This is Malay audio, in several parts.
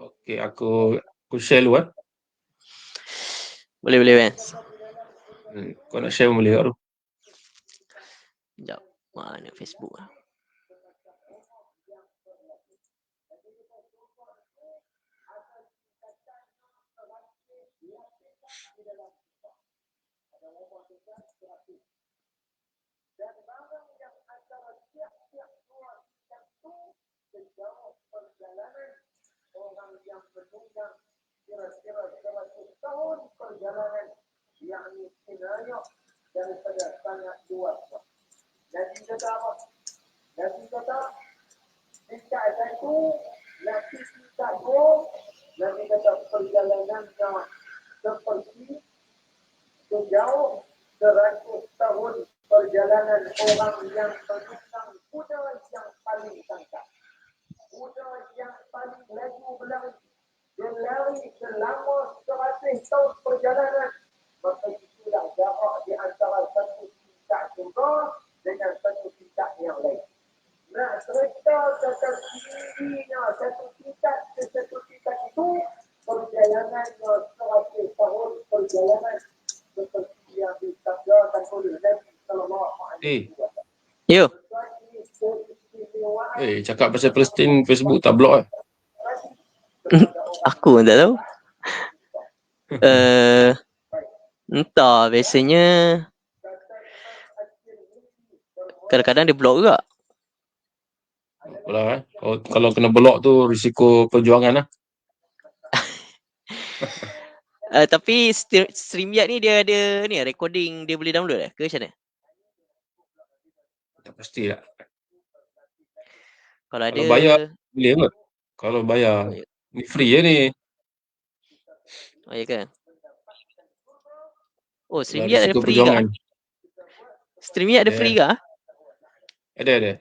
Okey, aku share dulu Boleh Vance. Kau nak share boleh kat tu. Sekejap. Mana Facebook lah. Yo. Cakap pasal Palestin Facebook tak block lah. Aku pun tak tahu. Entah, biasanya kadang-kadang dia block juga. Apalah kalau kena block tu risiko perjuangan lah. Tapi StreamYard ni dia ada ni recording, dia boleh download ke macam mana? Tak pasti tak. Kalau Kalau ada bayar boleh kot. Kalau bayar ni free je ni. Oh ya ke? Oh, Kalau StreamYard ada risiko free ke? perjuangan. StreamYard ada free ke? Ada.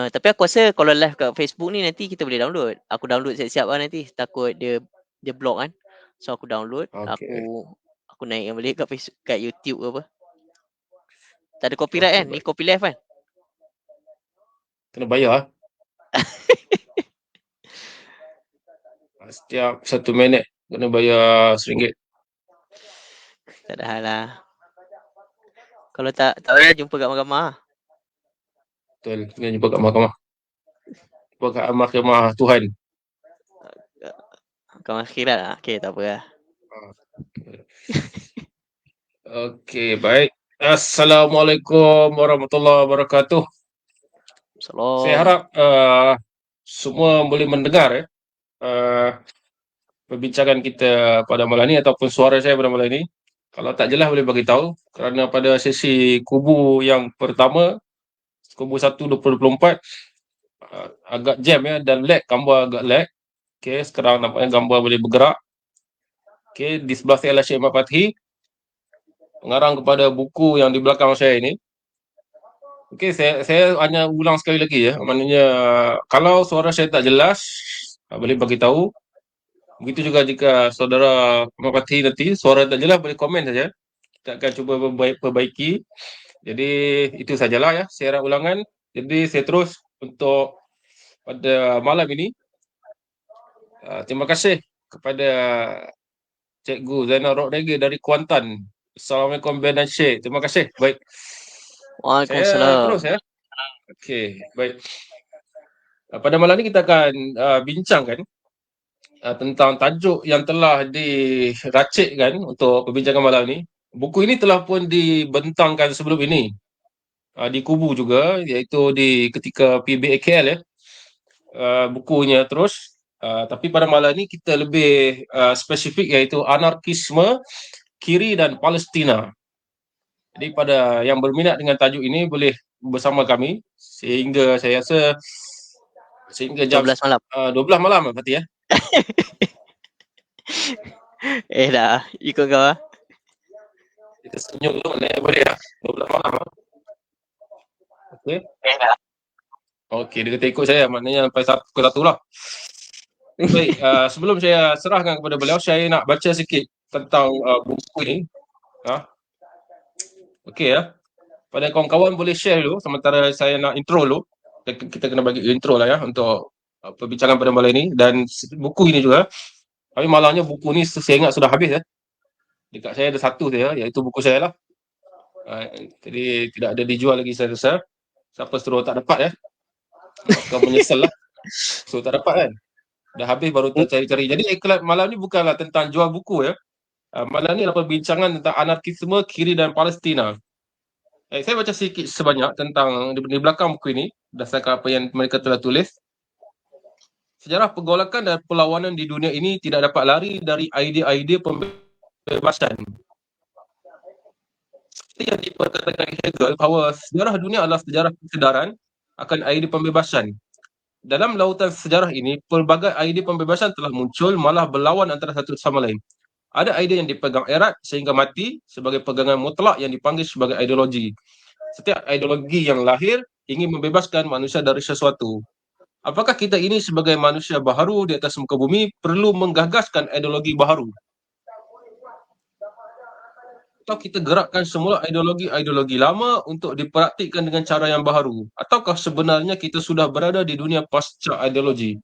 Tapi aku rasa kalau live kat Facebook ni nanti kita boleh download. Aku download siap-siap lah nanti. Takut dia block kan. So aku download, Okay. aku naikkan balik kat YouTube ke apa. Tak ada copyright kan? Ni copy live kan? Kena bayar. Setiap 1 minit kena bayar RM1. Tak ada hal lah. Kalau tak payah jumpa kat mahkamah. Betul, kena jumpa kat mahkamah. Jumpa kat mahkamah Tuhan. Mahkamah akhirat lah. Okay, tak apa lah. Okey, baik. Assalamualaikum warahmatullahi wabarakatuh. Salam. Saya harap semua boleh mendengar perbincangan kita pada malam ini ataupun suara saya pada malam ini. Kalau tak jelas boleh bagi tahu kerana pada sesi kubu yang pertama, kubu 1 2024 agak jam ya dan lag, gambar agak lag. Okey, sekarang nampaknya gambar boleh bergerak. Okey, di sebelah saya adalah Syekh Ahmad Fathi, pengarang kepada buku yang di belakang saya ini. Okey, saya hanya ulang sekali lagi ya. Maknanya kalau suara saya tak jelas, boleh bagi tahu. Begitu juga jika saudara Mafati nanti suara tak jelas boleh komen saja. Kita akan cuba perbaiki. Jadi itu sajalah ya siaran ulangan. Jadi saya terus untuk pada malam ini. Terima kasih kepada Cikgu Zainal Rodrege dari Kuantan. Assalamualaikum Ben dan Syekh. Terima kasih. Baik. Waalaikumsalam. Saya terus ya. Okey, baik. Pada malam ini kita akan bincangkan tentang tajuk yang telah diracikkan untuk perbincangan malam ini. Buku ini telah pun dibentangkan sebelum ini di kubu juga, iaitu di ketika PBAKL ya. Bukunya terus. Tapi pada malam ini kita lebih spesifik iaitu anarkisme kiri dan Palestina. Jadi pada yang berminat dengan tajuk ini boleh bersama kami sehingga saya rasa sehingga jam 12 malam. 12 malam berarti ya. Dah ikut kau lah. Kita senyum tu boleh lah 12 malam lah. Okey. Okey, dia kata ikut saya, maknanya sampai pukul 1 lah. Baik, sebelum saya serahkan kepada beliau, saya nak baca sikit tentang buku ini. Okey ya. Pada kawan-kawan boleh share dulu sementara saya nak intro dulu. Kita kena bagi intro lah ya untuk perbincangan pada malam ini dan buku ini juga. Tapi malangnya buku ni saya ingat sudah habis ya. Dekat saya ada satu saja, iaitu buku saya lah. Jadi tidak ada dijual lagi saya rasa. Siapa suruh tak dapat ya, akan menyesal lah. So tak dapat kan. Dah habis baru tercari-cari. Jadi iklan malam ni bukanlah tentang jual buku ya. Malam ni adalah perbincangan tentang anarkisme kiri dan Palestina. Saya baca sedikit sebanyak tentang di belakang buku ini berdasarkan apa yang mereka telah tulis. Sejarah pergolakan dan perlawanan di dunia ini tidak dapat lari dari idea-idea pembebasan. Seperti yang diperkatakan Hegel bahawa sejarah dunia adalah sejarah kesedaran akan idea pembebasan. Dalam lautan sejarah ini, pelbagai idea pembebasan telah muncul malah berlawan antara satu sama lain. Ada idea yang dipegang erat sehingga mati sebagai pegangan mutlak yang dipanggil sebagai ideologi. Setiap ideologi yang lahir ingin membebaskan manusia dari sesuatu. Apakah kita ini sebagai manusia baharu di atas muka bumi perlu menggagaskan ideologi baharu? Atau kita gerakkan semula ideologi-ideologi lama untuk dipraktikkan dengan cara yang baharu? Ataukah sebenarnya kita sudah berada di dunia pasca ideologi,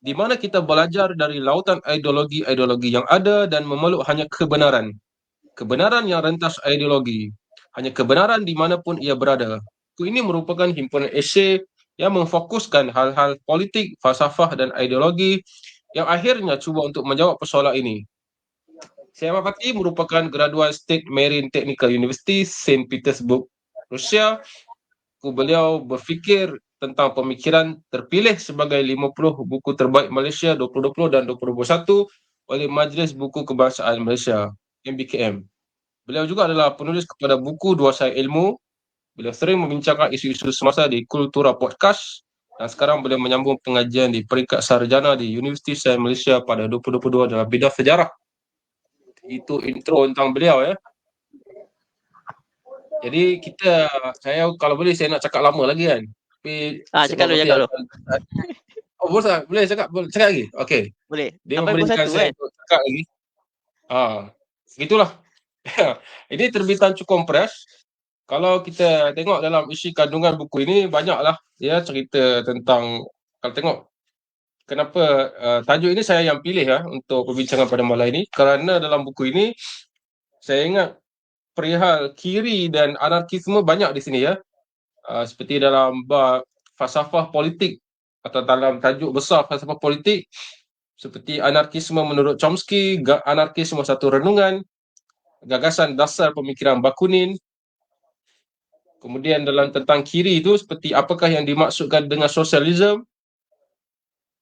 di mana kita belajar dari lautan ideologi-ideologi yang ada dan memeluk hanya kebenaran. Kebenaran yang rentas ideologi. Hanya kebenaran di manapun ia berada. Buku ini merupakan himpunan esei yang memfokuskan hal-hal politik, falsafah dan ideologi yang akhirnya cuba untuk menjawab persoalan ini. Saya Pati merupakan graduan State Marine Technical University, St. Petersburg, Rusia. Beliau berfikir tentang pemikiran terpilih sebagai 50 buku terbaik Malaysia 2020 dan 2021 oleh Majlis Buku Kebangsaan Malaysia, MBKM. Beliau juga adalah penulis kepada buku Dua Saya Ilmu. Beliau sering membincangkan isu-isu semasa di Kultura Podcast dan sekarang beliau menyambung pengajian di peringkat sarjana di Universiti Sains Malaysia pada 2022 dalam bidang sejarah. Itu intro tentang beliau ya. Jadi saya kalau boleh saya nak cakap lama lagi kan. Tapi cakap dulu. Oh, boleh cakap lagi. Okey. Boleh. Dia memberikan saya untuk cakap lagi. Segitulah. Ini terbitan Cukup Press. Kalau kita tengok dalam isi kandungan buku ini banyaklah ya cerita tentang, kalau tengok kenapa tajuk ini saya yang pilih ya untuk perbincangan pada malam ini, kerana dalam buku ini saya ingat perihal kiri dan anarkisme banyak di sini ya. Seperti dalam bab falsafah politik atau dalam tajuk besar falsafah politik, seperti anarkisme menurut Chomsky, anarkisme satu renungan, gagasan dasar pemikiran Bakunin. Kemudian dalam tentang kiri itu seperti apakah yang dimaksudkan dengan sosialisme.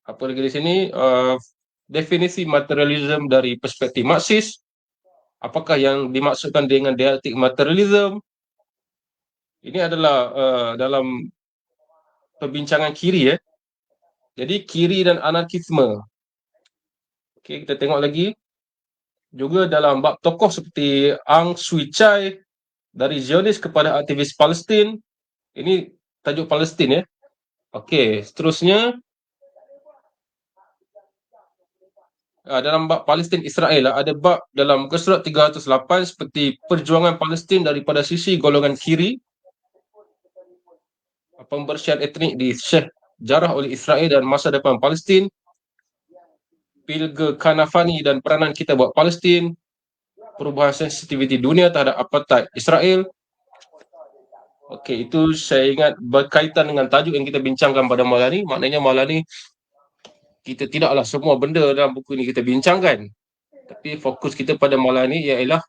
Apa lagi di sini? Definisi materialisme dari perspektif Marxis. Apakah yang dimaksudkan dengan dialektik materialisme? Ini adalah dalam perbincangan kiri ya. Jadi kiri dan anarkisme. Okey, kita tengok lagi. Juga dalam bab tokoh seperti Aung Suu Kyi, dari Zionis kepada aktivis Palestin. Ini tajuk Palestin ya. Okey, seterusnya dalam bab Palestin Israel ada bab dalam muka surat 308 seperti perjuangan Palestin daripada sisi golongan kiri, pembersihan etnik di Syekh Jarrah oleh Israel dan masa depan Palestin, Pilge Kanafani dan peranan kita buat Palestin, perubahan sensitiviti dunia terhadap apartheid Israel. Okey, itu saya ingat berkaitan dengan tajuk yang kita bincangkan pada malam ni. Maknanya malam ni kita tidaklah semua benda dalam buku ni kita bincangkan, tapi fokus kita pada malam ni ialah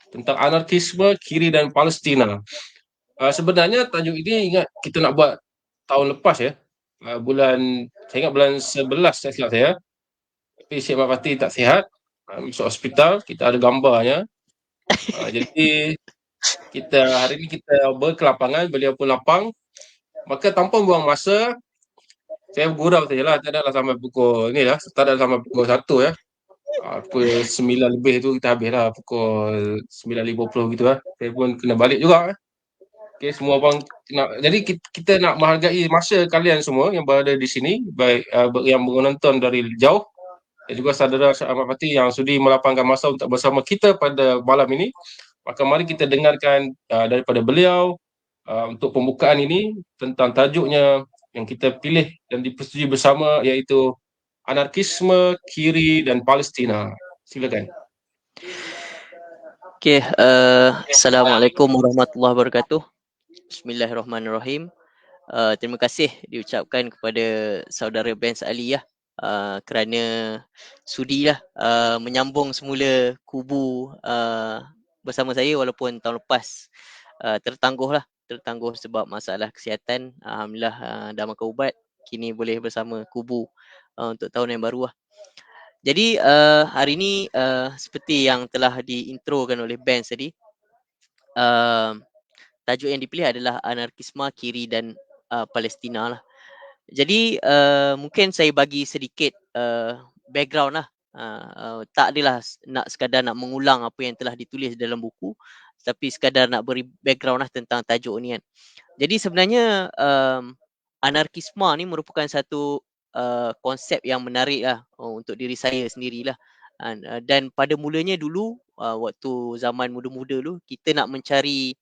tentang anarkisme kiri dan Palestina. Sebenarnya tajuk ini ingat kita nak buat tahun lepas ya. Saya ingat bulan 11 saya silap saya. Tapi Syed Pati tak sihat, masuk hospital, kita ada gambarnya. Jadi hari ni kita berkelapangan, beliau pun lapang. Maka tanpa buang masa, saya gurau sajalah, tak adalah sampai pukul ni lah, tak ada sampai pukul 1 ya. Pukul 9 lebih tu kita habis lah, pukul 9.50 gitu lah. Saya pun kena balik juga. Okay, semua abang jadi kita nak menghargai masa kalian semua yang berada di sini, baik yang menonton dari jauh dan juga saudara Syed Ahmad Pati yang sudi melapangkan masa untuk bersama kita pada malam ini. Maka mari kita dengarkan daripada beliau untuk pembukaan ini tentang tajuknya yang kita pilih dan dipersetujui bersama, iaitu anarkisme, kiri dan Palestina. Silakan. Okay, Assalamualaikum warahmatullahi wabarakatuh. Bismillahirrahmanirrahim. Terima kasih diucapkan kepada saudara Benz Ali kerana sudilah menyambung semula kubu bersama saya, walaupun tahun lepas tertangguh sebab masalah kesihatan. Alhamdulillah dah makan ubat, kini boleh bersama kubu untuk tahun yang baru lah. Jadi hari ini seperti yang telah diintrokan oleh Benz tadi, tajuk yang dipilih adalah anarkisme kiri dan Palestina lah. Jadi mungkin saya bagi sedikit background lah. Tak adalah nak sekadar nak mengulang apa yang telah ditulis dalam buku, tapi sekadar nak beri background lah tentang tajuk ni kan. Jadi sebenarnya anarkisme ni merupakan satu konsep yang menarik lah untuk diri saya sendirilah. Dan pada mulanya dulu waktu zaman muda-muda dulu, kita nak mencari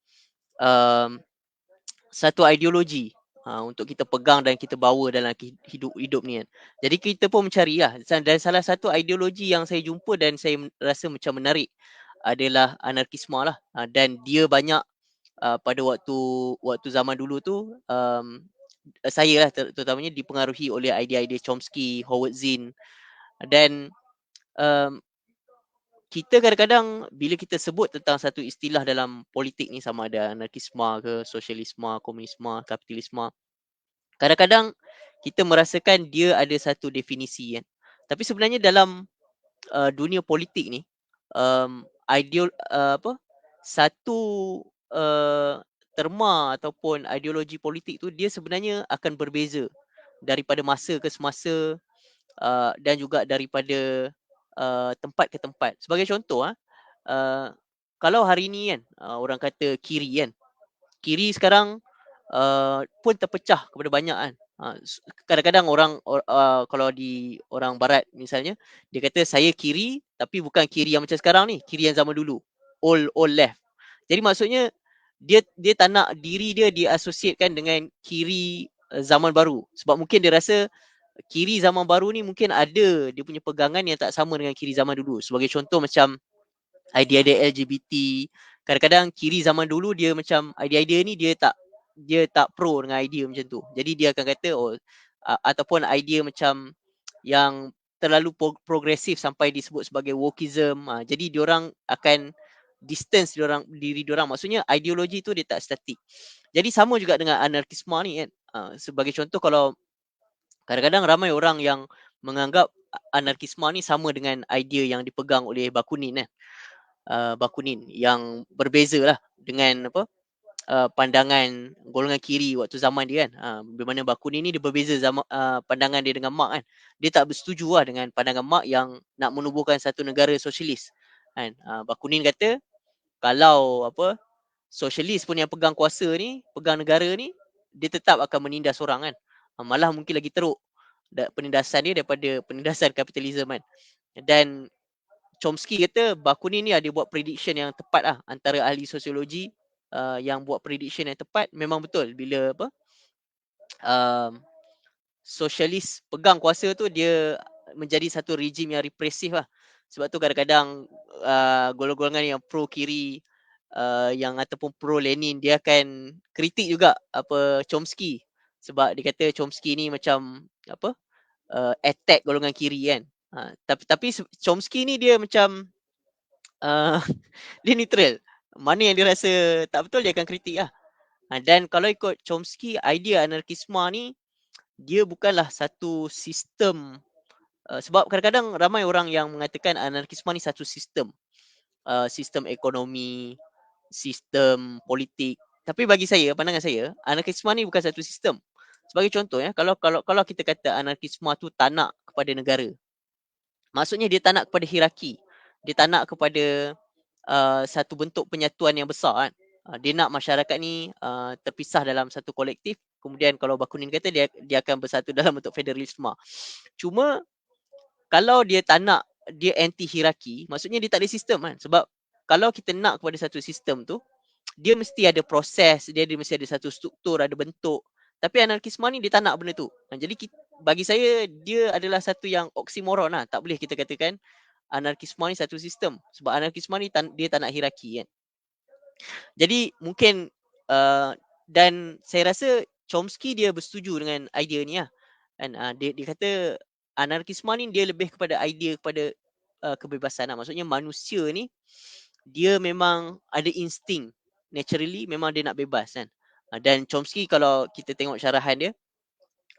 satu ideologi untuk kita pegang dan kita bawa dalam hidup ni kan. Jadi kita pun mencari lah, dan salah satu ideologi yang saya jumpa dan saya rasa macam menarik adalah anarkisme lah. Dan dia banyak pada waktu zaman dulu tu saya lah terutamanya dipengaruhi oleh idea-idea Chomsky, Howard Zinn. Dan kita kadang-kadang bila kita sebut tentang satu istilah dalam politik ni, sama ada anarkisme ke, sosialisme, komunisme, kapitalisme, kadang-kadang kita merasakan dia ada satu definisi kan. Tapi sebenarnya dalam dunia politik ni, satu terma ataupun ideologi politik tu dia sebenarnya akan berbeza daripada masa ke semasa dan juga daripada tempat ke tempat. Sebagai contoh kalau hari ni kan orang kata kiri kan, kiri sekarang pun terpecah kepada banyak kan. Kadang-kadang orang kalau di orang barat misalnya, dia kata saya kiri tapi bukan kiri yang macam sekarang ni, kiri yang zaman dulu, old left. Jadi maksudnya dia tak nak diri dia diasosiatkan dengan kiri zaman baru, sebab mungkin dia rasa kiri zaman baru ni mungkin ada dia punya pegangan yang tak sama dengan kiri zaman dulu. Sebagai contoh macam idea-idea LGBT, kadang-kadang kiri zaman dulu dia macam idea-idea ni dia tak pro dengan idea macam tu. Jadi dia akan kata ataupun idea macam yang terlalu progresif sampai disebut sebagai wokeism. Jadi diorang akan distance diri diorang. Maksudnya ideologi tu dia tak statik. Jadi sama juga dengan anarkisme ni kan. Sebagai contoh, kalau kadang-kadang ramai orang yang menganggap anarkisme ni sama dengan idea yang dipegang oleh Bakunin Bakunin, yang berbeza lah dengan pandangan golongan kiri waktu zaman dia kan. Di mana Bakunin ni dia berbeza pandangan dia dengan Marx kan. Dia tak bersetuju lah dengan pandangan Marx yang nak menubuhkan satu negara sosialis kan. Bakunin kata kalau sosialis pun yang pegang kuasa ni, pegang negara ni, dia tetap akan menindas orang kan. Malah mungkin lagi teruk penindasan dia daripada penindasan kapitalisme kan. Dan Chomsky kata Bakunin ni ada buat prediction yang tepat lah. Antara ahli sosiologi yang buat prediction yang tepat, memang betul bila sosialis pegang kuasa tu, dia menjadi satu rejim yang represif lah. Sebab tu kadang-kadang golongan-golongan yang pro kiri yang ataupun pro Lenin, dia akan kritik juga Chomsky, sebab dia kata Chomsky ni macam attack golongan kiri kan. Tapi Chomsky ni dia macam dia neutral. Mana yang dia rasa tak betul, dia akan kritik lah. Dan kalau ikut Chomsky, idea anarkisme ni dia bukanlah satu sistem. Sebab kadang-kadang ramai orang yang mengatakan anarkisme ni satu sistem. Sistem ekonomi, sistem politik. Tapi bagi saya, pandangan saya, anarkisme ni bukan satu sistem. Sebagai contoh kalau kita kata anarkisme tu tak nak kepada negara, maksudnya dia tak nak kepada hierarki. Dia tak nak kepada satu bentuk penyatuan yang besar kan. Dia nak masyarakat ni terpisah dalam satu kolektif. Kemudian kalau Bakunin kata dia akan bersatu dalam bentuk federalisme. Cuma kalau dia tak nak, dia anti hierarki, maksudnya dia tak ada sistem kan. Sebab kalau kita nak kepada satu sistem tu, dia mesti ada proses, dia mesti ada satu struktur, ada bentuk. Tapi anarkisme ni dia tak nak benda tu. Jadi bagi saya dia adalah satu yang oksimoron lah. Tak boleh kita katakan anarkisme ni satu sistem. Sebab anarkisme ni dia tak nak hierarki kan. Jadi mungkin dan saya rasa Chomsky dia bersetuju dengan idea ni lah. Kan, dia kata anarkisme ni dia lebih kepada idea kepada kebebasan lah. Maksudnya manusia ni dia memang ada insting. Naturally memang dia nak bebas kan. Dan Chomsky kalau kita tengok syarahan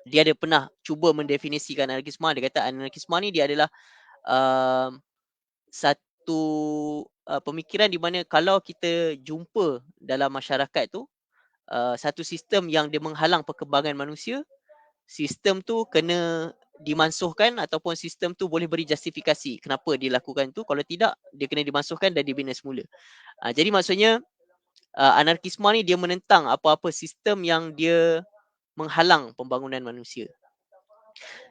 dia ada pernah cuba mendefinisikan anarkisme. Dia kata anarkisme ni dia adalah satu pemikiran di mana kalau kita jumpa dalam masyarakat tu satu sistem yang dia menghalang perkembangan manusia, sistem tu kena dimansuhkan ataupun sistem tu boleh beri justifikasi kenapa dia lakukan tu. Kalau tidak, dia kena dimansuhkan dan dibina semula. Jadi maksudnya anarkisme ni dia menentang apa-apa sistem yang dia menghalang pembangunan manusia.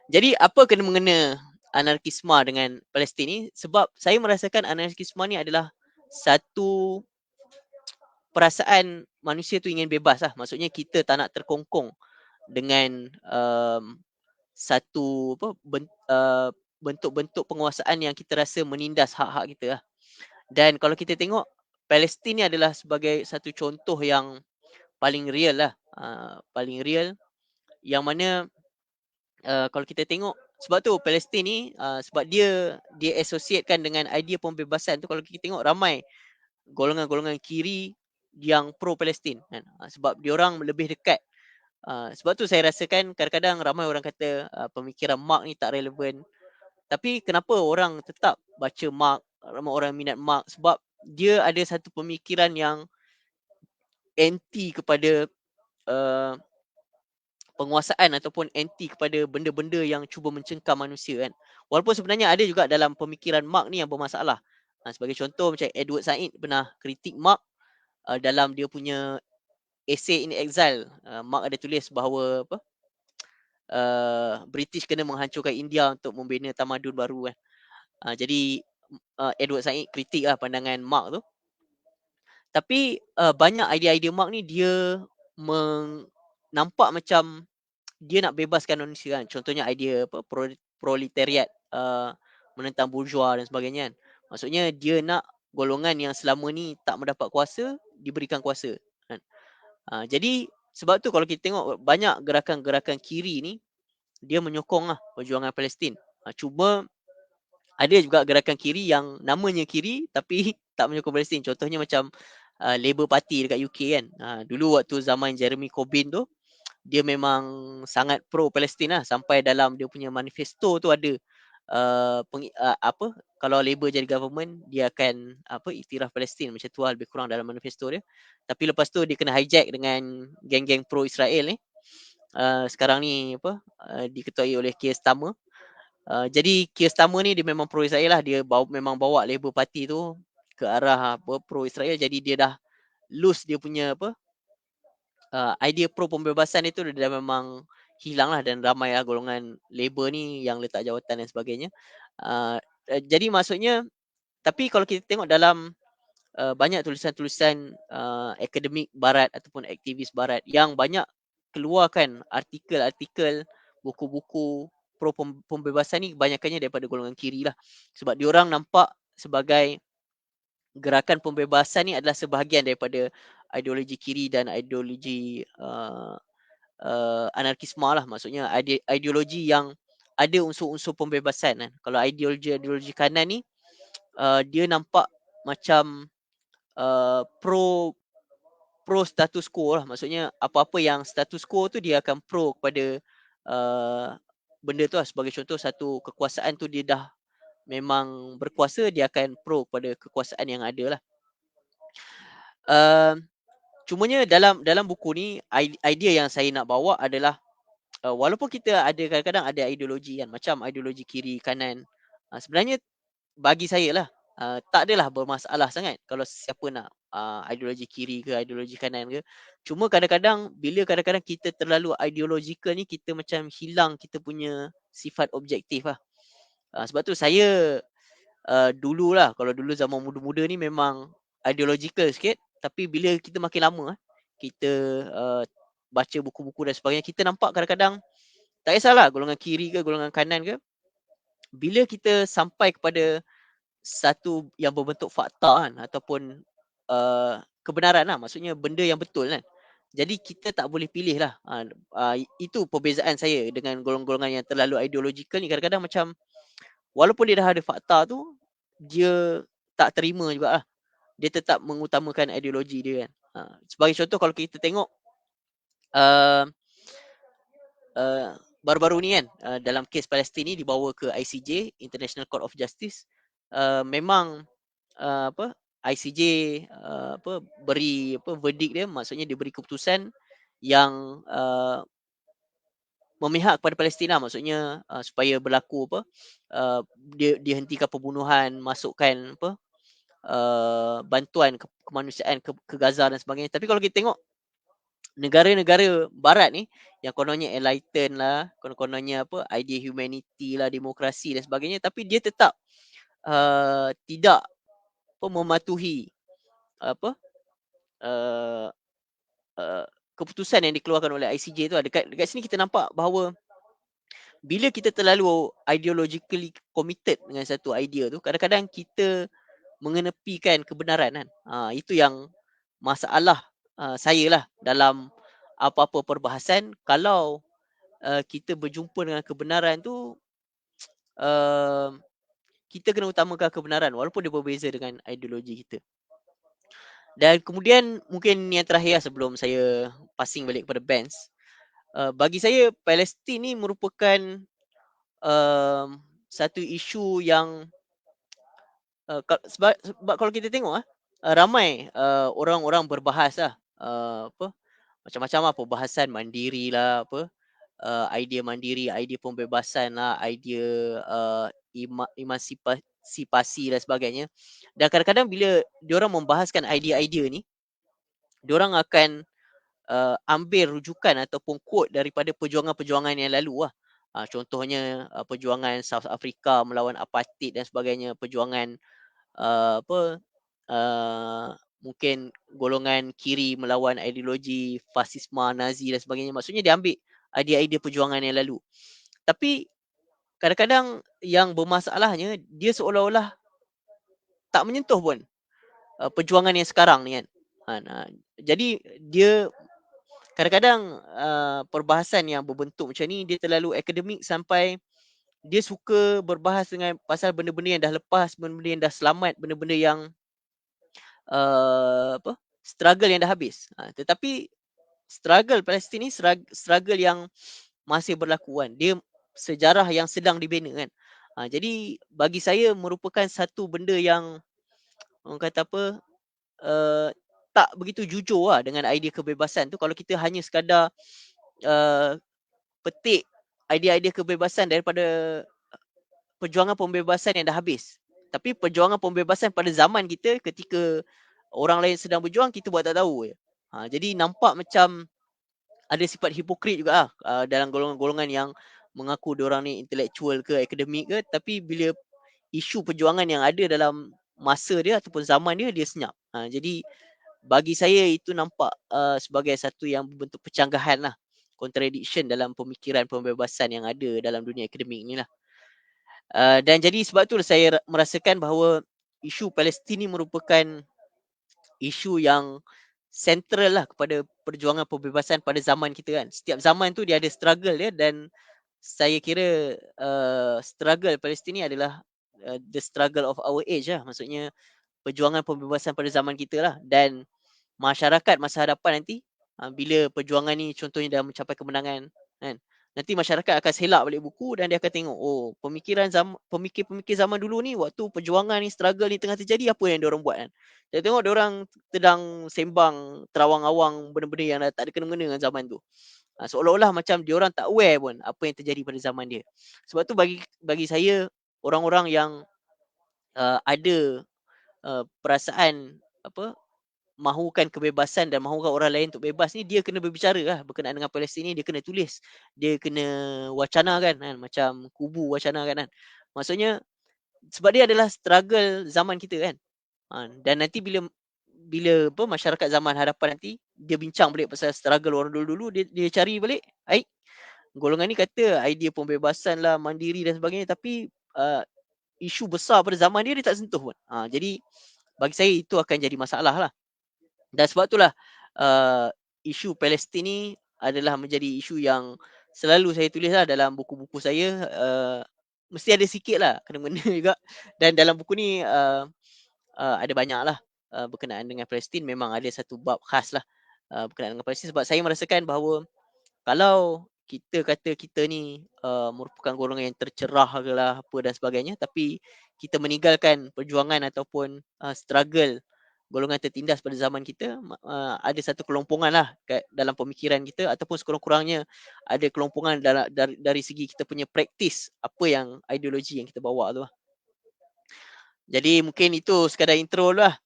Jadi apa kena mengena anarkisme dengan Palestin ni? Sebab saya merasakan anarkisme ni adalah satu perasaan manusia tu ingin bebas lah. Maksudnya kita tak nak terkongkong dengan satu bentuk-bentuk penguasaan yang kita rasa menindas hak-hak kita lah. Dan kalau kita tengok Palestin ni adalah sebagai satu contoh yang paling real lah. Paling real yang mana kalau kita tengok sebab tu Palestin ni sebab dia associatekan dengan idea pembebasan tu. Kalau kita tengok ramai golongan-golongan kiri yang pro Palestin kan? Sebab diorang lebih dekat. Sebab tu saya rasakan kadang-kadang ramai orang kata pemikiran Marx ni tak relevan. Tapi kenapa orang tetap baca Marx, ramai orang minat Marx? Sebab dia ada satu pemikiran yang anti kepada penguasaan ataupun anti kepada benda-benda yang cuba mencengkam manusia kan. Walaupun sebenarnya ada juga dalam pemikiran Marx ni yang bermasalah. Sebagai contoh macam Edward Said pernah kritik Marx dalam dia punya Essay in Exile. Marx ada tulis bahawa British kena menghancurkan India untuk membina tamadun baru kan. Jadi Edward Said kritik lah pandangan Marx tu. Tapi banyak idea-idea Marx ni dia nampak macam dia nak bebaskan manusia kan. Contohnya idea proletariat menentang bourgeois dan sebagainya kan. Maksudnya dia nak golongan yang selama ni tak mendapat kuasa diberikan kuasa kan. Jadi sebab tu kalau kita tengok banyak gerakan-gerakan kiri ni dia menyokong lah perjuangan Palestin. Cuma ada juga gerakan kiri yang namanya kiri tapi tak menyokong Palestin. Contohnya macam Labour Party dekat UK kan. Dulu waktu zaman Jeremy Corbyn tu dia memang sangat pro Palestin lah. Sampai dalam dia punya manifesto tu ada kalau Labour jadi government dia akan iktiraf Palestin. Macam tu lah lebih kurang dalam manifesto dia. Tapi lepas tu dia kena hijack dengan geng-geng pro Israel ni. Sekarang ni diketuai oleh Keir Starmer. Jadi Keir Starmer ni dia memang pro Israel lah. Dia memang bawa Labour Party tu ke arah pro Israel. Jadi dia dah lose dia punya idea pro pembebasan itu dah memang hilang lah. Dan ramai lah golongan Labour ni yang letak jawatan dan sebagainya. Jadi maksudnya tapi kalau kita tengok dalam banyak tulisan-tulisan akademik barat ataupun aktivis barat yang banyak keluarkan artikel-artikel, buku-buku pro pembebasan ni kebanyakannya daripada golongan kiri lah. Sebab diorang nampak sebagai gerakan pembebasan ni adalah sebahagian daripada ideologi kiri dan ideologi anarkisme lah. Maksudnya ideologi yang ada unsur-unsur pembebasan kan. Kalau ideologi kanan ni dia nampak macam pro status quo lah. Maksudnya apa-apa yang status quo tu dia akan pro kepada benda tu lah. Sebagai contoh satu kekuasaan tu dia dah memang berkuasa, dia akan pro kepada kekuasaan yang ada lah. Cumanya dalam buku ni idea yang saya nak bawa adalah walaupun kita ada kadang-kadang ada ideologi kan, macam ideologi kiri kanan, sebenarnya bagi saya lah tak adalah bermasalah sangat kalau siapa nak ideologi kiri ke ideologi kanan ke. Cuma kadang-kadang bila kadang-kadang kita terlalu ideologikal ni kita macam hilang kita punya sifat objektif lah. Sebab tu saya dululah, kalau dulu zaman muda-muda ni memang ideological sikit. Tapi bila kita makin lama kita baca buku-buku dan sebagainya, kita nampak kadang-kadang tak kisahlah golongan kiri ke golongan kanan ke, bila kita sampai kepada satu yang berbentuk fakta kan, ataupun kebenaran lah, maksudnya benda yang betul kan. Jadi kita tak boleh pilih lah. Itu perbezaan saya dengan golongan-golongan yang terlalu ideologikal ni. Kadang-kadang macam walaupun dia dah ada fakta tu, dia tak terima juga lah. Dia tetap mengutamakan ideologi dia kan. Sebagai contoh kalau kita tengok uh, baru-baru ni kan, dalam kes Palestin ni dibawa ke ICJ, International Court of Justice. Memang ICJ beri verdict dia, maksudnya dia beri keputusan yang memihak kepada Palestin lah, maksudnya supaya berlaku dia dihentikan pembunuhan, masukkan bantuan kemanusiaan ke Gaza dan sebagainya. Tapi kalau kita tengok negara-negara barat ni yang kononnya enlighten lah, kononnya idea humanity lah, demokrasi dan sebagainya, tapi dia tetap tidak mematuhi keputusan yang dikeluarkan oleh ICJ tu. Dekat sini kita nampak bahawa bila kita terlalu ideologically committed dengan satu idea tu, kadang-kadang kita mengenepikan kebenaran kan. Itu yang masalah saya lah dalam apa-apa perbahasan. Kalau kita berjumpa dengan kebenaran tu, kita kena utamakan kebenaran walaupun dia berbeza dengan ideologi kita. Dan kemudian mungkin yang terakhir sebelum saya passing balik kepada Benz, bagi saya Palestin ni merupakan satu isu yang sebab kalau kita tengok ramai orang-orang berbahas lah, macam-macam lah perbahasan mandiri lah, idea mandiri, idea pembebasan lah, idea emansipasi dan sebagainya. Dan kadang-kadang bila diorang membahaskan idea-idea ni, diorang akan ambil rujukan ataupun quote daripada perjuangan-perjuangan yang lalu lah. Contohnya perjuangan South Africa melawan apartheid dan sebagainya, perjuangan mungkin golongan kiri melawan ideologi fasisme Nazi dan sebagainya. Maksudnya dia ambil idea-idea perjuangan yang lalu. Tapi kadang-kadang yang bermasalahnya, dia seolah-olah tak menyentuh pun perjuangan yang sekarang ni kan. Jadi dia kadang-kadang perbahasan yang berbentuk macam ni, dia terlalu akademik sampai dia suka berbahas dengan pasal benda-benda yang dah lepas, benda-benda yang dah selamat, benda-benda yang struggle yang dah habis. Tetapi struggle Palestin ni struggle yang masih berlaku kan. Dia sejarah yang sedang dibina kan. Jadi bagi saya merupakan satu benda yang orang kata tak begitu jujur lah dengan idea kebebasan tu. Kalau kita hanya sekadar petik idea-idea kebebasan daripada perjuangan pembebasan yang dah habis. Tapi perjuangan pembebasan pada zaman kita, ketika orang lain sedang berjuang, kita buat tak tahu. Jadi nampak macam ada sifat hipokrit juga dalam golongan-golongan yang mengaku diorang ni intelektual ke akademik ke, tapi bila isu perjuangan yang ada dalam masa dia ataupun zaman dia, dia senyap. Jadi bagi saya itu nampak sebagai satu yang berbentuk percanggahan lah, contradiction dalam pemikiran pembebasan yang ada dalam dunia akademik ni lah. Dan jadi sebab tu saya merasakan bahawa isu Palestin ni merupakan isu yang sentral lah kepada perjuangan pembebasan pada zaman kita kan. Setiap zaman tu dia ada struggle dia, dan saya kira struggle Palestin ni adalah the struggle of our age lah. Maksudnya perjuangan pembebasan pada zaman kita lah. Dan masyarakat masa hadapan nanti, bila perjuangan ni contohnya dah mencapai kemenangan kan, nanti masyarakat akan selak balik buku dan dia akan tengok, pemikir-pemikir zaman dulu ni waktu perjuangan ni, struggle ni tengah terjadi, apa yang diorang buat kan. Dia tengok diorang sedang sembang terawang-awang benda-benda yang tak ada kena-mengena dengan zaman tu. Seolah-olah macam diorang tak aware pun apa yang terjadi pada zaman dia. Sebab tu bagi saya, orang-orang yang ada perasaan mahukan kebebasan dan mahukan orang lain untuk bebas ni, dia kena berbicara lah berkenaan dengan Palestin ni. Dia kena tulis, dia kena wacanakan kan, macam kubu wacanakan kan. Maksudnya sebab dia adalah struggle zaman kita kan. Dan nanti bila bila masyarakat zaman hadapan nanti dia bincang balik pasal struggle orang dulu-dulu, dia cari balik, golongan ni kata idea pembebasan lah, mandiri dan sebagainya, tapi isu besar pada zaman dia tak sentuh pun. Jadi bagi saya itu akan jadi masalah lah. Dan sebab itulah isu Palestin ni adalah menjadi isu yang selalu saya tulis lah dalam buku-buku saya. Mesti ada sikit lah kena-mena juga. Dan dalam buku ni ada banyak lah berkenaan dengan Palestin. Memang ada satu bab khas lah berkenaan dengan Palestin. Sebab saya merasakan bahawa kalau kita kata kita ni merupakan golongan yang tercerah ke lah apa dan sebagainya, tapi kita meninggalkan perjuangan ataupun struggle golongan tertindas pada zaman kita, ada satu kelompongan lah dalam pemikiran kita, ataupun sekurang-kurangnya ada kelompongan dari segi kita punya praktis apa yang ideologi yang kita bawa tu lah. Jadi mungkin itu sekadar intro lah.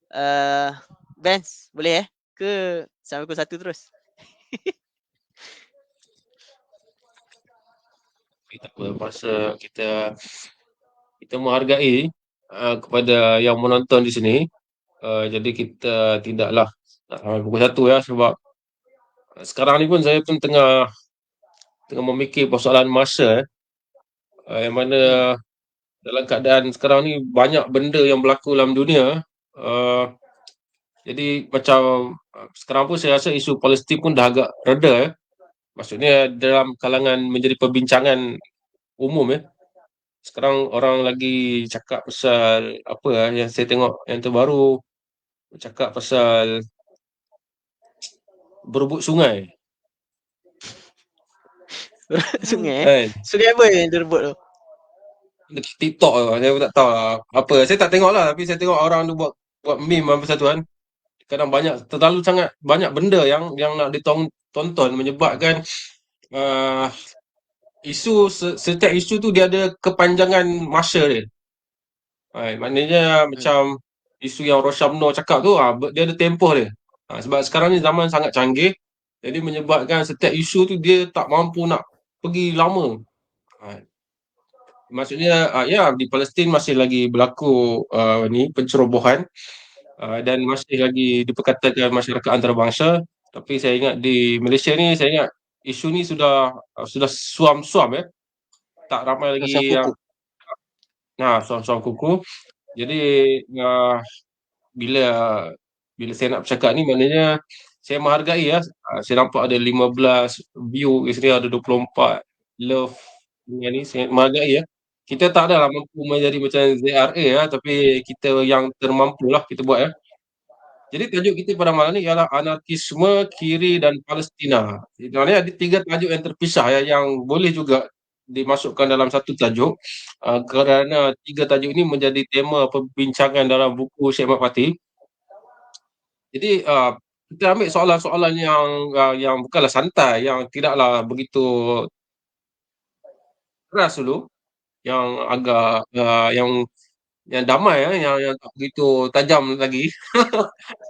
Vance, boleh ke sampai pukul 1 terus? Tak apa, masa kita menghargai kepada yang menonton di sini. Jadi kita tidaklah sampai pukul 1 ya, sebab sekarang ni pun saya pun tengah memikir persoalan masa yang mana dalam keadaan sekarang ni banyak benda yang berlaku dalam dunia. Jadi macam sekarang pun saya rasa isu Palestin pun dah agak reda. Maksudnya dalam kalangan menjadi perbincangan umum ya. Sekarang orang lagi cakap pasal apa yang saya tengok yang terbaru, cakap pasal berebut sungai. Sungai Kan? Sungai apa yang dia rebut tu? Dekat TikTok tu, saya pun tak tahu lah apa. Saya tak tengok lah, tapi saya tengok orang tu buat meme apa satu kan. Kadang terlalu sangat banyak benda yang nak ditonton, menyebabkan setiap isu tu dia ada kepanjangan masa dia. Maknanya macam isu yang Roshamno cakap tu, dia ada tempoh dia. Sebab sekarang ni zaman sangat canggih, jadi menyebabkan setiap isu tu dia tak mampu nak pergi lama. Maksudnya ya, di Palestin masih lagi berlaku pencerobohan dan masih lagi diperkatakan masyarakat antarabangsa. Tapi saya ingat di Malaysia ni, saya ingat isu ni sudah suam-suam ya. Tak ramai lagi Macam yang kuku. suam-suam kuku. Jadi bila saya nak bercakap ni, maknanya saya menghargai ya. Saya nampak ada 15 view kat sini, ada 24 love ni, saya menghargai ya. Kita tak adalah mampu menjadi macam ZRA ya, tapi kita yang termampu lah kita buat ya. Jadi tajuk kita pada malam ni ialah anarkisme, kiri dan Palestina. Sebenarnya ada 3 tajuk yang terpisah ya, yang boleh juga dimasukkan dalam satu tajuk kerana 3 tajuk ini menjadi tema perbincangan dalam buku Syed Ahmad Fathy. Jadi kita ambil soalan-soalan yang bukanlah santai, yang tidaklah begitu keras dulu, yang agak yang damai yang tak begitu tajam lagi.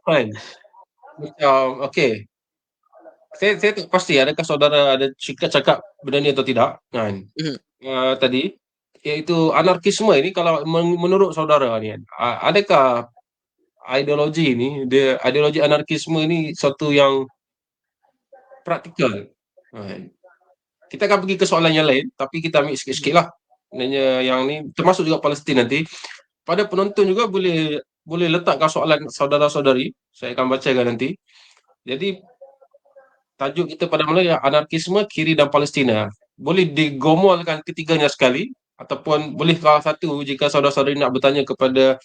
Kan? Macam okey. Saya tak pasti adakah saudara ada cakap benda ni atau tidak kan. Tadi iaitu anarkisme ini, kalau menurut saudara ni kan, adakah ideologi anarkisme ni satu yang praktikal? Kita akan pergi ke soalan yang lain, tapi kita ambil sikit-sikit lah. Sebenarnya yang ni termasuk juga Palestin nanti. Pada penonton juga boleh letakkan soalan saudara-saudari. Saya akan bacakan nanti. Jadi tajuk kita pada mula ialah anarkisme, kiri dan Palestina. Boleh digomolkan ketiganya sekali, ataupun boleh salah satu jika saudara-saudari nak bertanya kepada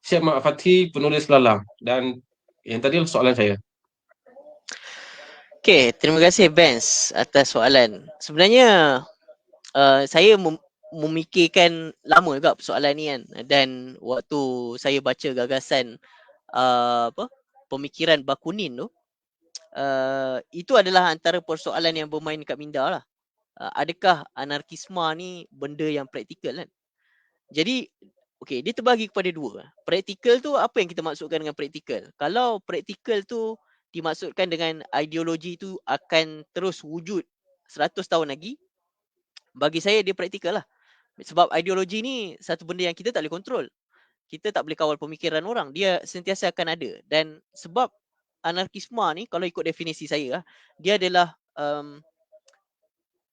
Syed Ahmad Fathy, penulis Lalang. Dan yang tadi soalan saya. Okay, terima kasih Benz atas soalan. Sebenarnya saya memikirkan lama juga persoalan ni kan. Dan waktu saya baca gagasan pemikiran Bakunin tu, itu adalah antara persoalan yang bermain kat minda lah. Adakah anarkisme ni benda yang praktikal kan? Jadi okay, dia terbagi kepada dua. Praktikal tu apa yang kita maksudkan dengan praktikal? Kalau praktikal tu dimaksudkan dengan ideologi tu akan terus wujud 100 tahun lagi, bagi saya dia praktikal lah. Sebab ideologi ni satu benda yang kita tak boleh kontrol. kita tak boleh kawal pemikiran orang. Dia sentiasa akan ada. Dan sebab anarkisme ni, kalau ikut definisi saya, dia adalah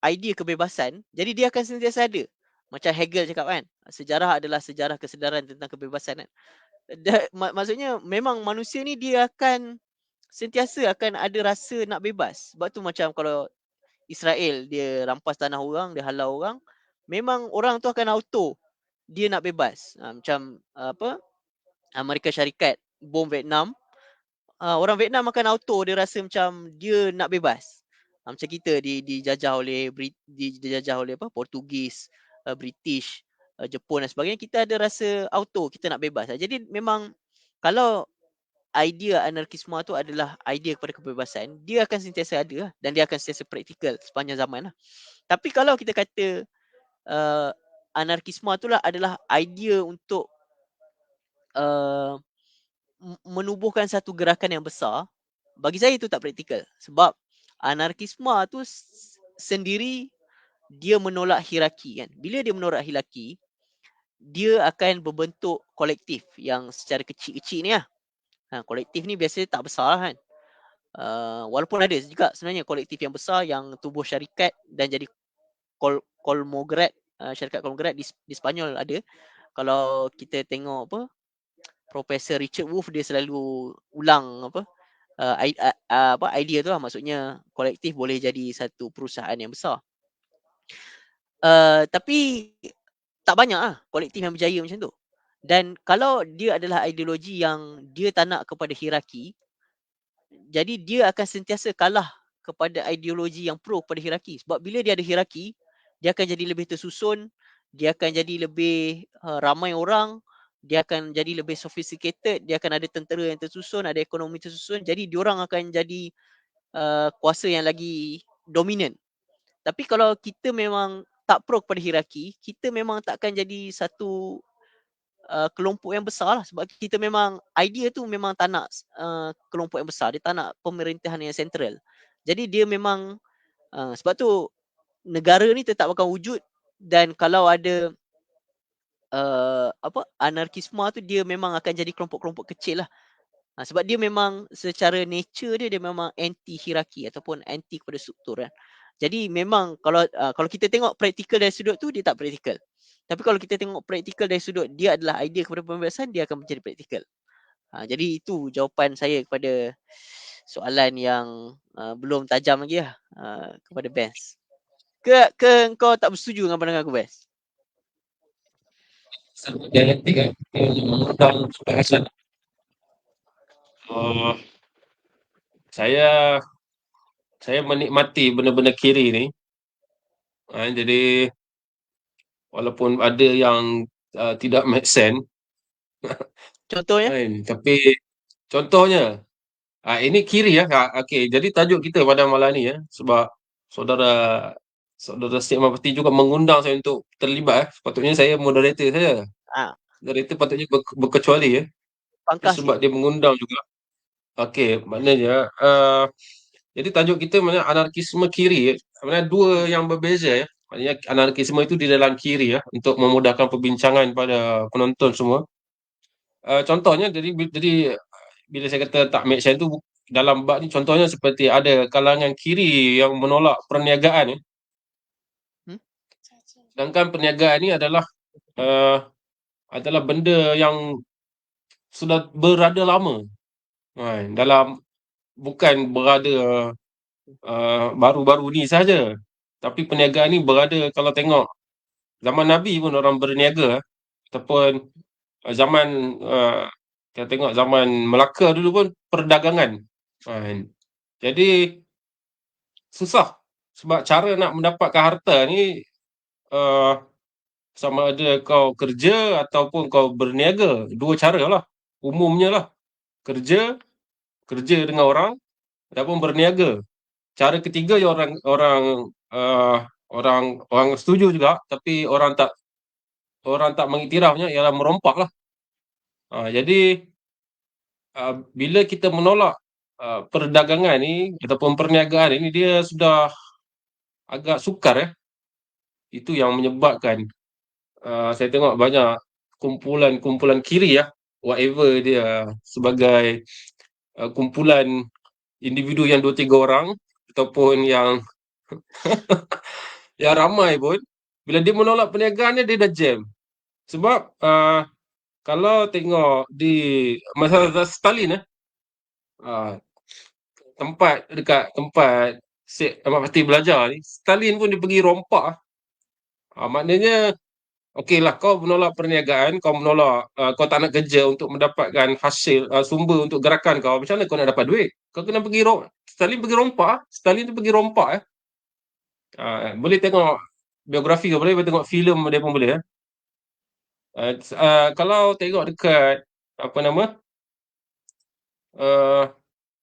idea kebebasan, jadi dia akan sentiasa ada. Macam Hegel cakap kan, sejarah adalah sejarah kesedaran tentang kebebasan kan. Maksudnya memang manusia ni dia akan sentiasa akan ada rasa nak bebas. Sebab tu macam kalau Israel dia rampas tanah orang, dia halau orang, memang orang tu akan auto dia nak bebas. Macam Amerika Syarikat bom Vietnam, orang Vietnam akan auto dia rasa macam dia nak bebas. Macam kita dijajah oleh Portugis, British, Jepun dan sebagainya, kita ada rasa auto kita nak bebas. Jadi memang kalau idea anarkisme tu adalah idea kepada kebebasan, dia akan sentiasa ada dan dia akan sentiasa praktikal sepanjang zaman lah. Tapi kalau kita kata anarkisme tu lah adalah idea untuk menubuhkan satu gerakan yang besar, bagi saya itu tak praktikal. Sebab anarkisme tu sendiri dia menolak hierarki kan. Bila dia menolak hierarki, dia akan berbentuk kolektif yang secara kecil-kecil ni lah. Kolektif ni biasanya tak besar lah kan. Walaupun ada juga sebenarnya kolektif yang besar yang tubuh syarikat dan jadi Kolmograt, syarikat Kolmograt di Spanyol ada. Kalau kita tengok Profesor Richard Wolff dia selalu ulang idea tu lah, maksudnya kolektif boleh jadi satu perusahaan yang besar. Tapi tak banyak lah kolektif yang berjaya macam tu. Dan kalau dia adalah ideologi yang dia tak nak kepada hierarki, jadi dia akan sentiasa kalah kepada ideologi yang pro kepada hierarki. Sebab bila dia ada hierarki, dia akan jadi lebih tersusun, dia akan jadi lebih ramai orang, dia akan jadi lebih sophisticated, dia akan ada tentera yang tersusun, ada ekonomi tersusun, jadi diorang akan jadi kuasa yang lagi dominan. Tapi kalau kita memang tak pro kepada hierarki, kita memang takkan jadi satu kelompok yang besar lah. Sebab kita memang, idea tu memang tak nak kelompok yang besar, dia tak nak pemerintahan yang sentral. Jadi dia memang, sebab tu negara ni tetap akan wujud. Dan kalau ada anarkisme tu, dia memang akan jadi kelompok-kelompok kecil lah. Sebab dia memang secara nature dia memang anti hierarki ataupun anti kepada struktur kan. Jadi memang kalau kita tengok praktikal dari sudut tu, dia tak praktikal. Tapi kalau kita tengok praktikal dari sudut dia adalah idea kepada pembebasan, dia akan menjadi praktikal. Jadi itu jawapan saya kepada soalan yang belum tajam lagi lah kepada Bes. Ke kau tak bersetuju dengan pandangan aku, Bes? Dialektik kan, mengundang kebahasan. Saya menikmati benda-benda kiri ni. Jadi walaupun ada yang tidak make sense. Contohnya? Tapi contohnya, ini kiri ya. Okey, jadi tajuk kita pada malam ni ya, sebab saudara Syed Mafti juga mengundang saya untuk terlibat. Sepatutnya saya moderator saja. Moderator patutnya berkecuali ya. Pangkas Sebab dia mengundang juga. Okey, maknanya jadi tajuk kita maknanya anarkisme kiri. Sebenarnya dua yang berbeza ya. Maknanya anarkisme itu di dalam kiri ya, untuk memudahkan perbincangan pada penonton semua. Contohnya jadi bila saya kata tak make sense tu dalam bab ni, contohnya seperti ada kalangan kiri yang menolak perniagaan ya. Sedangkan perniagaan ni adalah benda yang sudah berada lama. Dalam bukan berada baru-baru ni saja. Tapi perniagaan ni berada, kalau tengok zaman Nabi pun orang berniaga, ataupun zaman kita tengok zaman Melaka dulu pun perdagangan. Jadi susah sebab cara nak mendapatkan harta ni sama ada kau kerja ataupun kau berniaga. Dua cara lah umumnya lah. Kerja dengan orang ataupun berniaga. Cara ketiga yang orang setuju juga, tapi orang tak mengiktirafnya, ialah merompak lah. Jadi bila kita menolak perdagangan ni ataupun perniagaan ini, dia sudah agak sukar ya. Itu yang menyebabkan saya tengok banyak kumpulan kiri ya, whatever dia, sebagai kumpulan individu yang 2-3 orang ataupun yang ramai pun, bila dia menolak perniagaan dia dah jam. Sebab kalau tengok di masa Stalin uh, dekat tempat Ahmad Fatih belajar ni, Stalin pun dia pergi rompak. Maknanya okeylah, kau menolak perniagaan, kau menolak, kau tak nak kerja untuk mendapatkan hasil, sumber untuk gerakan kau, macam mana kau nak dapat duit? Kau kena pergi Stalin pergi rompak. Stalin tu pergi rompak. Boleh tengok biografi kau, boleh tengok filem dia pun boleh. Kalau tengok dekat apa nama,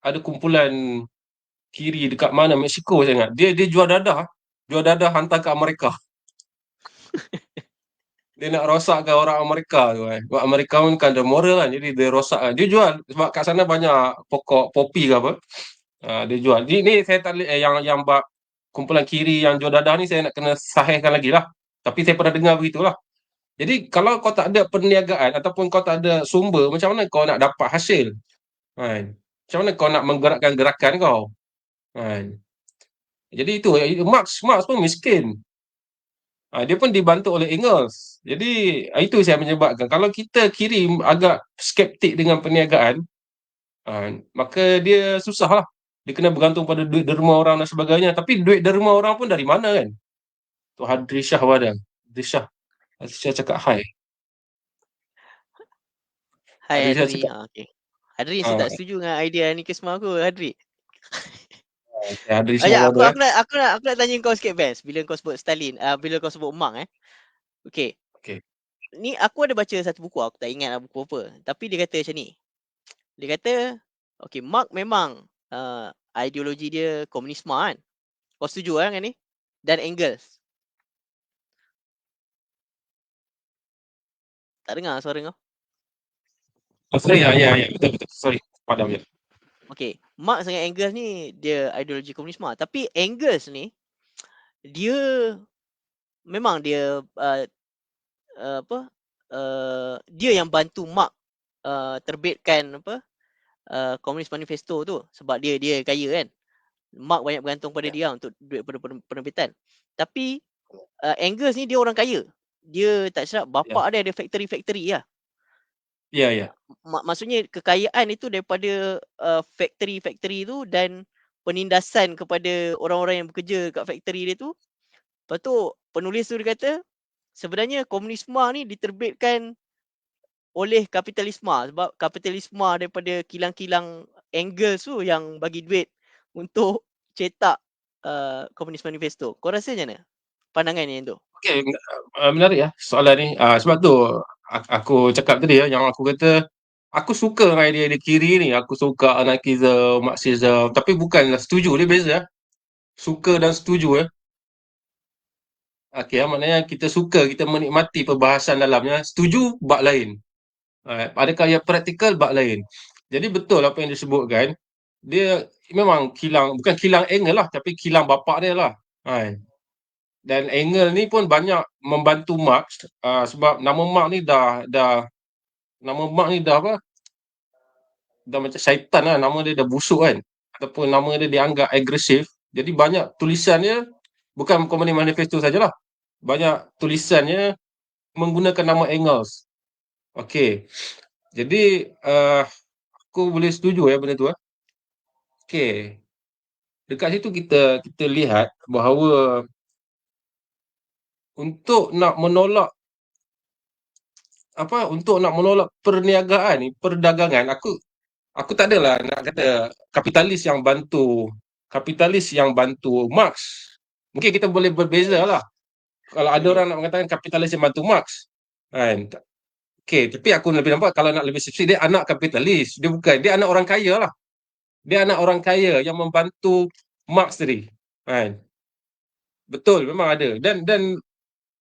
ada kumpulan kiri dekat mana, Mexico saya ingat. Dia jual dadah hantar ke Amerika. Dia nak rosakkan orang Amerika tu kan. Sebab Amerika pun kan ada moral kan. Jadi dia rosakkan. Dia jual sebab kat sana banyak pokok popi ke apa. Dia jual. Ni saya tak boleh yang bab kumpulan kiri yang jual dadah ni saya nak kena sahihkan lagi lah. Tapi saya pernah dengar begitulah. Jadi kalau kau tak ada perniagaan ataupun kau tak ada sumber, macam mana kau nak dapat hasil? Kan? Macam mana kau nak menggerakkan gerakan kau? Kan? Jadi itu Marx pun miskin. Dia pun dibantu oleh Engels. Jadi itu saya menyebabkan kalau kita kiri agak skeptik dengan perniagaan, maka dia susah lah. Dia kena bergantung pada duit derma orang dan sebagainya. Tapi duit derma orang pun dari mana kan? Tu Hadri Shah Wadang. Hadri Shah cakap hai. Hai Hadri Shah Hadri. cakap Okay. Hadri, saya tak setuju dengan idea anarkisme aku, Hadri. Hadri Shah Ya, Wadang. aku nak tanya kau sikit, Benz, bila kau sebut Stalin, bila kau sebut Marx Okay. Ni aku ada baca satu buku, aku tak ingat buku apa. Tapi dia kata macam ni. Dia kata, okay, Marx memang ideologi dia komunisme kan. Kau setuju kan ni? Dan Engels. Tak dengar suara kau? Sorry, ya, betul. Sorry, padam je. Okay, Marx dengan Engels ni dia ideologi komunisme. Tapi Engels ni dia memang dia dia yang bantu Marx terbitkan Communist Manifesto tu sebab dia kaya kan. Marx banyak bergantung pada dia untuk duit penerbitan. Tapi Engels ni dia orang kaya. Dia tak silap bapak dia ada factory lah. Ya. Maksudnya kekayaan itu daripada factory tu dan penindasan kepada orang-orang yang bekerja kat factory dia tu. Lepas tu penulis tu dia kata sebenarnya komunisme ni diterbitkan oleh kapitalisme sebab kapitalisme daripada kilang-kilang Engels tu yang bagi duit untuk cetak Communist Manifesto. Kau rasa macam mana pandangan yang tu? Okey, menarik ya soalan ni. Sebab tu aku cakap tadi yang aku kata aku suka dengan idea kiri ni. Aku suka anarkism, Marxism, tapi bukanlah setuju, dia beza. Suka dan setuju. Okey, maknanya kita suka, kita menikmati perbahasan dalamnya. Setuju bab lain. Adakah ia praktikal bab lain. Jadi betul apa yang disebutkan. Dia memang bukan kilang Engel lah, tapi kilang bapak dia lah. Dan Engel ni pun banyak membantu Marx, sebab nama Marx ni dah apa? Dah macam syaitan lah, nama dia dah busuk kan. Ataupun nama dia dianggap agresif. Jadi banyak tulisannya bukan Communist Manifesto sajalah. Banyak tulisannya menggunakan nama Engels. Okey. Jadi aku boleh setuju benda tu. Okey. Dekat situ kita lihat bahawa untuk nak menolak perniagaan ni, perdagangan, aku tak adalah nak kata kapitalis yang bantu Marx. Mungkin kita boleh berbeza lah. Kalau ada orang nak mengatakan kapitalis yang bantu Marx, kan? Okey, tapi aku lebih nampak kalau nak lebih spesifik, dia anak kapitalis. Dia anak orang kaya lah. Dia anak orang kaya yang membantu Marx tadi. Kan? Betul, memang ada. Dan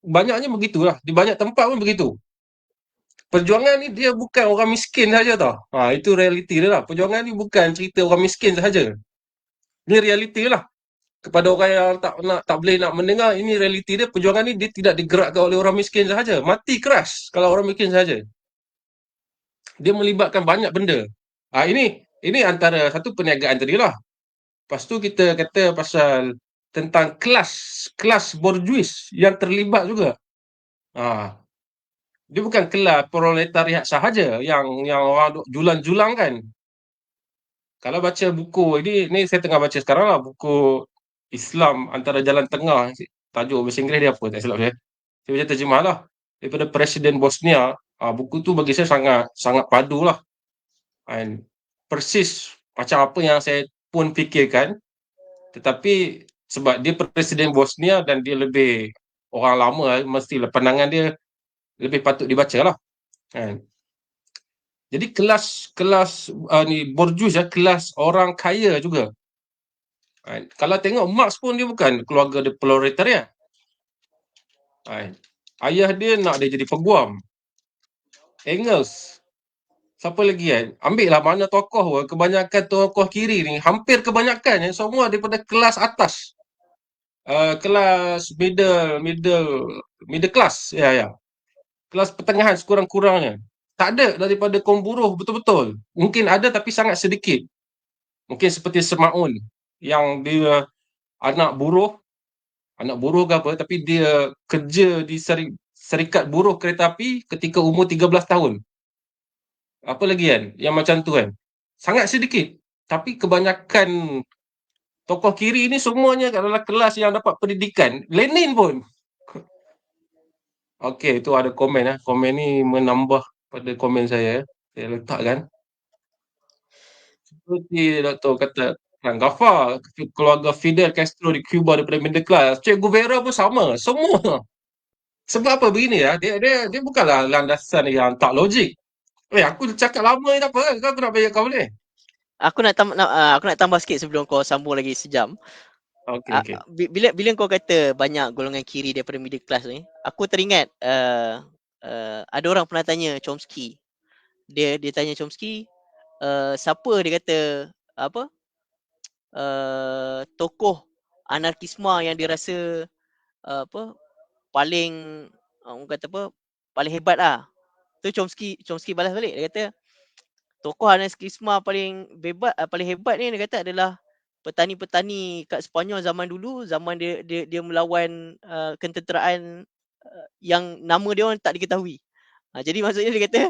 banyaknya begitulah. Di banyak tempat pun begitu. Perjuangan ni dia bukan orang miskin saja tau. Itu realiti dia lah. Perjuangan ni bukan cerita orang miskin sahaja. Ni realiti lah. Kepada orang yang tak boleh nak mendengar, ini realiti dia. Perjuangan ni dia tidak digerakkan oleh orang miskin sahaja. Mati keras kalau orang miskin sahaja. Dia melibatkan banyak benda. Ini antara satu perniagaan tadi lah. Lepas tu kita kata pasal tentang kelas borjuis yang terlibat juga. Ah, dia bukan kelas proletariat sahaja yang orang duk julang-julang kan. Kalau baca buku ini saya tengah baca sekarang lah, buku Islam Antara Jalan Tengah. Tajuk bahasa Inggeris dia apa tak silap saya. Saya baca terjemah lah daripada Presiden Bosnia. Buku tu bagi saya sangat sangat padu lah. And persis macam apa yang saya pun fikirkan, tetapi sebab dia Presiden Bosnia dan dia lebih orang lama, mestilah pandangan dia lebih patut dibaca lah. Kan? Jadi kelas ni borjuis kelas orang kaya juga. Kalau tengok Marx pun dia bukan keluarga dia proletariat. Ayah dia nak dia jadi peguam. Engels. Siapa lagi ambil lah mana tokoh, kebanyakan tokoh kiri ni, hampir kebanyakan semua daripada kelas atas. Kelas middle class. Ya. Kelas pertengahan sekurang-kurangnya. Tak ada daripada kaum buruh betul-betul. Mungkin ada tapi sangat sedikit. Mungkin seperti Semaun yang dia anak buruh ke apa, tapi dia kerja di Serikat Buruh Kereta Api ketika umur 13 tahun. Apa lagi yang macam tu sangat sedikit. Tapi kebanyakan tokoh kiri ni semuanya adalah kelas yang dapat pendidikan. Lenin pun. Okey, itu ada komen Komen ni menambah pada komen saya. Saya letakkan. Seperti Dr. kata, Ghaffar, keluarga Fidel Castro di Cuba daripada middle class. Che Guevara pun sama. Semua. Sebab apa begini dia bukanlah landasan yang tak logik. Aku cakap lama ni tak apa. Kau nak bayar kau boleh? Aku nak tambah sikit sebelum kau sambung lagi sejam. Okey. Bila kau kata banyak golongan kiri daripada middle class ni, aku teringat ada orang pernah tanya Chomsky. Dia tanya Chomsky, siapa dia kata apa? Tokoh anarkisme yang dia rasa paling orang kata apa? Paling hebat lah. Tu Chomsky balas balik. Dia kata tokoh anarkisme paling hebat ni dia kata adalah petani-petani kat Sepanyol zaman dulu, zaman dia melawan kententeraan yang nama dia orang tak diketahui. Jadi maksudnya dia kata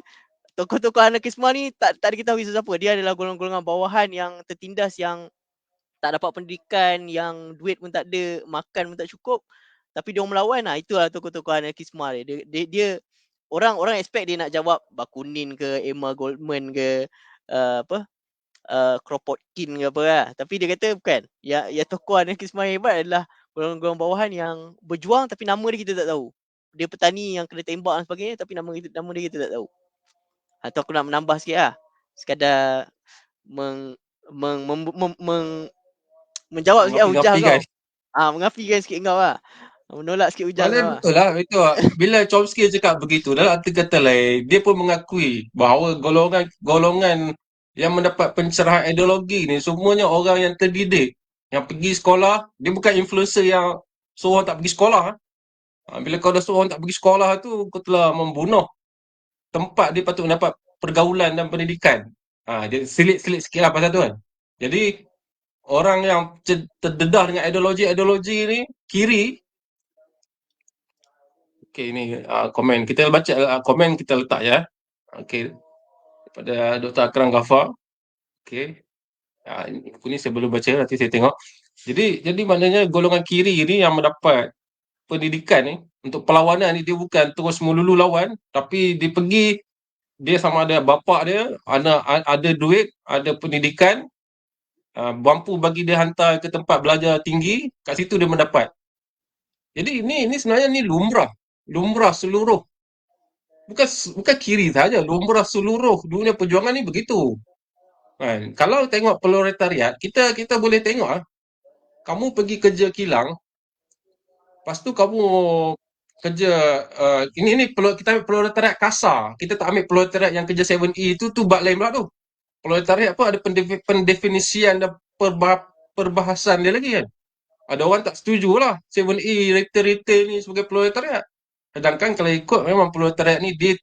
tokoh-tokoh anarkisme ni tak diketahui sesiapa. Dia adalah golongan-golongan bawahan yang tertindas, yang tak dapat pendidikan, yang duit pun tak ada, makan pun tak cukup, tapi dia orang melawan. Itulah tokoh-tokoh anarkisme dia orang expect dia nak jawab Bakunin ke, Emma Goldman ke, Kropotkin ke apa lah. Tapi dia kata bukan. Yang tokoh anarkisme hebat adalah golongan-golongan bawahan yang berjuang tapi nama dia kita tak tahu. Dia petani yang kena tembak dan sebagainya tapi nama dia kita tak tahu. Atau aku nak menambah sikit lah. Sekadar menjawab sikit hujah kau. Mengafikan sikit kau lah. Menolak sikit hujah kau. Betul lah. Itu lah. Bila Chomsky cakap begitu, dalam arti kata lain, dia pun mengakui bahawa golongan yang mendapat pencerahan ideologi ni semuanya orang yang terdidik, yang pergi sekolah. Dia bukan influencer yang suruh orang tak pergi sekolah. Bila kau dah suruh orang tak pergi sekolah tu, kau telah membunuh tempat dia patut mendapat pergaulan dan pendidikan. Dia selit-selit sikit lah pasal tu kan. Jadi orang yang terdedah dengan ideologi ni kiri. Okey, ni komen kita baca, komen kita letak ya. Okey, daripada Dr. Akram Ghaffar. Okey, buku ni saya belum baca, nanti saya tengok. Jadi maknanya golongan kiri ni yang mendapat pendidikan ni untuk perlawanan ni, dia bukan terus melulu lawan, tapi dia sama ada bapa dia ada duit, ada pendidikan, mampu bagi dia hantar ke tempat belajar tinggi, kat situ dia mendapat. Jadi ini sebenarnya ni lumrah seluruh, bukan kiri saja, lumrah seluruh dunia perjuangan ni begitu. Kalau tengok proletariat, kita boleh tengok kamu pergi kerja kilang, lepas tu kamu kerja ini kita ambil proletariat kasar. Kita tak ambil proletariat yang kerja 7E tu bab lain pula tu. Proletariat pun ada pendefinisian dan perbahasan dia lagi kan. Ada orang tak setuju lah 7A retail ni sebagai proletariat. Sedangkan kalau ikut memang proletariat ni dia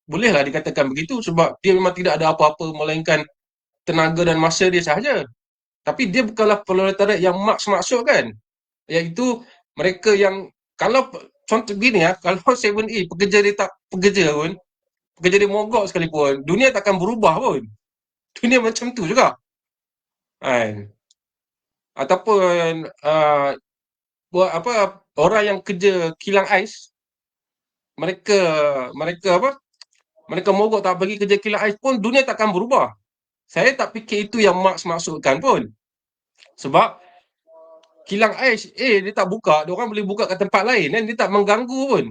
bolehlah dikatakan begitu sebab dia memang tidak ada apa-apa melainkan tenaga dan masa dia sahaja. Tapi dia bukanlah proletariat yang Marx maksudkan. Iaitu mereka yang kalau contoh gini kalau 7A pekerja dia tak pekerja pun, pekerja dia mogok sekalipun, dunia takkan berubah pun. Dunia macam tu juga. Kan? Ataupun buat apa orang yang kerja kilang ais, mereka mereka apa? Mereka mogok tak bagi kerja kilang ais pun dunia takkan berubah. Saya tak fikir itu yang Marx maksudkan pun. Sebab kilang ais dia tak buka, dia orang boleh buka kat tempat lain dan dia tak mengganggu pun.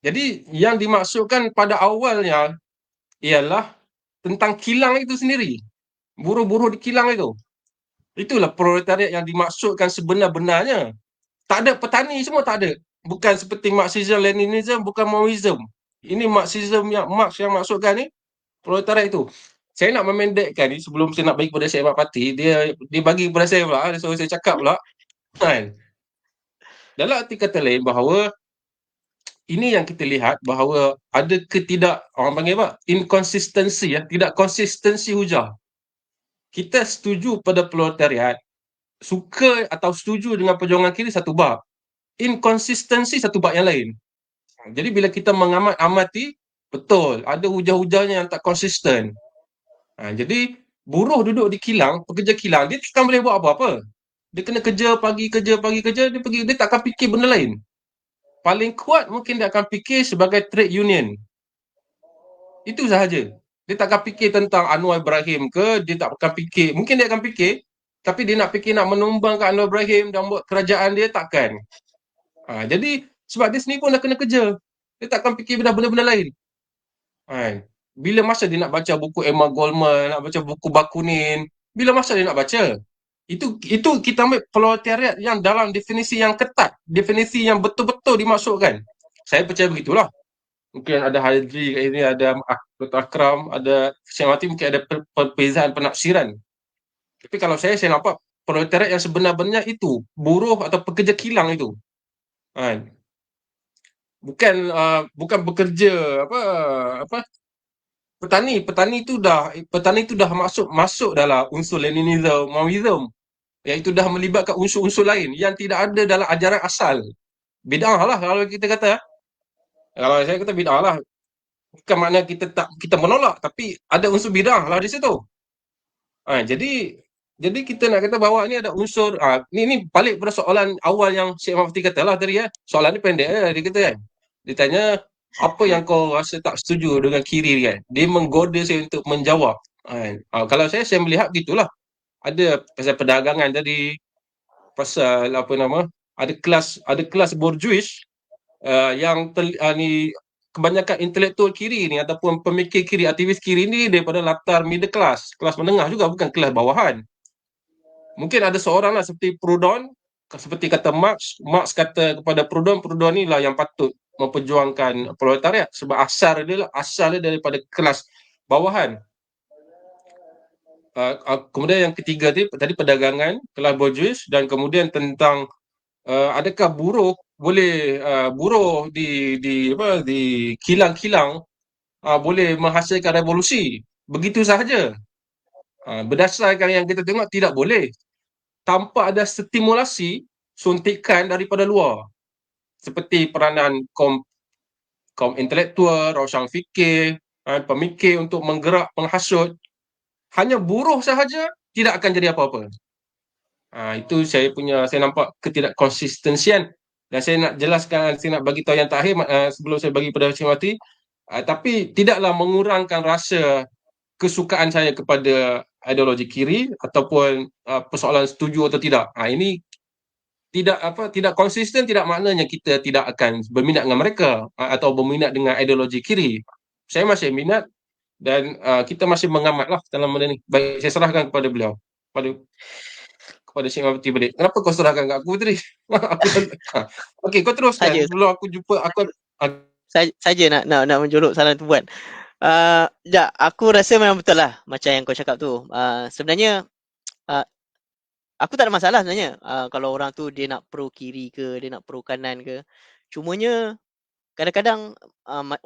Jadi yang dimaksudkan pada awalnya ialah tentang kilang itu sendiri. Buruh-buruh di kilang itu. Itulah proletariat yang dimaksudkan sebenar-benarnya. Tak ada petani semua tak ada. Bukan seperti Marxism, Leninism, bukan Maoism. Ini Marxism yang Marx yang maksudkan ni proletariat itu. Saya nak memendekkan ni sebelum saya nak bagi kepada Syed Ahmad Pati, dia bagi kepada saya pula, dia suruh saya cakap pula. Kan? Dalam arti kata lain bahawa ini yang kita lihat bahawa ada ketidak orang panggil apa? Inconsistency tidak konsistensi hujah. Kita setuju pada proletariat, suka atau setuju dengan perjuangan kiri satu bab. Inkonsistensi satu bab yang lain. Jadi bila kita amati, betul, ada hujah-hujahnya yang tak konsisten. Jadi buruh duduk di kilang, pekerja kilang, dia takkan boleh buat apa-apa. Dia kena kerja pagi, kerja, dia takkan fikir benda lain. Paling kuat mungkin dia akan fikir sebagai trade union. Itu sahaja. Dia takkan fikir tentang Anwar Ibrahim ke, dia tak akan fikir. Mungkin dia akan fikir, tapi dia nak fikir nak menumbangkan Anwar Ibrahim dan buat kerajaan dia, takkan. Jadi sebab dia sendiri pun dah kena kerja. Dia takkan fikir benda-benda lain. Bila masa dia nak baca buku Emma Goldman, nak baca buku Bakunin, bila masa dia nak baca? Itu kita ambil proletariat yang dalam definisi yang ketat, definisi yang betul-betul dimasukkan. Saya percaya begitulah. Mungkin ada Haji kat sini, ada Dr. Akram, ada Syed Mati, mungkin ada perbezaan penafsiran. Tapi kalau saya nampak proletariat yang sebenar-benarnya itu buruh atau pekerja kilang itu. Bukan bekerja apa petani itu dah masuk dalam unsur Leninism, Maoism, iaitu dah melibatkan unsur-unsur lain yang tidak ada dalam ajaran asal. Bid'ah lah kalau kita kata. Kalau saya kata bid'ah lah. Bukan makna kita menolak, tapi ada unsur bid'ah lah di situ. Jadi kita nak kata bahawa ni ada unsur ni balik pada soalan awal yang Syed Mafti kata lah tadi Soalan ni pendek dia kata kan. Dia tanya apa yang kau rasa tak setuju dengan kiri kan. Dia menggoda saya untuk menjawab. Kalau saya melihat gitulah. Ada pasal perdagangan tadi, pasal apa nama, ada kelas borjuis yang ni kebanyakan intelektual kiri ni ataupun pemikir kiri, aktivis kiri ni daripada latar middle class, kelas menengah juga, bukan kelas bawahan. Mungkin ada seorang lah seperti Proudhon, seperti kata Marx kata kepada Proudhon ni lah yang patut memperjuangkan proletariat sebab asal dia daripada kelas bawahan. Kemudian yang ketiga tadi perdagangan, kelas borjuis, dan kemudian tentang adakah buruh boleh buruh di kilang-kilang boleh menghasilkan revolusi begitu sahaja. Berdasarkan yang kita tengok tidak boleh. Tanpa ada stimulasi suntikan daripada luar. Seperti peranan kaum intelektual, rasyang fikir, pemikir untuk menggerak, menghasut. Hanya buruh sahaja tidak akan jadi apa-apa. Itu saya nampak ketidakkonsistensian. Dan saya nak jelaskan, saya nak bagi tahu yang terakhir sebelum saya bagi pada Syed Mati. Tapi tidaklah mengurangkan rasa kesukaan saya kepada ideologi kiri ataupun persoalan setuju atau tidak. Ini tidak konsisten, tidak maknanya kita tidak akan berminat dengan mereka atau berminat dengan ideologi kiri. Saya masih minat dan kita masih mengamatlah dalam benda ni. Baik, saya serahkan kepada beliau. Kepada Syed Mafti balik. Kenapa kau serahkan kat aku tadi? Okey, kau teruskan sebelum aku jumpa saja nak menjolok salah tuan. Aku rasa memang betul lah macam yang kau cakap tu. Sebenarnya aku tak ada masalah sebenarnya kalau orang tu dia nak pro kiri ke, dia nak pro kanan ke. Cumanya kadang-kadang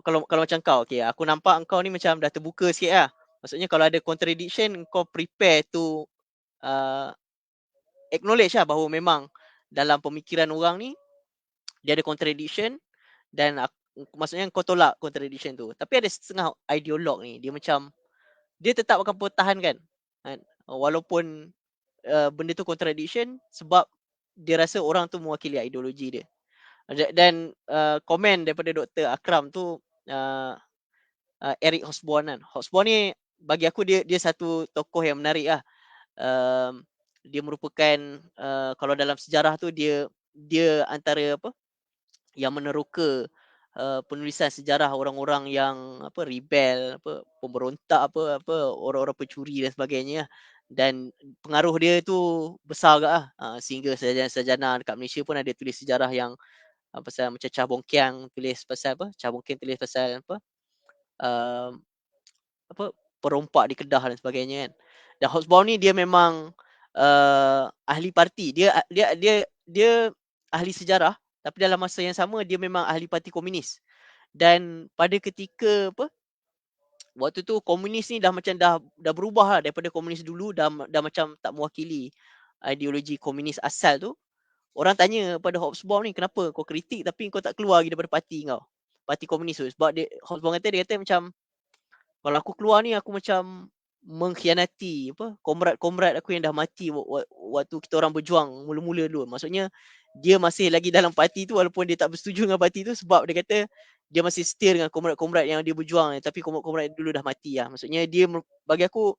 kalau kalau macam kau, okay, aku nampak kau ni macam dah terbuka sikit lah. Maksudnya kalau ada contradiction, kau prepare to uh, acknowledge lah bahawa memang dalam pemikiran orang ni dia ada contradiction dan maksudnya kau tolak contradiction tu. Tapi ada setengah ideolog ni, dia macam dia tetap akan pertahankan kan, walaupun benda tu contradiction sebab dia rasa orang tu mewakili ideologi dia. Dan komen daripada Dr. Akram tu, Eric Hobsbawm kan. Hobsbawm ni bagi aku dia satu tokoh yang menarik lah. Dia merupakan kalau dalam sejarah tu dia antara apa yang meneroka penulisan sejarah orang-orang yang rebel, pemberontak, orang-orang pencuri dan sebagainya. Dan pengaruh dia tu besar agak lah. Sehingga sarjana-sarjana dekat Malaysia pun ada tulis sejarah yang pasal macam Cah Bongkiang tulis pasal Cah Bongkiang tulis pasal uh, perompak di Kedah dan sebagainya kan. Dan Hobsbawm ni dia memang ahli parti. Dia ahli sejarah, tapi dalam masa yang sama dia memang ahli parti komunis. Dan pada ketika waktu tu komunis ni dah macam dah berubah lah daripada komunis dulu, dah macam tak mewakili ideologi komunis asal tu. Orang tanya pada Hobsbawm ni, kenapa kau kritik tapi kau tak keluar lagi daripada parti kau, parti komunis tu. Sebab Hobsbawm dia kata macam, kalau aku keluar ni aku macam mengkhianati komrad aku yang dah mati waktu kita orang berjuang mula-mula dulu. Maksudnya dia masih lagi dalam parti tu walaupun dia tak bersetuju dengan parti tu, sebab dia kata dia masih setia dengan komrad-komrad yang dia berjuang, tapi komrad-komrad dulu dah mati lah. Maksudnya dia, bagi aku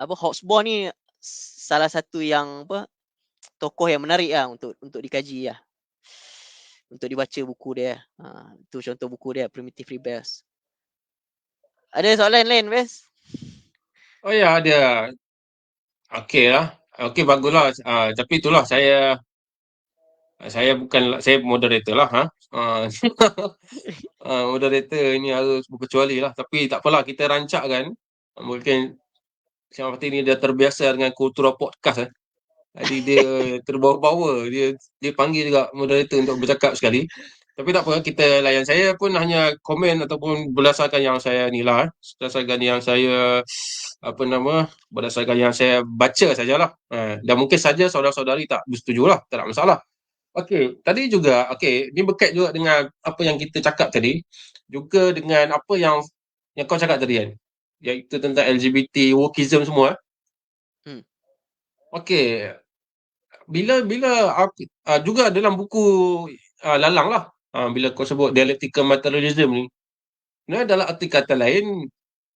Hobsbawm ni salah satu yang tokoh yang menarik lah untuk dikaji lah, untuk dibaca buku dia. Tu contoh buku dia, Primitive Rebels. Ada soalan lain, Bes? Oh ya, ada. Okey lah. Okey, baguslah. Tapi itulah saya bukan, saya moderator lah. Moderator ini harus berkecuali lah. Tapi tak apalah, kita rancakkan. Mungkin Syamah Fatih ni dia terbiasa dengan kultura podcast. Jadi dia terbawa-bawa. Dia panggil juga moderator untuk bercakap sekali. Tapi tak apa, kita layan. Saya pun hanya komen ataupun berdasarkan yang saya ni lah. Berdasarkan yang saya, berdasarkan yang saya baca sajalah. Dan mungkin saja saudara-saudari tak bersetuju lah. Tak ada masalah. Okey, tadi juga, okey, ni berkait juga dengan apa yang kita cakap tadi. Juga dengan apa yang kau cakap tadi kan. Iaitu tentang LGBT, wokeism semua. Okey, bila juga dalam buku Lalang lah, bila kau sebut dialectical materialism ni, dalam arti kata lain,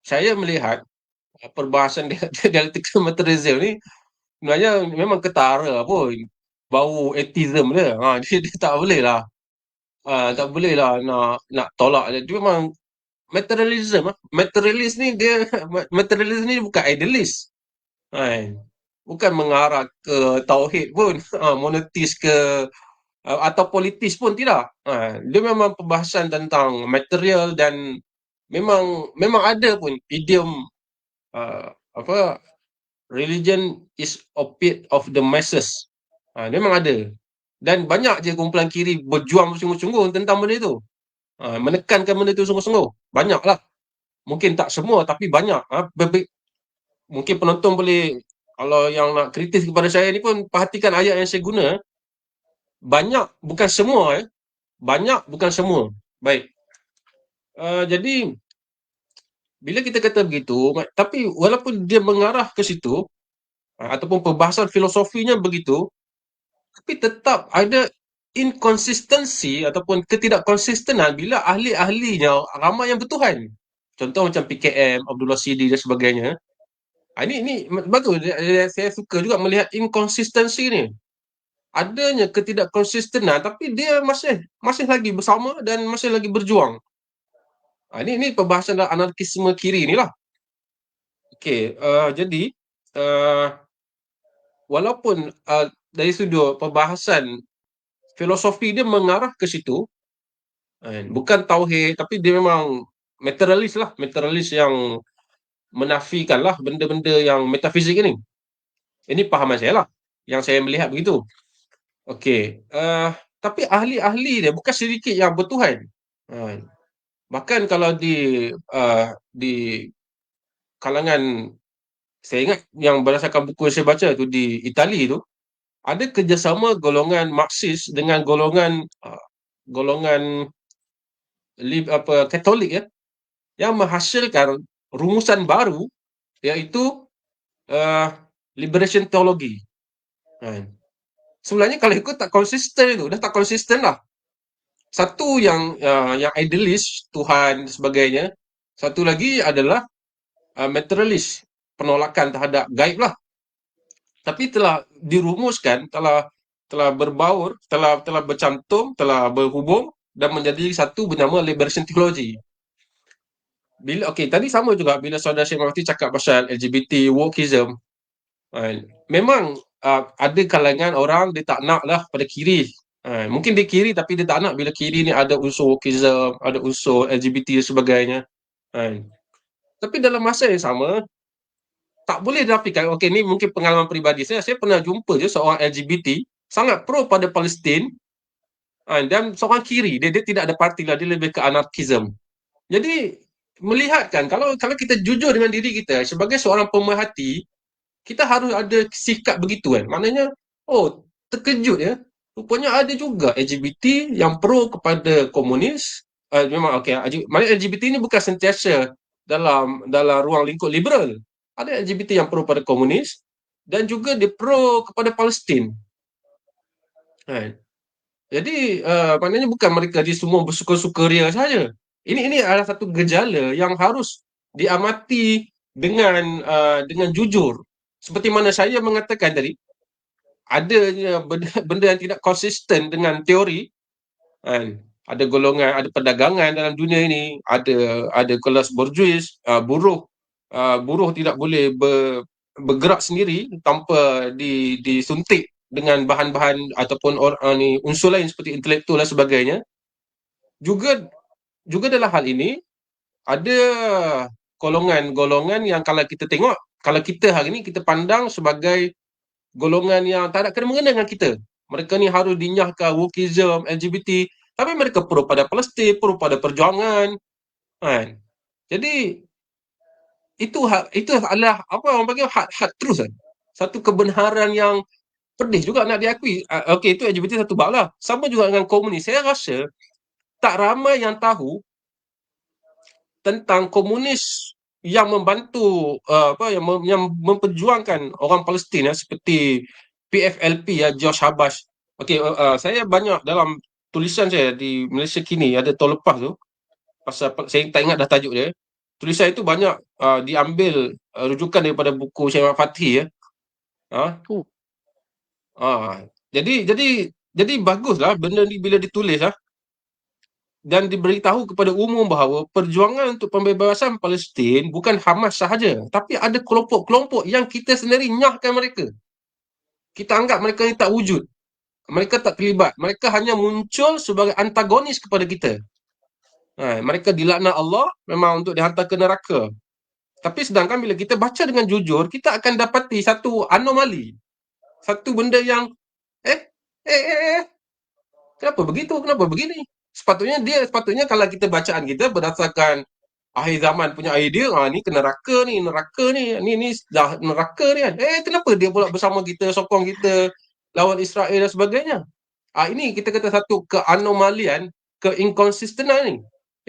saya melihat perbahasan dialectical materialism ni sebenarnya memang ketara pun, bau atheism dia. Dia tak boleh lah, tak boleh lah nak tolak dia. Dia memang materialism. Materialist ni bukan idealist. Bukan mengarah ke tauhid pun, monoteis ke atau politis pun tidak. Dia memang perbahasan tentang material dan memang ada pun idiom religion is opiate of the masses. Memang ada. Dan banyak je kumpulan kiri berjuang sungguh-sungguh tentang benda itu. Menekankan benda itu sungguh-sungguh. Banyaklah. Mungkin tak semua tapi banyak. Mungkin penonton boleh, kalau yang nak kritis kepada saya ni pun, perhatikan ayat yang saya guna. Banyak bukan semua. Banyak bukan semua. Baik. Jadi bila kita kata begitu, tapi walaupun dia mengarah ke situ, ataupun perbahasan filosofinya begitu, tapi tetap ada inkonsistensi ataupun ketidakkonsistenan bila ahli-ahlinya ramai yang bertuhan. Contoh macam PKM, Abdullah Sidi dan sebagainya. Ini bagus. Saya suka juga melihat inkonsistensi ni. Adanya ketidakkonsistenan tapi dia masih lagi bersama dan masih lagi berjuang. Ini perbahasan anarkisme kiri ni lah. Okey, jadi walaupun dari sudut perbahasan filosofi dia mengarah ke situ, bukan tauhid tapi dia memang materialis yang menafikan lah benda-benda yang metafizik ni. Ini pahaman saya lah, yang saya melihat begitu. Okey, tapi ahli-ahli dia bukan sedikit yang bertuhan. Bahkan kalau di kalangan, saya ingat yang berdasarkan buku yang saya baca tu di Itali tu, ada kerjasama golongan Marxis dengan golongan Katolik ya, yang menghasilkan rumusan baru, iaitu uh, liberation theology. Sebenarnya kalau ikut tak konsisten, itu dah tak konsisten lah. Satu yang idealis Tuhan dan sebagainya, satu lagi adalah materialist, penolakan terhadap gaib lah. Tapi telah dirumuskan, telah berbaur, telah bercantum, telah berhubung dan menjadi satu bernama liberation theology. Tadi sama juga bila saudara Syed Mafti cakap pasal LGBT wokeism. Memang ada kalangan orang dia tak nak lah pada kiri. Mungkin dia kiri tapi dia tak nak bila kiri ni ada unsur wokeism, ada unsur LGBT dan sebagainya. Tapi dalam masa yang sama, tak boleh dinafikan, okey ni mungkin pengalaman peribadi saya pernah jumpa je seorang LGBT sangat pro pada Palestin, dan seorang kiri, dia tidak ada parti lah, dia lebih ke anarkism. Jadi melihatkan, kalau kita jujur dengan diri kita sebagai seorang pemerhati, kita harus ada sikap begitu kan. Maknanya, terkejut ya, rupanya ada juga LGBT yang pro kepada komunis. Memang okey, maknanya LGBT ni bukan sentiasa dalam ruang lingkup liberal. Ada LGBT yang pro pada komunis dan juga dia pro kepada Palestin. Jadi maknanya bukan mereka dia semua bersuka-sukaria saja. Ini adalah satu gejala yang harus diamati dengan jujur. Seperti mana saya mengatakan tadi, adanya benda yang tidak konsisten dengan teori. Ada golongan, ada perdagangan dalam dunia ini, ada kelas borjuis, buruh tidak boleh bergerak sendiri tanpa disuntik dengan bahan-bahan ataupun unsur lain seperti intelektual dan sebagainya. Juga dalam hal ini ada golongan-golongan yang kalau kita tengok, kalau kita hari ini kita pandang sebagai golongan yang tak ada kena-mengena dengan kita. Mereka ni harus dinyahkan wokeism, LGBT, tapi mereka pro pada Palestin, pro pada perjuangan. Jadi itu adalah apa orang panggil hard truth kan. Satu kebenaran yang pedih juga nak diakui. Okey, itu LGBT satu bab lah. Sama juga dengan komunis. Saya rasa tak ramai yang tahu tentang komunis yang membantu yang memperjuangkan orang Palestin seperti PFLP George Habash. Okey, saya banyak dalam tulisan saya di Malaysia Kini ada tahun lepas tu, pasal saya tak ingat dah tajuk dia. Tulisan itu banyak diambil rujukan daripada buku Syed Ahmad Fathi ya. Jadi baguslah benda ni bila ditulis dan diberitahu kepada umum bahawa perjuangan untuk pembebasan Palestin bukan Hamas sahaja, tapi ada kelompok-kelompok yang kita sendiri nyahkan mereka. Kita anggap mereka ni tak wujud. Mereka tak terlibat. Mereka hanya muncul sebagai antagonis kepada kita. Mereka dilaknat Allah memang untuk dihantar ke neraka. Tapi sedangkan bila kita baca dengan jujur, kita akan dapati satu anomali. Satu benda yang kenapa begitu? Kenapa begini? Sepatutnya kalau kita bacaan kita berdasarkan akhir zaman punya idea, ni ke neraka ni dah neraka ni kan. Kenapa dia pula bersama kita, sokong kita lawan Israel dan sebagainya? Ini kita kata satu keanomalian, keinkonsistenan ni.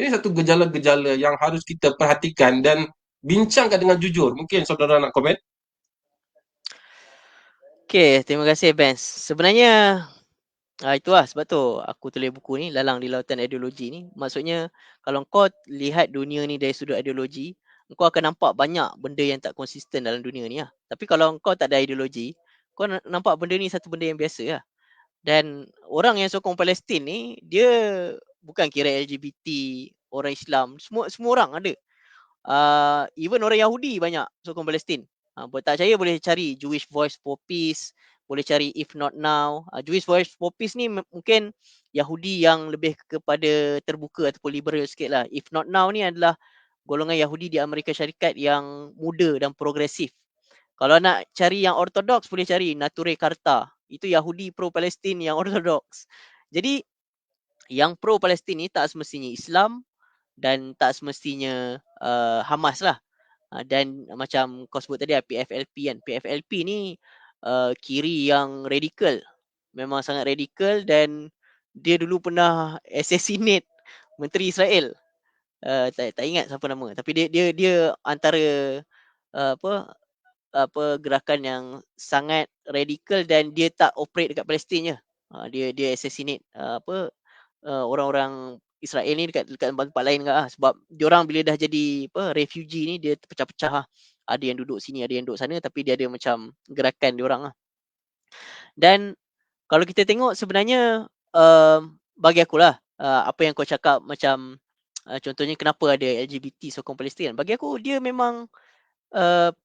Ini satu gejala-gejala yang harus kita perhatikan dan bincangkan dengan jujur. Mungkin saudara nak komen? Okay, terima kasih Benz. Sebenarnya itulah sebab tu aku tulis buku ni, Lalang di Lautan Ideologi ni. Maksudnya kalau kau lihat dunia ni dari sudut ideologi, kau akan nampak banyak benda yang tak konsisten dalam dunia ni lah. Tapi kalau kau tak ada ideologi, kau nampak benda ni satu benda yang biasa lah. Dan orang yang sokong Palestin ni, dia bukan kira LGBT, orang Islam, semua orang ada. Even orang Yahudi banyak sokong Palestin. Buat tak percaya boleh cari Jewish Voice for Peace, boleh cari If Not Now. Jewish Voice for Peace ni mungkin Yahudi yang lebih kepada terbuka ataupun liberal sikit lah. If Not Now ni adalah golongan Yahudi di Amerika Syarikat yang muda dan progresif. Kalau nak cari yang ortodoks boleh cari Nature Karta. Itu Yahudi pro Palestin yang ortodoks. Jadi yang pro Palestin ni tak semestinya Islam dan tak semestinya Hamas lah. Dan macam kau sebut tadi PFLP kan. PFLP ni kiri yang radikal. Memang sangat radikal dan dia dulu pernah assassinate Menteri Israel. Tak ingat siapa nama. Tapi dia antara apa gerakan yang sangat radikal dan dia tak operate dekat Palestin je. Dia assassinate orang-orang Israel ni dekat tempat lain ke sebab diorang bila dah jadi refugee ni dia terpecah-pecah. Ada yang duduk sini, ada yang duduk sana tapi dia ada macam gerakan diorang lah. Dan kalau kita tengok sebenarnya bagi akulah apa yang kau cakap macam contohnya kenapa ada LGBT sokong Palestin. Bagi aku dia memang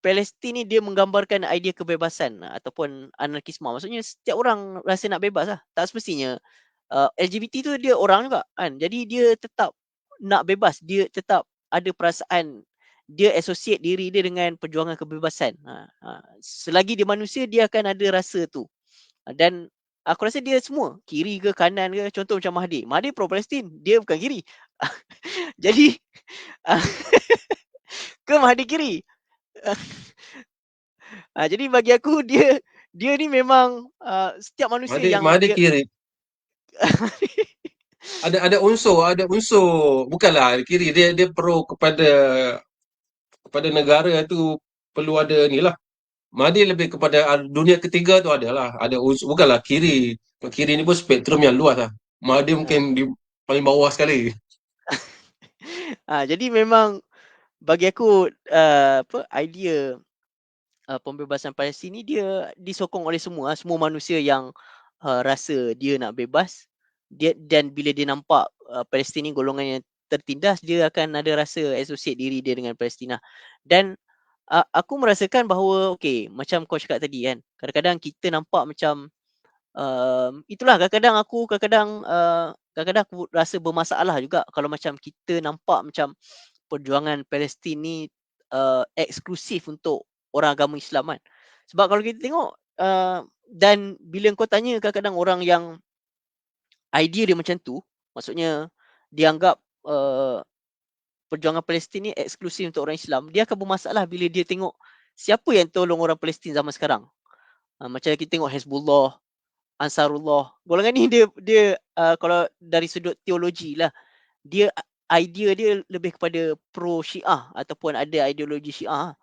Palestin ni dia menggambarkan idea kebebasan ataupun anarkisme. Maksudnya setiap orang rasa nak bebas lah. Tak semestinya LGBT tu dia orang juga kan. Jadi dia tetap nak bebas. Dia tetap ada perasaan dia associate diri dia dengan perjuangan kebebasan. Selagi dia manusia dia akan ada rasa tu. Dan aku rasa dia semua kiri ke kanan ke, contoh macam Mahathir. Mahathir pro Palestin, dia bukan kiri. Jadi ke Mahathir kiri. Jadi bagi aku dia ni memang setiap manusia yang Mahathir dia kiri. Ada unsur bukanlah kiri, dia pro kepada negara tu perlu ada ni lah. Mahathir lebih kepada dunia ketiga tu adalah ada unsur, bukanlah kiri. Kiri ni pun spektrum yang luas lah. Mahathir mungkin di paling bawah sekali. jadi memang bagi aku idea pembebasan Palestin ni dia disokong oleh semua manusia yang rasa dia nak bebas. Dan bila dia nampak Palestin ni golongan yang tertindas, dia akan ada rasa associate diri dia dengan Palestin. Dan aku merasakan bahawa macam kau cakap tadi kan, kadang-kadang kita nampak macam itulah kadang-kadang aku rasa bermasalah juga kalau macam kita nampak macam perjuangan Palestin ni eksklusif untuk orang agama Islam kan. Sebab kalau kita tengok dan bila kau tanya kadang-kadang orang yang idea dia macam tu, maksudnya dia anggap perjuangan Palestin ni eksklusif untuk orang Islam, dia akan bermasalah bila dia tengok siapa yang tolong orang Palestin zaman sekarang. Macam kita tengok Hezbollah, Ansarullah. Golongan ni dia kalau dari sudut teologi lah, dia idea dia lebih kepada pro Syiah ataupun ada ideologi Syiah.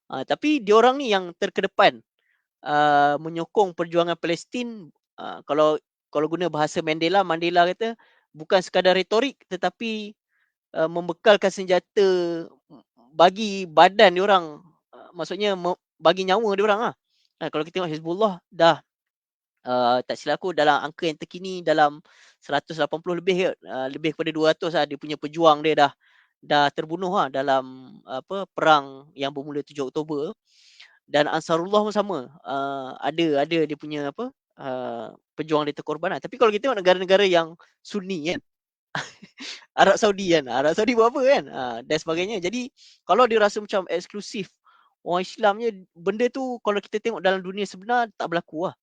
Tapi diorang ni yang terkedepan menyokong perjuangan Palestin. Kalau guna bahasa Mandela kata bukan sekadar retorik tetapi membekalkan senjata bagi badan diorang, maksudnya bagi nyawa diorang lah. Kalau kita tengok Hezbollah dah tak silap aku dalam angka yang terkini dalam 180 lebih lebih kepada 200 lah dia punya pejuang dia dah terbunuh lah dalam perang yang bermula 7 Oktober. Dan Ansarullah pun sama, ada dia punya pejuang dia terkorban lah. Tapi kalau kita tengok negara-negara yang Sunni kan, Arab Saudi buat apa kan, dan sebagainya. Jadi kalau dia rasa macam eksklusif orang Islamnya, benda tu kalau kita tengok dalam dunia sebenar tak berlaku lah.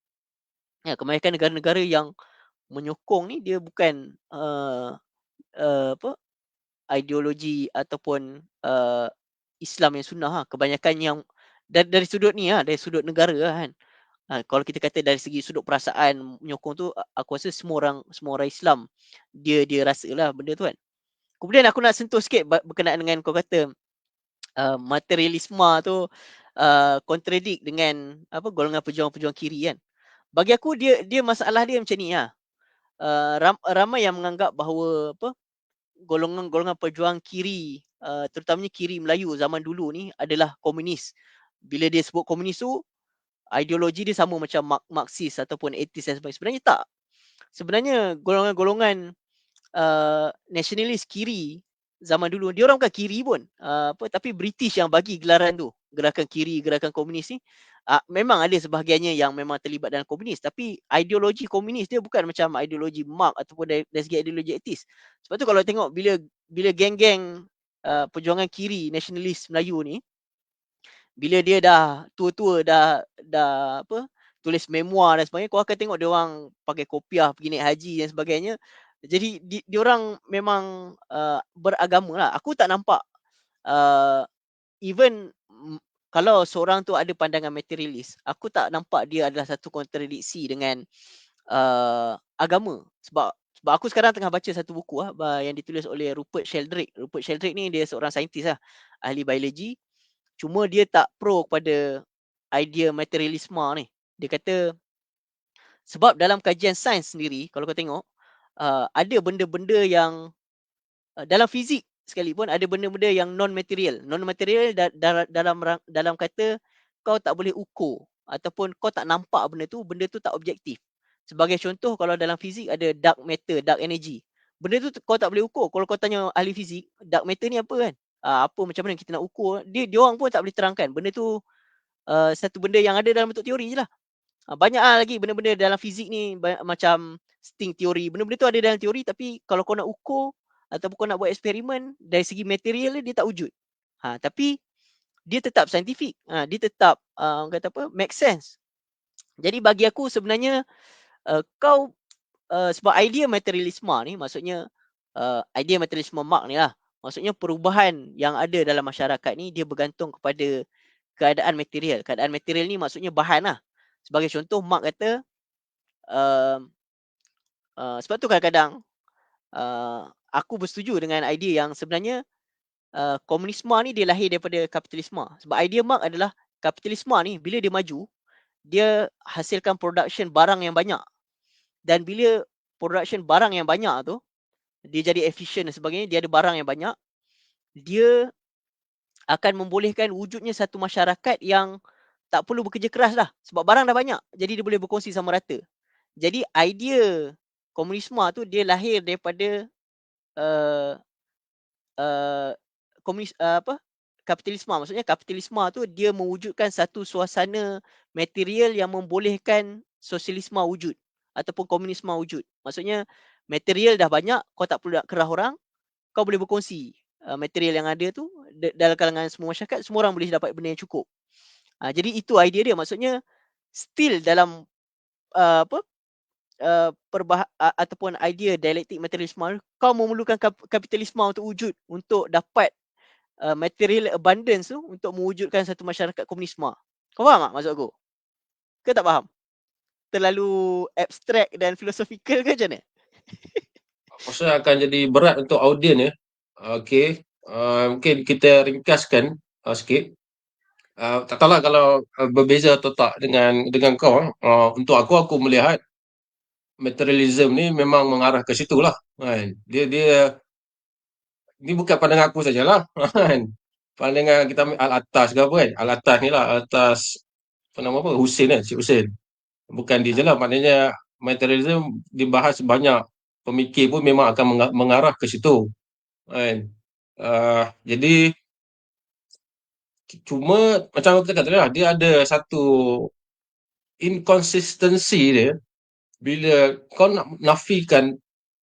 Kebanyakan negara-negara yang menyokong ni dia bukan ideologi ataupun Islam yang sunnah lah. Kebanyakan yang dari sudut ni dari sudut negara kan. Kalau kita kata dari segi sudut perasaan menyokong tu, aku rasa semua orang Islam dia rasalah benda tu kan. Kemudian aku nak sentuh sikit berkenaan dengan kau kata materialisme tu contradict dengan golongan pejuang-pejuang kiri kan. Bagi aku dia masalah dia macam ni lah. Ramai yang menganggap bahawa golongan-golongan pejuang kiri, terutamanya kiri Melayu zaman dulu ni adalah komunis. Bila dia sebut komunis tu, ideologi dia sama macam Marxis ataupun atheist dan sebagainya. Sebenarnya tak. Sebenarnya golongan-golongan nasionalis kiri zaman dulu, dia orang bukan kiri pun. Tapi British yang bagi gelaran tu. Gerakan kiri, gerakan komunis ni. Memang ada sebahagiannya yang memang terlibat dalam komunis. Tapi ideologi komunis dia bukan macam ideologi Marx ataupun dari segi ideologi etis. Sebab tu kalau tengok bila geng-geng perjuangan kiri nasionalis Melayu ni, bila dia dah tua-tua, dah apa, tulis memoir dan sebagainya, kau akan tengok dia orang pakai kopiah pergi naik haji dan sebagainya. Jadi diorang memang, beragama lah. Aku tak nampak, uh, even kalau seorang tu ada pandangan materialis, aku tak nampak dia adalah satu kontradiksi dengan agama. Sebab aku sekarang tengah baca satu buku yang ditulis oleh Rupert Sheldrake. Rupert Sheldrake ni dia seorang saintis lah, ahli biologi. Cuma dia tak pro kepada idea materialisme ni. Dia kata sebab dalam kajian sains sendiri, kalau kau tengok, ada benda-benda yang dalam fizik sekalipun ada benda-benda yang non material. Non material dalam kata kau tak boleh ukur ataupun kau tak nampak benda tu tak objektif. Sebagai contoh, kalau dalam fizik ada dark matter, dark energy. Benda tu kau tak boleh ukur. Kalau kau tanya ahli fizik, dark matter ni apa kan? Apa macam mana kita nak ukur? Dia orang pun tak boleh terangkan. Benda tu satu benda yang ada dalam bentuk teori je lah. Banyak lagi benda-benda dalam fizik ni macam string teori. Benda-benda tu ada dalam teori, tapi kalau kau nak ukur ataupun kau nak buat eksperimen dari segi material dia tak wujud. Tapi dia tetap saintifik. Dia tetap kata apa, make sense. Jadi bagi aku sebenarnya kau sebab idea materialisme ni maksudnya idea materialisme Marx ni lah. Maksudnya perubahan yang ada dalam masyarakat ni dia bergantung kepada keadaan material. Keadaan material ni maksudnya bahan lah. Sebagai contoh, Marx kata sebab tu kadang-kadang aku bersetuju dengan idea yang sebenarnya komunisme ni dia lahir daripada kapitalisme. Sebab idea Marx adalah kapitalisme ni bila dia maju, dia hasilkan production barang yang banyak. Dan bila production barang yang banyak tu, dia jadi efisien dan sebagainya, dia ada barang yang banyak, dia akan membolehkan wujudnya satu masyarakat yang tak perlu bekerja keras lah. Sebab barang dah banyak, jadi dia boleh berkongsi sama rata. Jadi idea komunisme tu dia lahir daripada uh, uh, apa, kapitalisme. Maksudnya kapitalisme tu dia mewujudkan satu suasana material yang membolehkan sosialisme wujud ataupun komunisme wujud. Maksudnya material dah banyak, kau tak perlu nak kerah orang, kau boleh berkongsi material yang ada tu dalam kalangan semua masyarakat, semua orang boleh dapat benda yang cukup. Jadi itu idea dia. Maksudnya still dalam apa, ataupun idea dialektik materialisme, kau memerlukan kapitalisme untuk wujud, untuk dapat material abundance tu untuk mewujudkan satu masyarakat komunisme. Kau faham tak maksud aku? Ke tak faham? Terlalu abstrak dan filosofikal ke macam mana? Rasa akan jadi berat untuk audien ya. Okey, mungkin kita ringkaskan sikit. Tak tahulah kalau berbeza atau tak dengan kau. Untuk aku melihat materialism ni memang mengarah ke situlah. Kan? Dia ni bukan pandangan aku sajalah. Kan? Pandangan kita ambil Al-Atas ke apa kan? Al-Atas ni lah, Al-Atas apa nama apa? Husin kan, Cik Husin. Bukan dia je lah, maknanya materialism dibahas banyak pemikir pun memang akan mengarah ke situ. Kan? Jadi cuma macam aku cakap tadi lah, dia ada satu inconsistency dia bila kau nak nafikan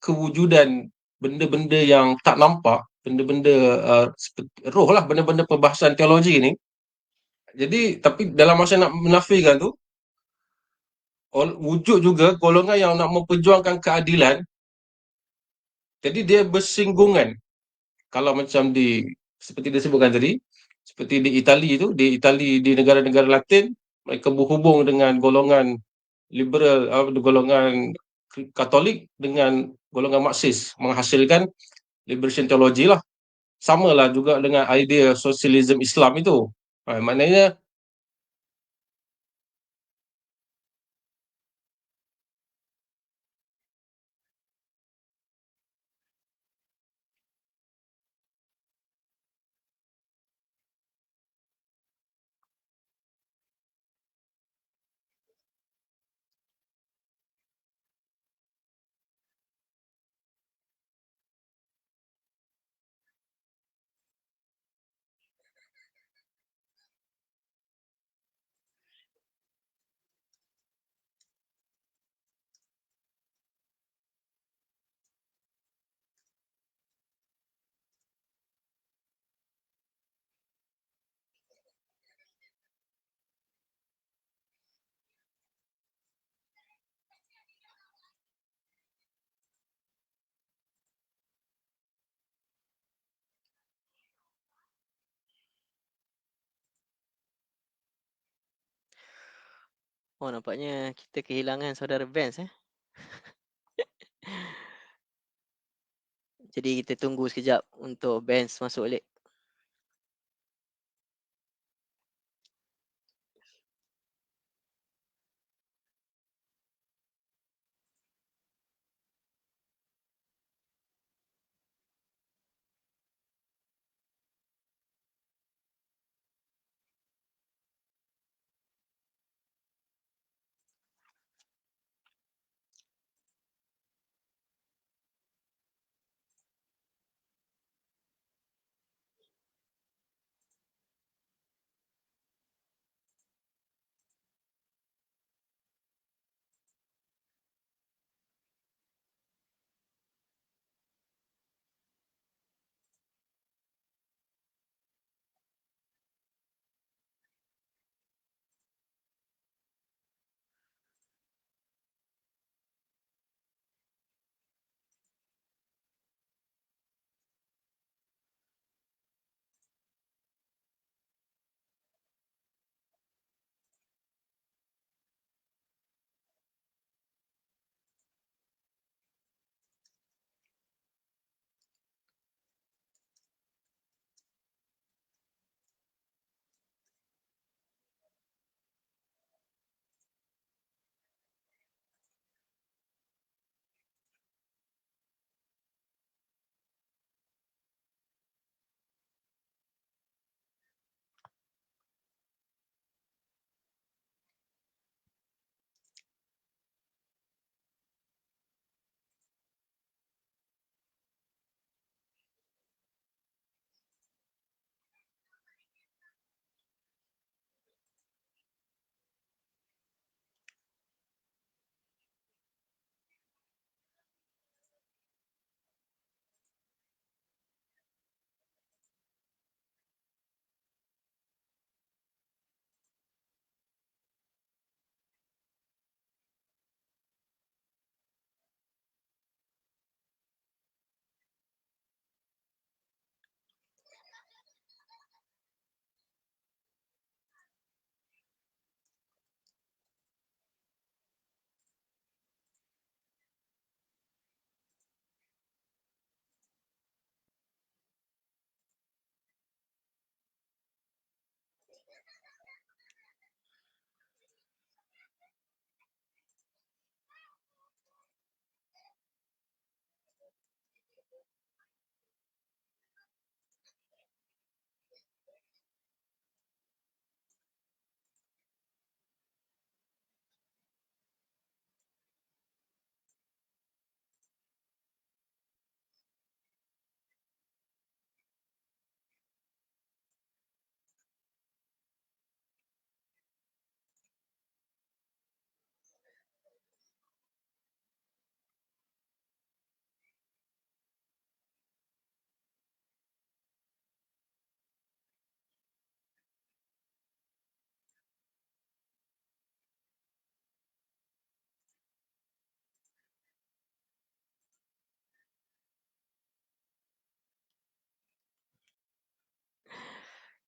kewujudan benda-benda yang tak nampak, benda-benda roh lah, benda-benda perbahasan teologi ni. Jadi tapi dalam masa nak menafikan tu, wujud juga golongan yang nak memperjuangkan keadilan. Jadi dia bersinggungan. Kalau macam seperti disebutkan tadi, seperti di Itali tu, di negara-negara Latin, mereka berhubung dengan golongan liberal, golongan Katolik dengan golongan Marxis, menghasilkan liberation theology lah. Sama lah juga dengan idea sosialisme Islam itu. Maknanya Oh, nampaknya kita kehilangan saudara Vance. Jadi kita tunggu sekejap untuk Vance masuk balik.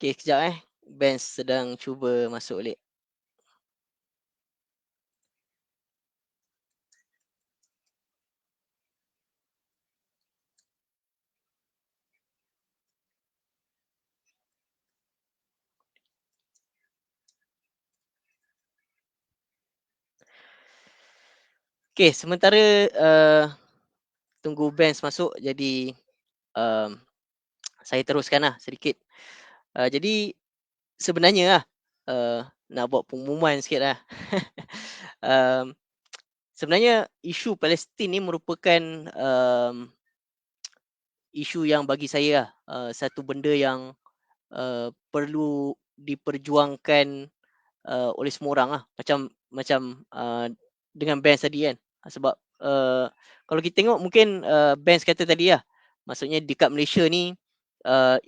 Okay, sekejap Vance sedang cuba masuk balik. Okay, sementara tunggu Vance masuk, jadi saya teruskanlah sedikit. Jadi sebenarnya lah, nak buat pengumuman sikit lah. Sebenarnya isu Palestin ni merupakan isu yang bagi saya lah, satu benda yang perlu diperjuangkan oleh semua orang lah. Macam dengan Benz tadi kan. Sebab kalau kita tengok mungkin Benz kata tadi lah, maksudnya dekat Malaysia ni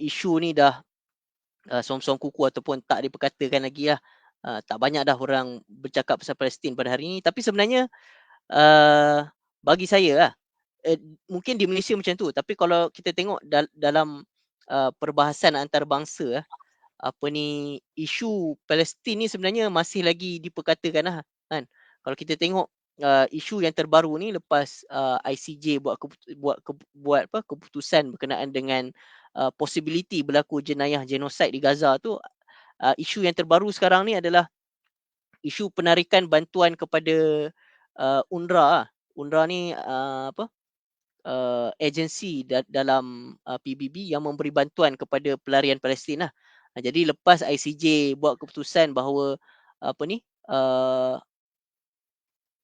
isu ni dah suam-suam kuku ataupun tak diperkatakan lagi lah. Tak banyak dah orang bercakap pasal Palestin pada hari ni. Tapi sebenarnya bagi saya lah, mungkin di Malaysia macam tu. Tapi kalau kita tengok dalam perbahasan antarabangsa, apa ni, isu Palestin ni sebenarnya masih lagi diperkatakan lah kan. Kalau kita tengok isu yang terbaru ni lepas ICJ buat keputusan berkenaan dengan possibility berlaku jenayah genosid di Gaza tu, isu yang terbaru sekarang ni adalah isu penarikan bantuan kepada UNRWA lah. UNRWA ni agensi dalam PBB yang memberi bantuan kepada pelarian Palestin lah. Jadi lepas ICJ buat keputusan bahawa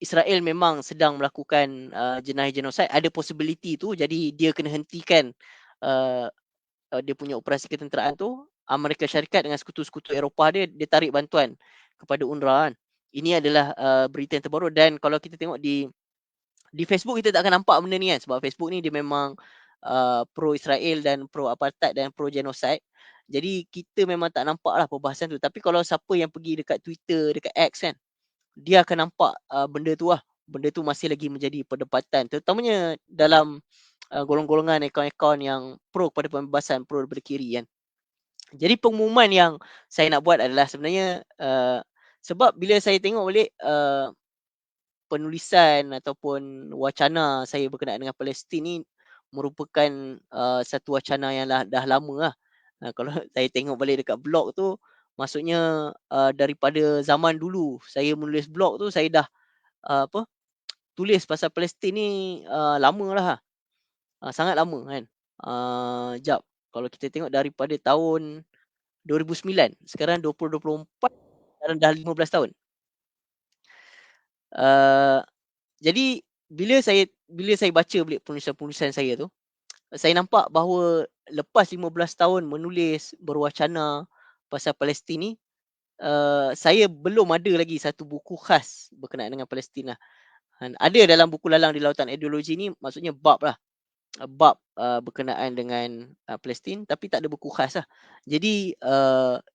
Israel memang sedang melakukan jenayah genosid, ada possibility tu, jadi dia kena hentikan uh, dia punya operasi ketenteraan tu. Amerika Syarikat dengan sekutu-sekutu Eropah dia tarik bantuan kepada UNRWA kan. Ini adalah berita yang terbaru, dan kalau kita tengok di Facebook kita tak akan nampak benda ni kan, sebab Facebook ni dia memang pro Israel dan pro apartheid dan pro genocide. Jadi kita memang tak nampak lah perbahasan tu. Tapi kalau siapa yang pergi dekat Twitter, dekat X kan, dia akan nampak benda tu lah. Benda tu masih lagi menjadi perdebatan, terutamanya dalam golongan-golongan akaun-akaun yang pro kepada pembebasan, pro daripada kiri kan. Jadi pengumuman yang saya nak buat adalah sebenarnya sebab bila saya tengok balik penulisan ataupun wacana saya berkenaan dengan Palestin ni merupakan satu wacana yang dah lama lah. Kalau saya tengok balik dekat blog tu, maksudnya daripada zaman dulu saya menulis blog tu, saya dah tulis pasal Palestin ni lama lah. Sangat lama kan. Jap, kalau kita tengok daripada tahun 2009, sekarang 2024, sekarang dah 15 tahun. Jadi bila saya baca balik penulisan-penulisan saya tu, saya nampak bahawa lepas 15 tahun menulis, berwacana pasal Palestin ni, saya belum ada lagi satu buku khas berkenaan dengan Palestin lah. Ada dalam buku Lalang di Lautan Ideologi ni, maksudnya bab lah, bab berkenaan dengan Palestin, tapi tak ada buku khas lah. Jadi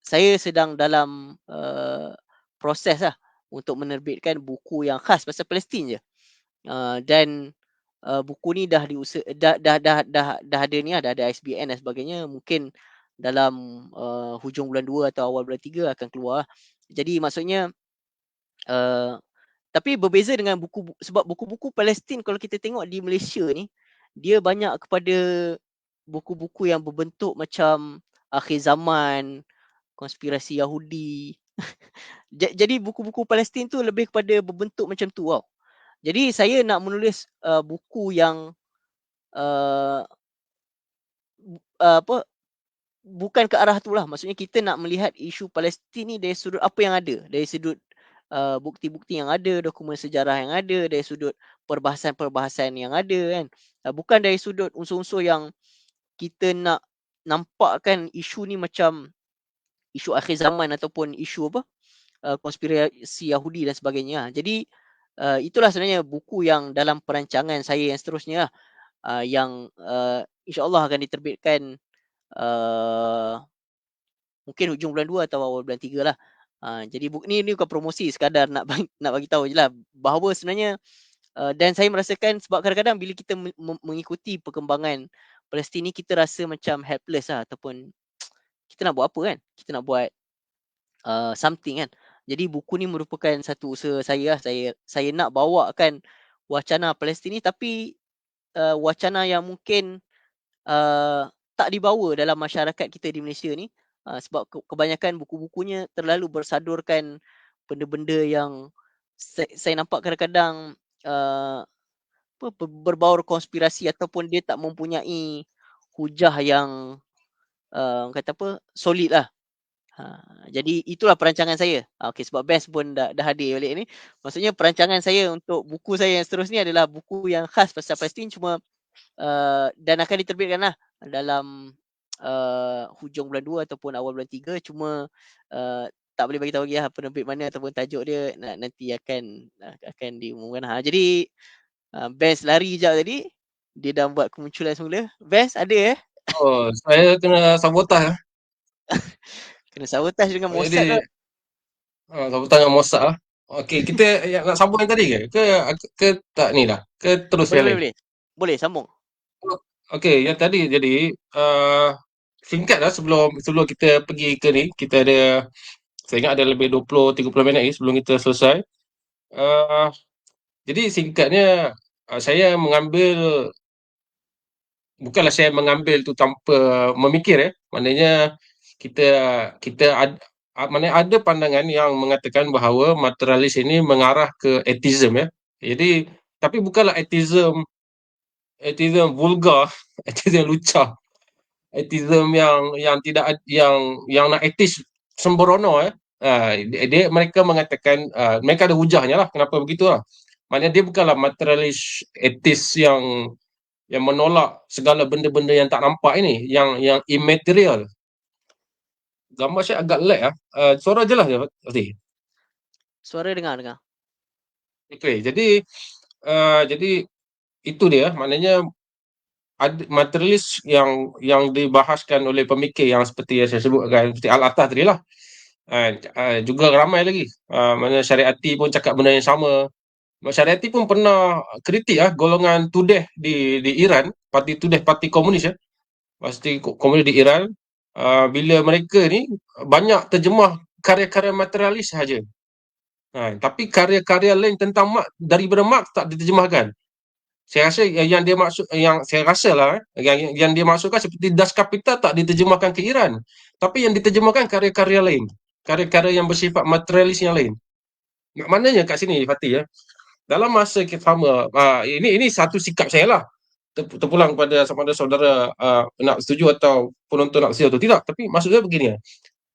saya sedang dalam proses lah untuk menerbitkan buku yang khas pasal Palestin je. Dan buku ni dah ada ni lah, dah ada ISBN dan sebagainya. Mungkin dalam hujung bulan 2 atau awal bulan 3 akan keluar. Jadi maksudnya tapi berbeza dengan sebab buku-buku Palestin kalau kita tengok di Malaysia ni, dia banyak kepada buku-buku yang berbentuk macam akhir zaman, konspirasi Yahudi. Jadi buku-buku Palestin tu lebih kepada berbentuk macam tu tau. Jadi saya nak menulis buku yang bukan ke arah tu lah. Maksudnya kita nak melihat isu Palestin ni dari sudut apa yang ada, dari sudut bukti-bukti yang ada, dokumen sejarah yang ada, dari sudut perbahasan-perbahasan yang ada kan. Bukan dari sudut unsur-unsur yang kita nak nampakkan isu ni macam isu akhir zaman ataupun isu konspirasi Yahudi dan sebagainya. Jadi itulah sebenarnya buku yang dalam perancangan saya yang seterusnya lah, yang insyaAllah akan diterbitkan mungkin hujung bulan 2 atau awal bulan 3 lah. Jadi buku ni bukan promosi, sekadar nak bagi tahu je lah bahawa sebenarnya dan saya merasakan sebab kadang-kadang bila kita mengikuti perkembangan Palestin ni, kita rasa macam helpless lah, ataupun kita nak buat apa kan? Kita nak buat something kan. Jadi buku ni merupakan satu usaha saya lah. Saya nak bawakan wacana Palestin ni, tapi wacana yang mungkin tak dibawa dalam masyarakat kita di Malaysia ni, sebab kebanyakan buku-bukunya terlalu bersadurkan benda-benda yang saya nampak kadang-kadang berbaur konspirasi, ataupun dia tak mempunyai hujah yang solid lah. Jadi itulah perancangan saya. Okey, sebab Best pun dah hadir balik ni. Maksudnya perancangan saya untuk buku saya yang seterusnya adalah buku yang khas pasal Palestin, cuma dan akan diterbitkan lah dalam hujung bulan 2 ataupun awal bulan 3. Cuma tak boleh bagi tahu lagi lah penerbit mana ataupun tajuk dia, nanti akan diumumkan. Jadi Best lari sekejap tadi, dia dah buat kemunculan semula. Best ada Oh, saya kena sabotaj lah. kena sabotaj dengan Mossad Jadi lah. sabotaj dengan Mossad lah. Okey, kita nak sambung yang tadi ke? Ke tak ni lah? Ke terus yang lain? Boleh sambung. Okey, yang tadi jadi singkat lah sebelum kita pergi ke ni, kita ada, saya ingat ada lebih 20-30 minit lagi sebelum kita selesai. Uh, jadi singkatnya, saya mengambil bukanlah saya mengambil tu tanpa memikir maknanya kita kita maknanya ada pandangan yang mengatakan bahawa materialis ini mengarah ke atheism Jadi tapi bukanlah atheism vulgar, atheism lucah, atheism yang tidak yang nak atheist sembrono mereka mengatakan mereka ada hujahnya lah kenapa begitu lah. Maknanya dia bukanlah materialis atheist yang menolak segala benda-benda yang tak nampak ini, yang immaterial. Gambar saya agak lag suara jelas je pasti. Suara dengar. Okey, jadi itu dia maknanya ada materialis yang dibahaskan oleh pemikir yang seperti yang saya sebutkan seperti Al-Atas tadi lah. Juga ramai lagi. Mana Syariati pun cakap benda yang sama. Syariati pun pernah kritik golongan Tudeh di Iran, parti Tudeh, parti komunis pasti komunis di Iran, bila mereka ni banyak terjemah karya-karya materialis sahaja. Tapi karya-karya lain tentang Marx daripada Marx tak diterjemahkan. Saya rasa yang dia maksud, yang saya rasa lah, yang dia maksudkan seperti Das Kapital tak diterjemahkan ke Iran. Tapi yang diterjemahkan karya-karya lain. Karya-karya yang bersifat materialis yang lain. Maknanya kat sini, Fatih dalam masa kita sama, ini satu sikap saya lah. Terpulang pada sama ada saudara nak setuju atau penonton nak setuju atau tidak. Tapi maksud saya begini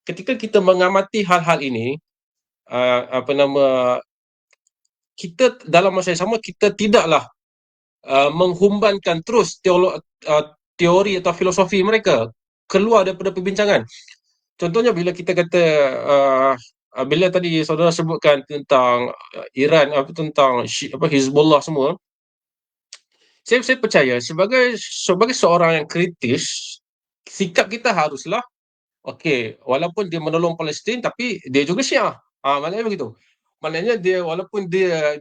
ketika kita mengamati hal-hal ini, apa nama, kita dalam masa yang sama kita tidaklah menghumbankan terus teori atau filosofi mereka keluar daripada perbincangan. Contohnya bila kita kata bila tadi saudara sebutkan tentang Iran, tentang Hizbullah semua, saya percaya sebagai seorang yang kritis, sikap kita haruslah okey, walaupun dia menolong Palestin tapi dia juga Syiah. Maknanya begitu. Maknanya dia walaupun dia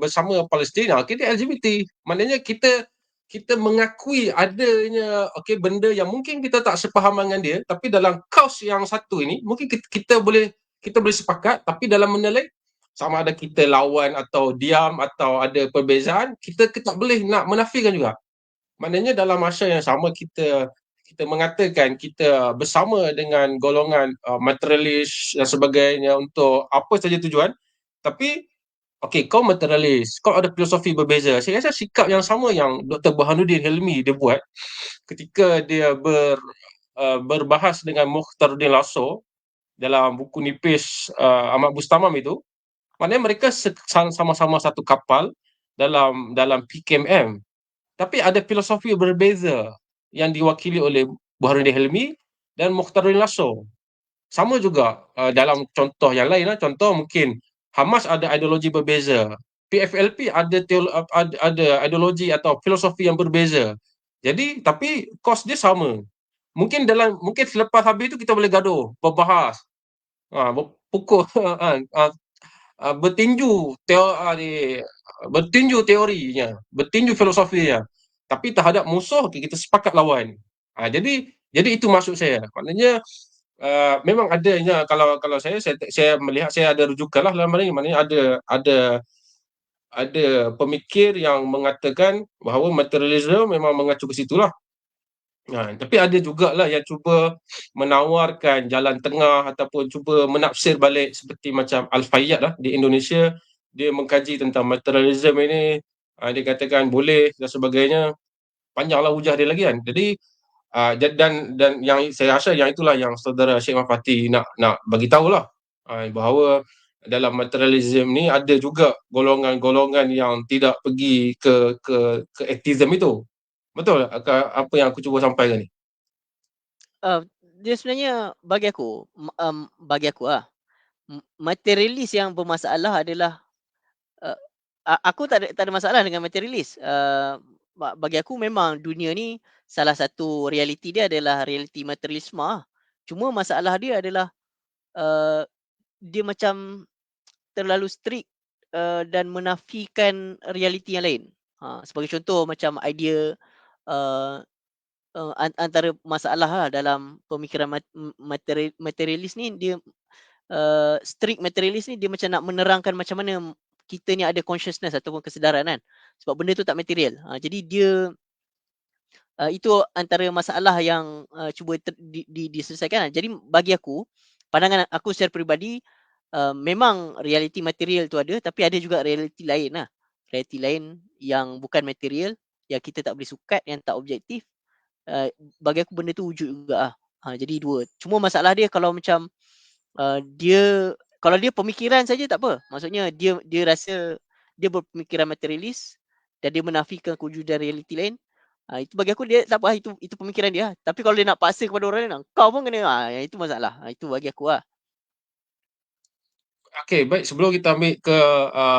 bersama Palestin, okey dia LGBT. Maknanya kita mengakui adanya benda yang mungkin kita tak sepaham dengan dia, tapi dalam kaus yang satu ini mungkin kita boleh sepakat, tapi dalam menilai sama ada kita lawan atau diam atau ada perbezaan, kita tak boleh nak menafikan juga. Maknanya dalam masa yang sama kita mengatakan kita bersama dengan golongan materialis dan sebagainya untuk apa saja tujuan, tapi okey, kau materialis, kau ada filosofi berbeza. Saya rasa sikap yang sama yang Dr. Burhanuddin Hilmi dia buat ketika dia berbahas dengan Mukhtaruddin Lasso dalam buku nipis Ahmad Bustamam itu, maknanya mereka sama-sama satu kapal dalam PKMM. Tapi ada filosofi berbeza yang diwakili oleh Burhanuddin Hilmi dan Mukhtaruddin Lasso. Sama juga dalam contoh yang lain contoh mungkin Hamas ada ideologi berbeza. PFLP ada ideologi atau filosofi yang berbeza. Jadi tapi kos dia sama. Mungkin selepas habis itu kita boleh gaduh, berbahas, berpukul, bertinju teorinya, bertinju filosofinya. Tapi terhadap musuh kita sepakat lawan. Jadi itu maksud saya. Maknanya memang adanya kalau saya melihat saya ada rujukan lah dalam hal ini. Maknanya ada pemikir yang mengatakan bahawa materialisme memang mengacu ke situlah. Tapi ada jugalah yang cuba menawarkan jalan tengah ataupun cuba menafsir balik seperti macam Al-Fayyad lah di Indonesia. Dia mengkaji tentang materialism ini, dia katakan boleh dan sebagainya. Panjanglah hujah dia lagi kan. Jadi dan yang saya rasa yang itulah yang saudara Syekh Mafati nak bagi tahulah bahawa dalam materialism ni ada juga golongan-golongan yang tidak pergi ke atheism itu. Betul apa yang aku cuba sampaikan ni? Dia sebenarnya bagi aku materialis yang bermasalah adalah aku tak ada masalah dengan materialis. Bagi aku memang dunia ni salah satu realiti dia adalah realiti materialisme. Cuma masalah dia adalah dia macam terlalu strict dan menafikan realiti yang lain. Sebagai contoh macam idea antara masalah lah dalam pemikiran materialis ni dia strict materialis ni dia macam nak menerangkan macam mana kita ni ada consciousness ataupun kesedaran kan. Sebab benda tu tak material. Jadi dia itu antara masalah yang cuba diselesaikan. Jadi bagi aku, pandangan aku secara peribadi, memang realiti material tu ada, tapi ada juga realiti lain lah. Realiti lain yang bukan material, yang kita tak boleh sukat, yang tak objektif. Bagi aku benda tu wujud juga lah. Jadi dua. Cuma masalah dia kalau macam dia, kalau dia pemikiran saja tak apa. Maksudnya dia rasa dia berpemikiran materialis dan dia menafikan kewujudan realiti lain. Itu bagi aku dia tak apa, itu pemikiran dia. Tapi kalau dia nak paksa kepada orang lain, kau pun kena, itu masalah. Itu bagi aku lah. Okey, baik, sebelum kita ambil ke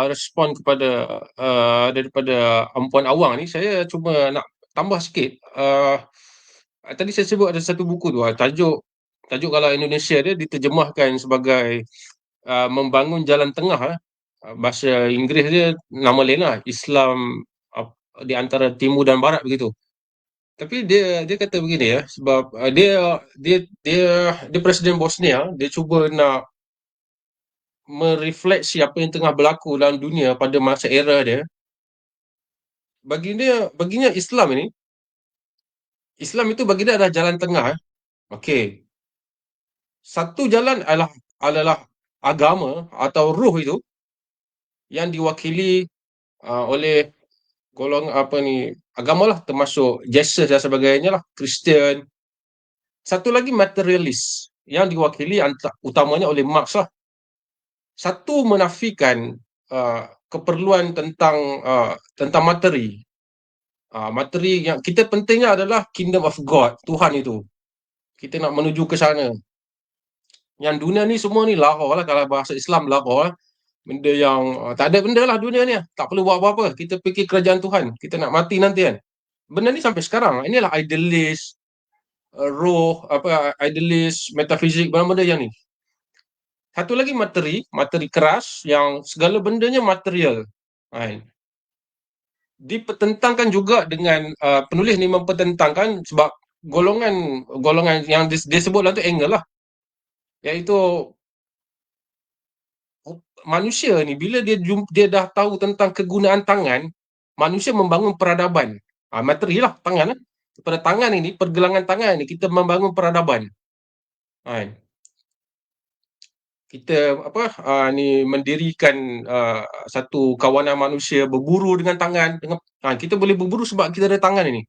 respon kepada daripada Puan Awang ni, saya cuma nak tambah sikit. Tadi saya sebut ada satu buku tu, tajuk kalau Indonesia dia diterjemahkan sebagai Membangun Jalan Tengah. Bahasa Inggeris dia nama lain lah, Islam di antara Timur dan Barat begitu. Tapi dia kata begini ya, sebab dia Presiden Bosnia, dia cuba nak merefleksi apa yang tengah berlaku dalam dunia pada masa era dia. Baginya Islam itu bagi dia adalah jalan tengah. Okey. Satu jalan adalah agama atau ruh itu yang diwakili oleh golongan apa ni, agama lah, termasuk Jesus dan sebagainya lah, Kristian. Satu lagi materialis yang diwakili utamanya oleh Marx lah. Satu menafikan keperluan tentang materi. Materi yang kita pentingnya adalah kingdom of God, Tuhan itu. Kita nak menuju ke sana. Yang dunia ni semua ni lara lah, kalau bahasa Islam lara lah. Benda yang tak ada benda lah dunia ni. Tak perlu buat apa-apa. Kita fikir kerajaan Tuhan. Kita nak mati nanti kan. Benda ni sampai sekarang. Inilah idealis, roh, idealis, metafizik, benda-benda yang ni. Satu lagi materi keras yang segala bendanya material. Dipertentangkan juga dengan penulis ni mempertentangkan sebab golongan yang dia sebut lah tu angle lah, iaitu manusia ni bila dia dah tahu tentang kegunaan tangan, manusia membangun peradaban. Materi lah tangan lah. Pada tangan ini, pergelangan tangan ni kita membangun peradaban. Kita ni mendirikan satu kawanan manusia berburu dengan tangan, kita boleh berburu sebab kita ada tangan ini.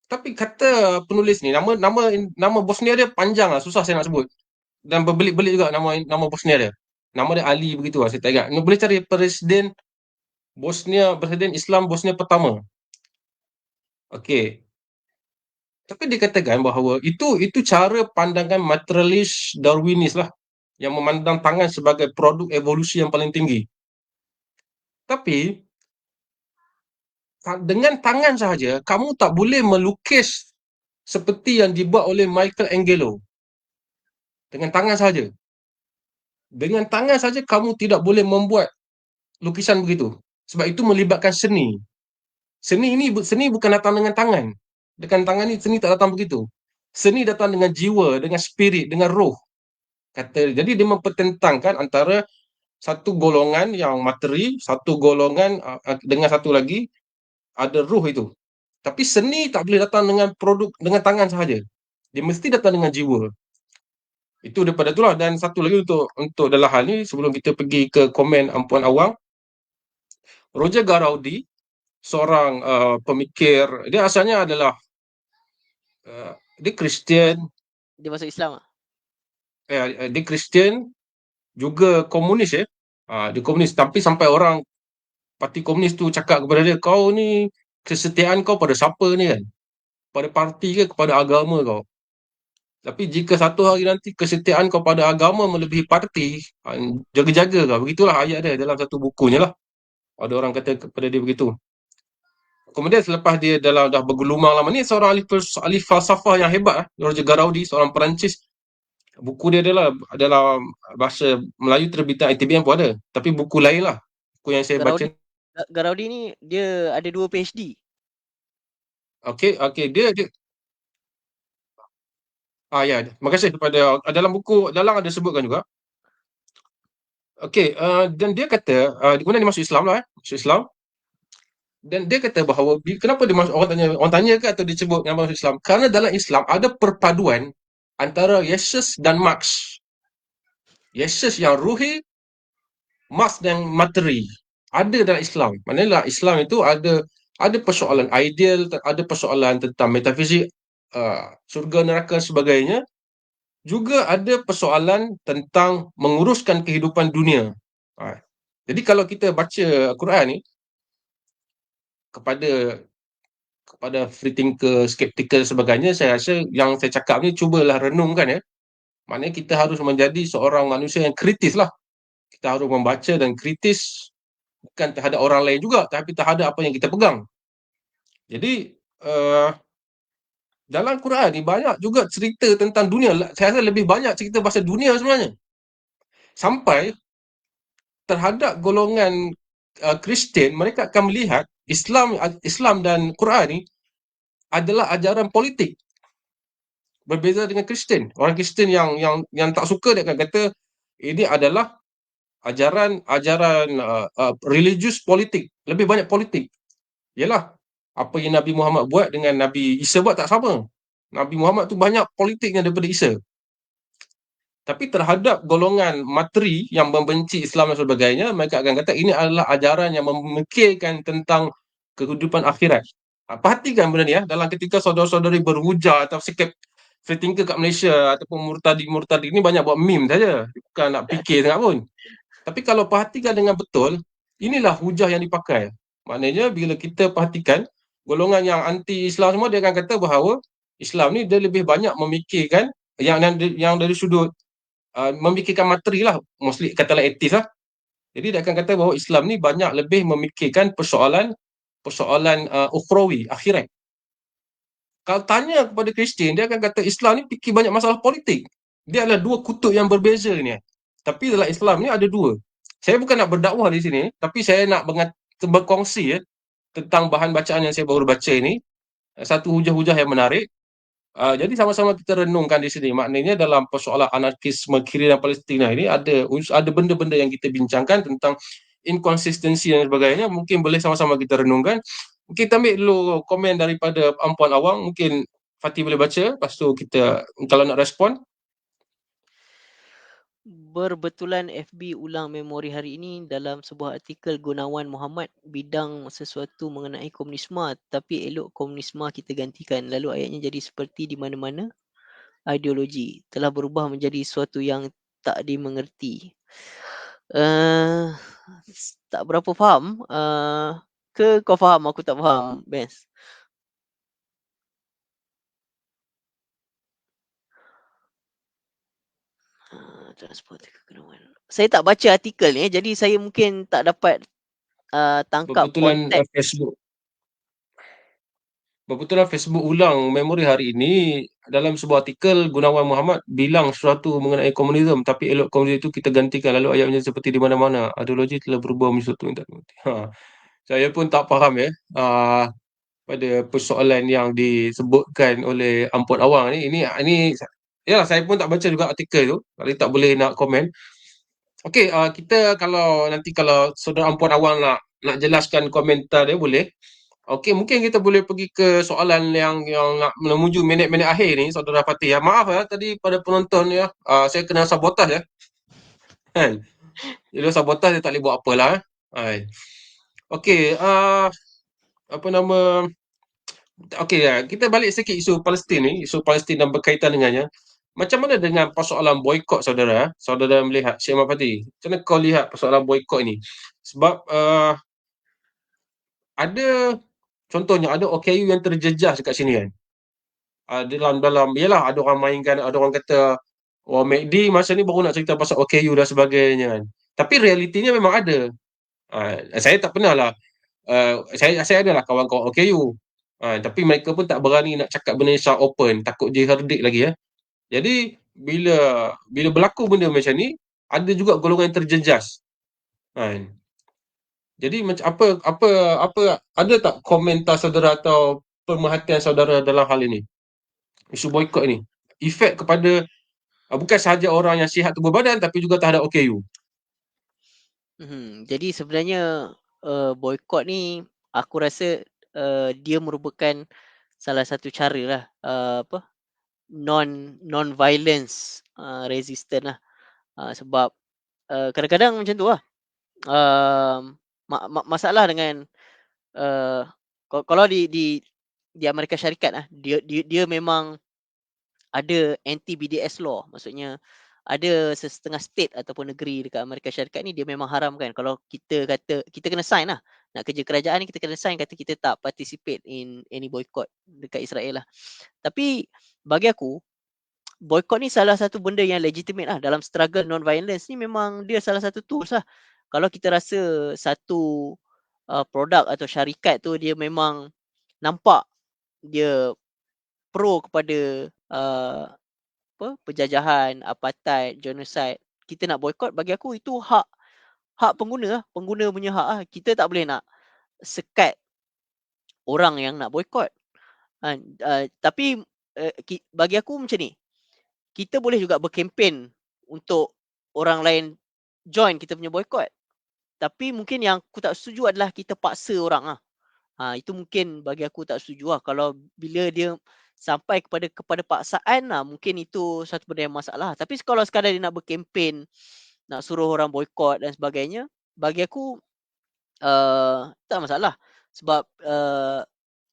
Tapi kata penulis ni, nama Bosnia dia panjang lah, susah saya nak sebut. Dan berbelit-belit juga nama Bosnia dia. Nama dia Ali begitu lah, saya tak ingat. Ni boleh cari Presiden Islam Bosnia pertama. Okey. Tapi dikatakan bahawa itu cara pandangan materialis Darwinis lah, yang memandang tangan sebagai produk evolusi yang paling tinggi. Tapi dengan tangan sahaja, kamu tak boleh melukis seperti yang dibuat oleh Michelangelo. Dengan tangan sahaja. Dengan tangan saja kamu tidak boleh membuat lukisan begitu. Sebab itu melibatkan seni. Seni bukan datang dengan tangan. Dengan tangan ni seni tak datang begitu. Seni datang dengan jiwa, dengan spirit, dengan roh. Jadi dia mempertentangkan antara satu golongan yang materi, satu golongan dengan satu lagi ada roh itu. Tapi seni tak boleh datang dengan produk dengan tangan sahaja. Dia mesti datang dengan jiwa. Itu daripada itulah. Dan satu lagi untuk dalam hal ni, sebelum kita pergi ke komen Puan Awang, Roger Garaudi, seorang pemikir, dia asalnya adalah dia Kristian. Dia masuk Islam lah. Dia Kristian, juga komunis ya. Dia komunis, tapi sampai orang parti komunis tu cakap kepada dia, kau ni kesetiaan kau pada siapa ni kan? Pada parti ke kepada agama kau? Tapi jika satu hari nanti kesetiaan kau pada agama melebihi parti, jaga-jaga kau. Begitulah ayat dia dalam satu bukunya lah. Ada orang kata kepada dia begitu. Kemudian selepas dia dah bergelumang lama ni, seorang ahli falsafah yang hebat, Roger Garaudi, seorang Perancis. Buku dia adalah dalam bahasa Melayu terbitan ITBM pun ada. Tapi buku lain lah. Buku yang saya baca. Garaudi ni dia ada 2 PhD. Okey, dia ya, terima kasih kepada dalam buku dalam ada sebutkan juga Okey, dan dia kata, kemudian dia masuk Islam lah, masuk Islam. Dan dia kata bahawa kenapa dia masuk, orang tanya ke atau dia sebut nama masuk Islam? Kerana dalam Islam ada perpaduan antara Yesus dan Marx. Yesus yang ruhi, Marx yang materi. Ada dalam Islam. Maknanya Islam itu ada persoalan ideal, ada persoalan tentang metafizik, surga neraka dan sebagainya. Juga ada persoalan tentang menguruskan kehidupan dunia. Jadi kalau kita baca Quran ni, kepada free thinker, skeptikal dan sebagainya, saya rasa yang saya cakap ni cubalah renungkan ya. Maknanya kita harus menjadi seorang manusia yang kritis lah. Kita harus membaca dan kritis, bukan terhadap orang lain juga, tapi terhadap apa yang kita pegang. Jadi dalam Quran ni banyak juga cerita tentang dunia. Saya rasa lebih banyak cerita pasal dunia sebenarnya. Sampai terhadap golongan Kristian, mereka akan melihat Islam dan Quran ni adalah ajaran politik. Berbeza dengan Kristian. Orang Kristian yang tak suka, dia akan kata ini adalah ajaran religius politik, lebih banyak politik. Yalah, apa yang Nabi Muhammad buat dengan Nabi Isa buat tak sama. Nabi Muhammad tu banyak politiknya daripada Isa. Tapi terhadap golongan materi yang membenci Islam dan sebagainya, mereka akan kata ini adalah ajaran yang memikirkan tentang kehidupan akhirat. Perhatikan benda ni ya, dalam ketika saudara-saudari berhujah atau sikap free thinker kat Malaysia ataupun murtadi ni banyak buat meme saja, bukan nak fikir sangat pun. Tapi kalau perhatikan dengan betul, inilah hujah yang dipakai. Maknanya bila kita perhatikan golongan yang anti Islam semua, dia akan kata bahawa Islam ni dia lebih banyak memikirkan yang dari sudut memikirkan materi lah, mostly katalah etis lah. Jadi dia akan kata bahawa Islam ni banyak lebih memikirkan persoalan ukhrawi, akhirat. Kalau tanya kepada Kristian, dia akan kata Islam ni fikir banyak masalah politik. Dia adalah dua kutub yang berbeza ni. Tapi dalam Islam ni ada dua. Saya bukan nak berdakwah di sini, tapi saya nak berkongsi tentang bahan bacaan yang saya baru baca ini. Satu hujah-hujah yang menarik. Jadi sama-sama kita renungkan di sini. Maknanya dalam persoalan anarkisme kiri dan Palestin ini ada benda-benda yang kita bincangkan tentang inkonsistensi dan sebagainya. Mungkin boleh sama-sama kita renungkan. Kita ambil dulu komen daripada Ampuan Awang. Mungkin Fatih boleh baca. Lepas tu kita, kalau nak respon. Berbetulan FB ulang memori hari ini dalam sebuah artikel Gunawan Muhammad bidang sesuatu mengenai komunisme, tapi elok komunisme kita gantikan. Lalu ayatnya jadi seperti di mana-mana ideologi telah berubah menjadi sesuatu yang tak dimengerti. Tak berapa faham. Ke kau faham aku tak faham, Bes? Transport kekenuan. Saya tak baca artikel ni, jadi saya mungkin tak dapat tangkap Berbetulan konteks. Berbetulan Facebook ulang memori hari ini dalam sebuah artikel Gunawan Muhammad bilang sesuatu mengenai komunisme, tapi elok komunisme itu kita gantikan. Lalu ayatnya seperti di mana-mana ideologi telah berubah menjadi sesuatu yang tak dimengerti. Saya pun tak faham ya pada persoalan yang disebutkan oleh Ampun Awang ni. Ini ya, saya pun tak baca juga artikel tu, jadi tak boleh nak komen. Okey, kita kalau saudara Ampun Awang nak jelaskan komentar dia, boleh. Okey, mungkin kita boleh pergi ke soalan yang nak menuju minit-minit akhir ni, saudara Fatih. Maaf ya tadi pada penonton ya, saya kena sabotaj ya. Kan? Jadi sabotaj, dia tak boleh buat apalah. Okey, apa nama? Okey, kita balik sikit isu Palestin ni, isu Palestin dan berkaitan dengannya. Macam mana dengan persoalan boikot, saudara? Saudara melihat, Syed Ahmad Fatih, macam mana kau lihat persoalan boikot ini? Sebab ada, contohnya ada OKU yang terjejas dekat sini kan. Dalam yalah, ada orang mainkan, ada orang kata MACD masa ni baru nak cerita pasal OKU dan sebagainya kan. Tapi realitinya memang ada. Saya tak pernah lah, saya adalah kawan-kawan OKU. Tapi mereka pun tak berani nak cakap benda ni secara open, takut je herdik lagi ya. Jadi bila berlaku benda macam ni, ada juga golongan yang terjejas. Jadi macam apa ada tak komentar saudara atau pemerhatian saudara dalam hal ini? Isu boikot ni. Efek kepada bukan sahaja orang yang sihat tubuh badan, tapi juga terhadap OKU. Jadi sebenarnya boikot ni aku rasa dia merupakan salah satu cara lah apa non violence resistant lah. Sebab kadang-kadang macam tu lah. Masalah dengan kalau di Amerika Syarikat lah, dia memang ada anti BDS law. Maksudnya ada setengah state ataupun negeri dekat Amerika Syarikat ni dia memang haramkan. Kalau kita kata kita kena sign lah. Nak kerja kerajaan ni kita kena sign kata kita tak participate in any boycott dekat Israel lah. Tapi bagi aku boycott ni salah satu benda yang legitimate lah dalam struggle non-violence ni, memang dia salah satu tools lah. Kalau kita rasa satu produk atau syarikat tu dia memang nampak dia pro kepada penjajahan, apartheid, genocide, kita nak boycott, bagi aku itu hak pengguna lah. Pengguna punya hak lah. Kita tak boleh nak sekat orang yang nak boycott. Tapi bagi aku macam ni, kita boleh juga berkempen untuk orang lain join kita punya boycott. Tapi mungkin yang aku tak setuju adalah kita paksa orang lah. Itu mungkin bagi aku tak setuju lah. Kalau bila dia sampai kepada paksaan lah, mungkin itu satu benda yang masalah. Tapi kalau sekadar dia nak berkempen, nak suruh orang boycott dan sebagainya, bagi aku tak masalah. Sebab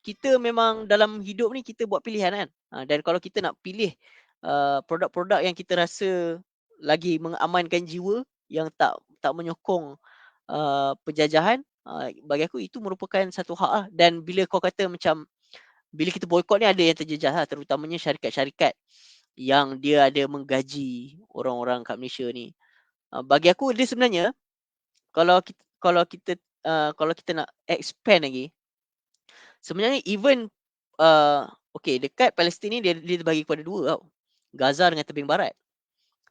kita memang dalam hidup ni kita buat pilihan kan. Dan kalau kita nak pilih produk-produk yang kita rasa lagi mengamankan jiwa, yang tak menyokong penjajahan, bagi aku itu merupakan satu hak lah. Dan bila kau kata macam bila kita boycott ni ada yang terjejas lah, terutamanya syarikat-syarikat yang dia ada menggaji orang-orang kat Malaysia ni. Bagi aku dia sebenarnya kalau kita nak expand lagi, sebenarnya even okay, dekat Palestin ni dia terbagi kepada dua tau. Gaza dengan tebing barat.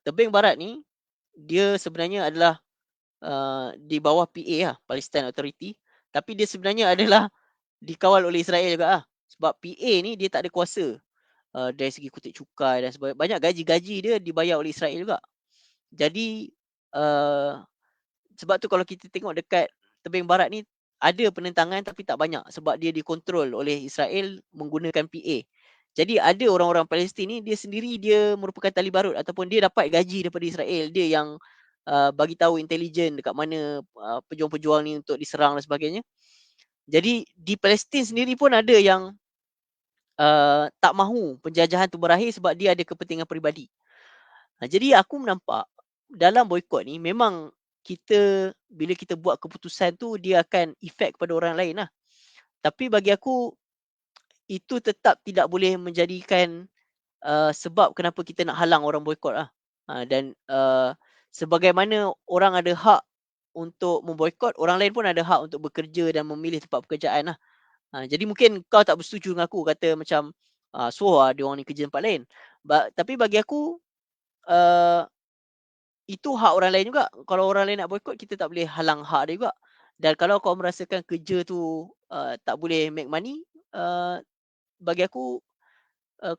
Tebing barat ni dia sebenarnya adalah di bawah PA lah, Palestine Authority. Tapi dia sebenarnya adalah dikawal oleh Israel juga lah. Sebab PA ni dia tak ada kuasa dari segi kutip cukai dan sebagainya. Banyak gaji-gaji dia dibayar oleh Israel juga. Jadi sebab tu kalau kita tengok dekat tebing barat ni ada penentangan tapi tak banyak sebab dia dikontrol oleh Israel menggunakan PA. Jadi ada orang-orang Palestin ni dia sendiri dia merupakan tali barut ataupun dia dapat gaji daripada Israel. Dia yang bagi tahu intelijen dekat mana pejuang-pejuang ni untuk diserang dan sebagainya. Jadi di Palestin sendiri pun ada yang tak mahu penjajahan tu berakhir sebab dia ada kepentingan peribadi. Jadi aku menampak dalam boikot ni memang bila kita buat keputusan tu dia akan efek kepada orang lain lah. Tapi bagi aku itu tetap tidak boleh menjadikan sebab kenapa kita nak halang orang boikot lah. Dan sebagaimana orang ada hak untuk memboikot, orang lain pun ada hak untuk bekerja dan memilih tempat pekerjaan lah. Jadi mungkin kau tak bersetuju dengan aku kata macam suruh lah dia orang ni kerja tempat lain. Tapi bagi aku itu hak orang lain juga. Kalau orang lain nak boikot, kita tak boleh halang hak dia juga. Dan kalau kau merasakan kerja tu tak boleh make money, bagi aku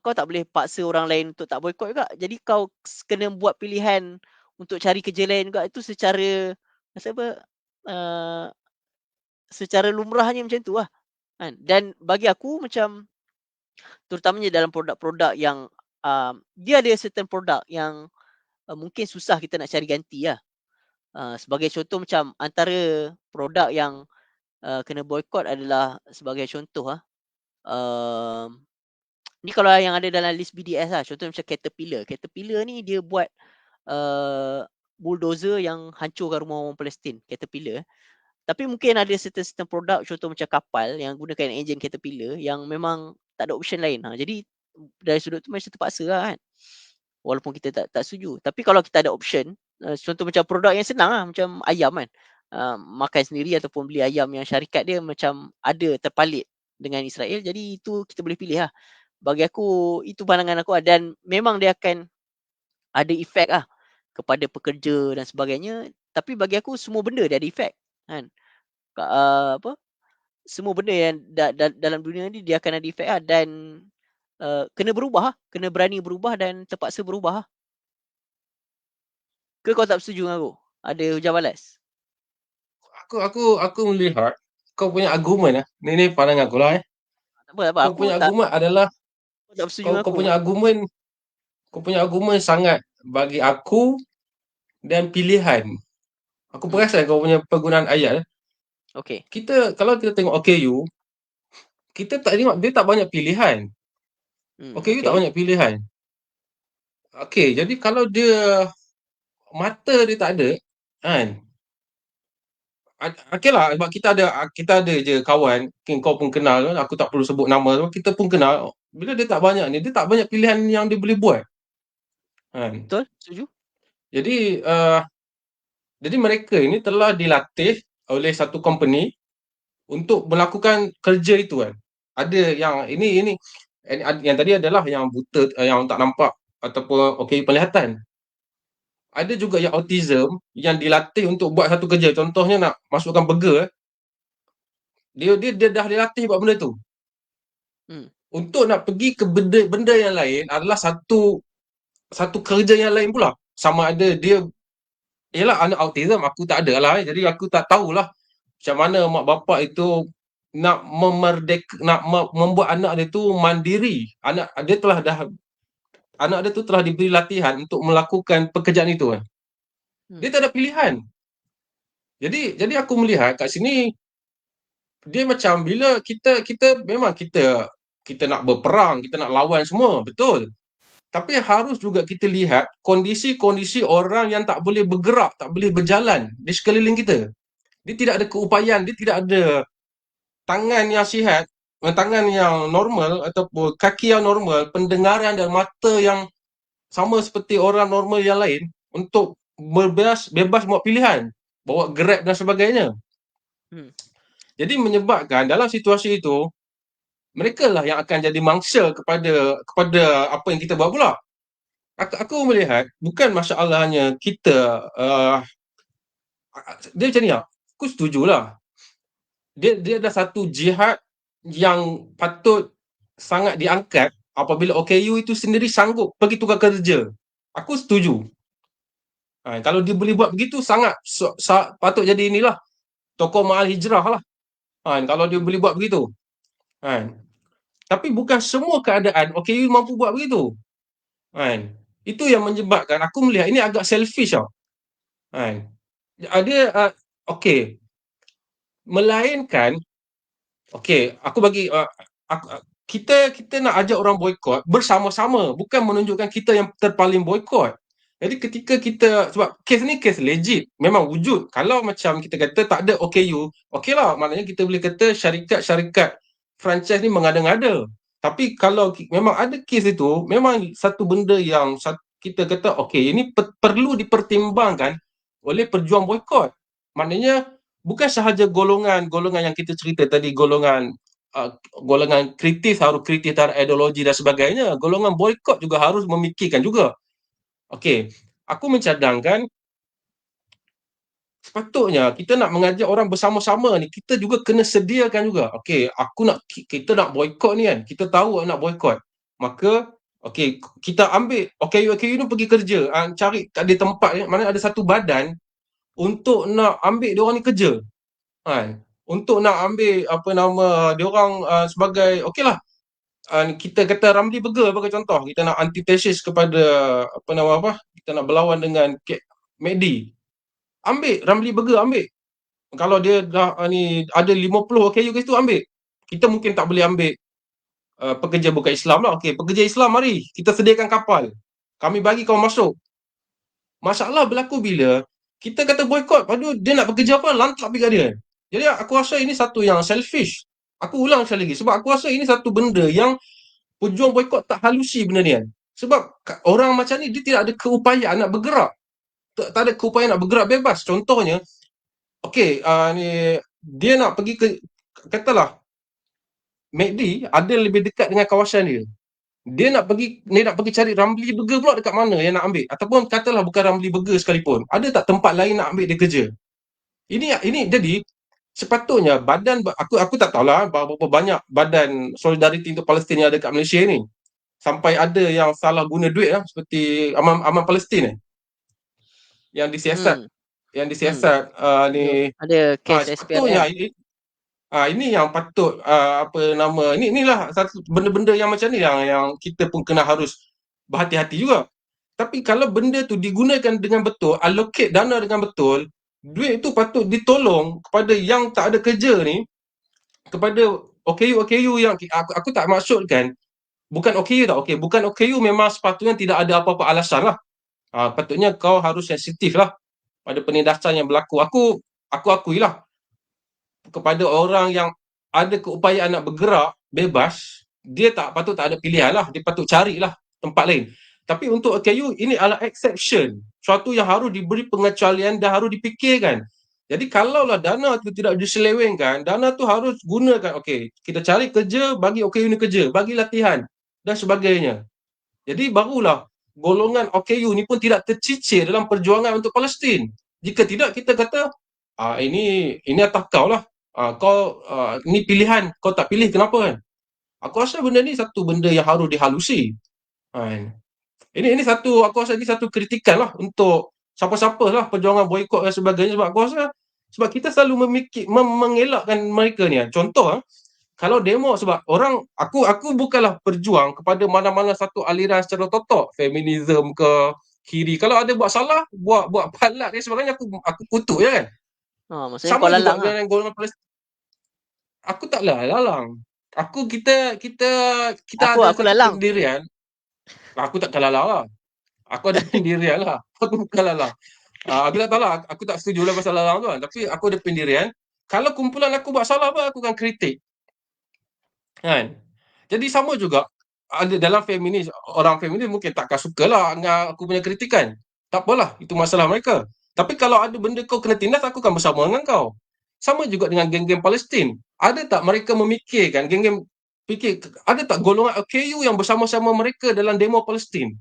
kau tak boleh paksa orang lain untuk tak boikot juga. Jadi kau kena buat pilihan untuk cari kerja lain juga. Itu secara secara lumrahnya macam tu lah. Kan? Dan bagi aku macam terutamanya dalam produk-produk yang dia ada certain produk yang mungkin susah kita nak cari ganti lah. Sebagai contoh macam antara produk yang kena boikot adalah sebagai contoh ni kalau yang ada dalam list BDS lah, contoh macam Caterpillar. Caterpillar ni dia buat bulldozer yang hancurkan rumah orang Palestin, Caterpillar. Tapi mungkin ada certain produk contoh macam kapal yang gunakan enjin Caterpillar yang memang tak ada option lain. Jadi dari sudut tu macam terpaksa lah kan. Walaupun kita tak setuju. Tapi kalau kita ada option, contoh macam produk yang senang lah, macam ayam kan. Makan sendiri ataupun beli ayam yang syarikat dia macam ada terpalit dengan Israel. Jadi itu kita boleh pilih lah. Bagi aku, itu pandangan aku lah. Dan memang dia akan ada efek lah kepada pekerja dan sebagainya. Tapi bagi aku, semua benda dia ada efek. Kan? Semua benda yang dalam dunia ni dia akan ada efek lah. Dan kena berubah lah. Kena berani berubah dan terpaksa berubah lah. Ke kau tak setuju dengan aku? Ada hujah balas? aku melihat kau punya argumen ni pandangan aku lah Tak apa, Kau punya argumen adalah aku tak bersetuju dengan kau aku. punya argumen sangat bagi aku dan pilihan. Aku perasan kau punya penggunaan ayat. Okey. Kalau kita tengok OKU, kita tak tengok dia tak banyak pilihan. OKU tak Okey. banyak pilihan. Okey, jadi kalau dia mata dia tak ada, kan? Okeylah sebab kita ada je kawan, mungkin kau pun kenal, aku tak perlu sebut nama tu, kita pun kenal. Bila dia tak banyak ni, dia tak banyak pilihan yang dia boleh buat. Kan? Betul, setuju. Jadi jadi mereka ini telah dilatih oleh satu company untuk melakukan kerja itu kan. Ada yang ini yang tadi adalah yang buta, yang tak nampak ataupun penglihatan. Ada juga yang autism yang dilatih untuk buat satu kerja. Contohnya nak masukkan burger, dia dah dilatih buat benda tu. Untuk nak pergi ke benda yang lain adalah satu kerja yang lain pula. Sama ada dia anak autism aku tak ada lah. Jadi aku tak tahulah macam mana mak bapak itu nak membuat anak dia tu mandiri. Anak dia tu telah diberi latihan untuk melakukan pekerjaan itu kan. Dia tak ada pilihan. Jadi aku melihat kat sini dia macam bila kita memang kita nak berperang, kita nak lawan semua, betul. Tapi harus juga kita lihat kondisi-kondisi orang yang tak boleh bergerak, tak boleh berjalan di sekeliling kita. Dia tidak ada keupayaan, dia tidak ada tangan yang sihat, tangan yang normal ataupun kaki yang normal, pendengaran dan mata yang sama seperti orang normal yang lain untuk bebas buat pilihan, bawa Grab dan sebagainya. Jadi menyebabkan dalam situasi itu mereka lah yang akan jadi mangsa kepada apa yang kita buat pula. Aku melihat bukan masalahnya kita dia macam ni lah. Aku setujulah. Dia ada satu jihad yang patut sangat diangkat apabila OKU itu sendiri sanggup pergi tukar kerja. Aku setuju. Kalau dia boleh buat begitu sangat patut jadi inilah tokoh Ma'al Hijrah lah. Kalau dia boleh buat begitu. Tapi bukan semua keadaan OKU mampu buat begitu. Itu yang menyebabkan aku melihat ini agak selfish tau. Dia okey. Melainkan aku bagi kita nak ajak orang boikot bersama-sama, bukan menunjukkan kita yang terpaling boikot. Jadi ketika kita, sebab kes ni kes legit, memang wujud. Kalau macam kita kata tak ada OKU, okeylah, maknanya kita boleh kata syarikat-syarikat franchise ni mengada-ngada. Tapi kalau memang ada kes itu, memang satu benda yang kita kata okey, ini perlu dipertimbangkan oleh perjuang boikot. Maknanya bukan sahaja golongan yang kita cerita tadi, golongan kritis, harus kritis terhadap ideologi dan sebagainya. Golongan boikot juga harus memikirkan juga. Okey, aku mencadangkan sepatutnya kita nak mengajak orang bersama-sama ni, kita juga kena sediakan juga. Okey, kita nak boikot ni kan. Kita tahu nak boikot. Maka okey, kita ambil OKU ni pergi kerja, cari kat di tempat ni, mana ada satu badan untuk nak ambil dia orang ni kerja. Untuk nak ambil dia orang sebagai okeylah. Kita kata Ramli Burger sebagai contoh, kita nak antitesis kepada kita nak berlawan dengan McD. Ambil Ramli Burger, ambil. Kalau dia dah ada 50 OKU ke situ, ambil. Kita mungkin tak boleh ambil pekerja bukan Islam lah. Okey, pekerja Islam, mari kita sediakan kapal. Kami bagi kau masuk. Masalah berlaku bila kita kata boikot, padahal dia nak bekerja apa, lantak pergi kat dia. Jadi aku rasa ini satu yang selfish. Aku ulang sekali lagi, sebab aku rasa ini satu benda yang pejuang boikot tak halusi benda ni kan. Sebab orang macam ni dia tidak ada keupayaan nak bergerak. Tak ada keupayaan nak bergerak bebas. Contohnya, okey, dia nak pergi ke, katalah McD ada lebih dekat dengan kawasan dia. Dia nak pergi cari Ramli Burger pula dekat mana yang nak ambil. Ataupun katalah bukan Ramli Burger sekalipun. Ada tak tempat lain nak ambil dia kerja? Ini jadi sepatutnya badan, aku tak tahulah berapa banyak badan solidariti untuk Palestin yang ada kat Malaysia ni. Sampai ada yang salah guna duit seperti Aman Palestin yang disiasat. yang disiasat ni Ada kes sepatutnya SPRM. ini yang patut apa nama inilah satu benda-benda yang macam ni yang kita pun kena harus berhati-hati juga. Tapi kalau benda tu digunakan dengan betul, allocate dana dengan betul, duit tu patut ditolong kepada yang tak ada kerja ni, kepada OKU yang aku tak maksudkan bukan OKU tak okey, bukan OKU memang sepatutnya tidak ada apa-apa alasan lah. Patutnya kau harus sensitif lah pada penindasan yang berlaku. Aku akuilah kepada orang yang ada keupayaan nak bergerak bebas, dia tak patut tak ada pilihan lah, dia patut carilah tempat lain. Tapi untuk OKU ini adalah exception, suatu yang harus diberi pengecualian dan harus dipikirkan. Jadi kalaulah dana itu tidak diselewengkan, dana tu harus gunakan, okey, kita cari kerja, bagi OKU ni kerja, bagi latihan dan sebagainya. Jadi barulah golongan OKU ni pun tidak tercicir dalam perjuangan untuk Palestin. Jika tidak, kita kata ini atas kau lah. Kau ni pilihan, kau tak pilih kenapa kan? Aku rasa benda ni satu benda yang harus dihalusi. Kan? Ini satu, aku rasa ini satu kritikan lah untuk siapa-siapa lah perjuangan boikot dan sebagainya, sebab aku rasa sebab kita selalu mengelakkan mereka ni. Contoh kalau demo, sebab orang aku bukanlah berjuang kepada mana-mana satu aliran secara totok, feminism ke kiri. Kalau ada buat salah, buat palat dan sebagainya, aku kutuk je kan. Maksudnya kau Sama juga lalang lah. dengan golongan Palestin. Aku taklah lalang. Kita ada Aku satu lalang. pendirian. Aku takkan lalang lah. Aku ada pendirian lah. Aku bukan lalang. Aku tak tahu lah. Aku tak setuju lah pasal lalang tu kan. Tapi aku ada pendirian. Kalau kumpulan aku buat salah apa, aku akan kritik. Kan? Jadi sama juga ada dalam feminis, orang feminis mungkin takkan sukalah dengan aku punya kritikan. Tak apalah, itu masalah mereka. Tapi kalau ada benda kau kena tindas, aku akan bersama dengan kau. Sama juga dengan geng-geng Palestin. Ada tak mereka memikirkan, geng-geng fikir, ada tak golongan OKU yang bersama-sama mereka dalam demo Palestin?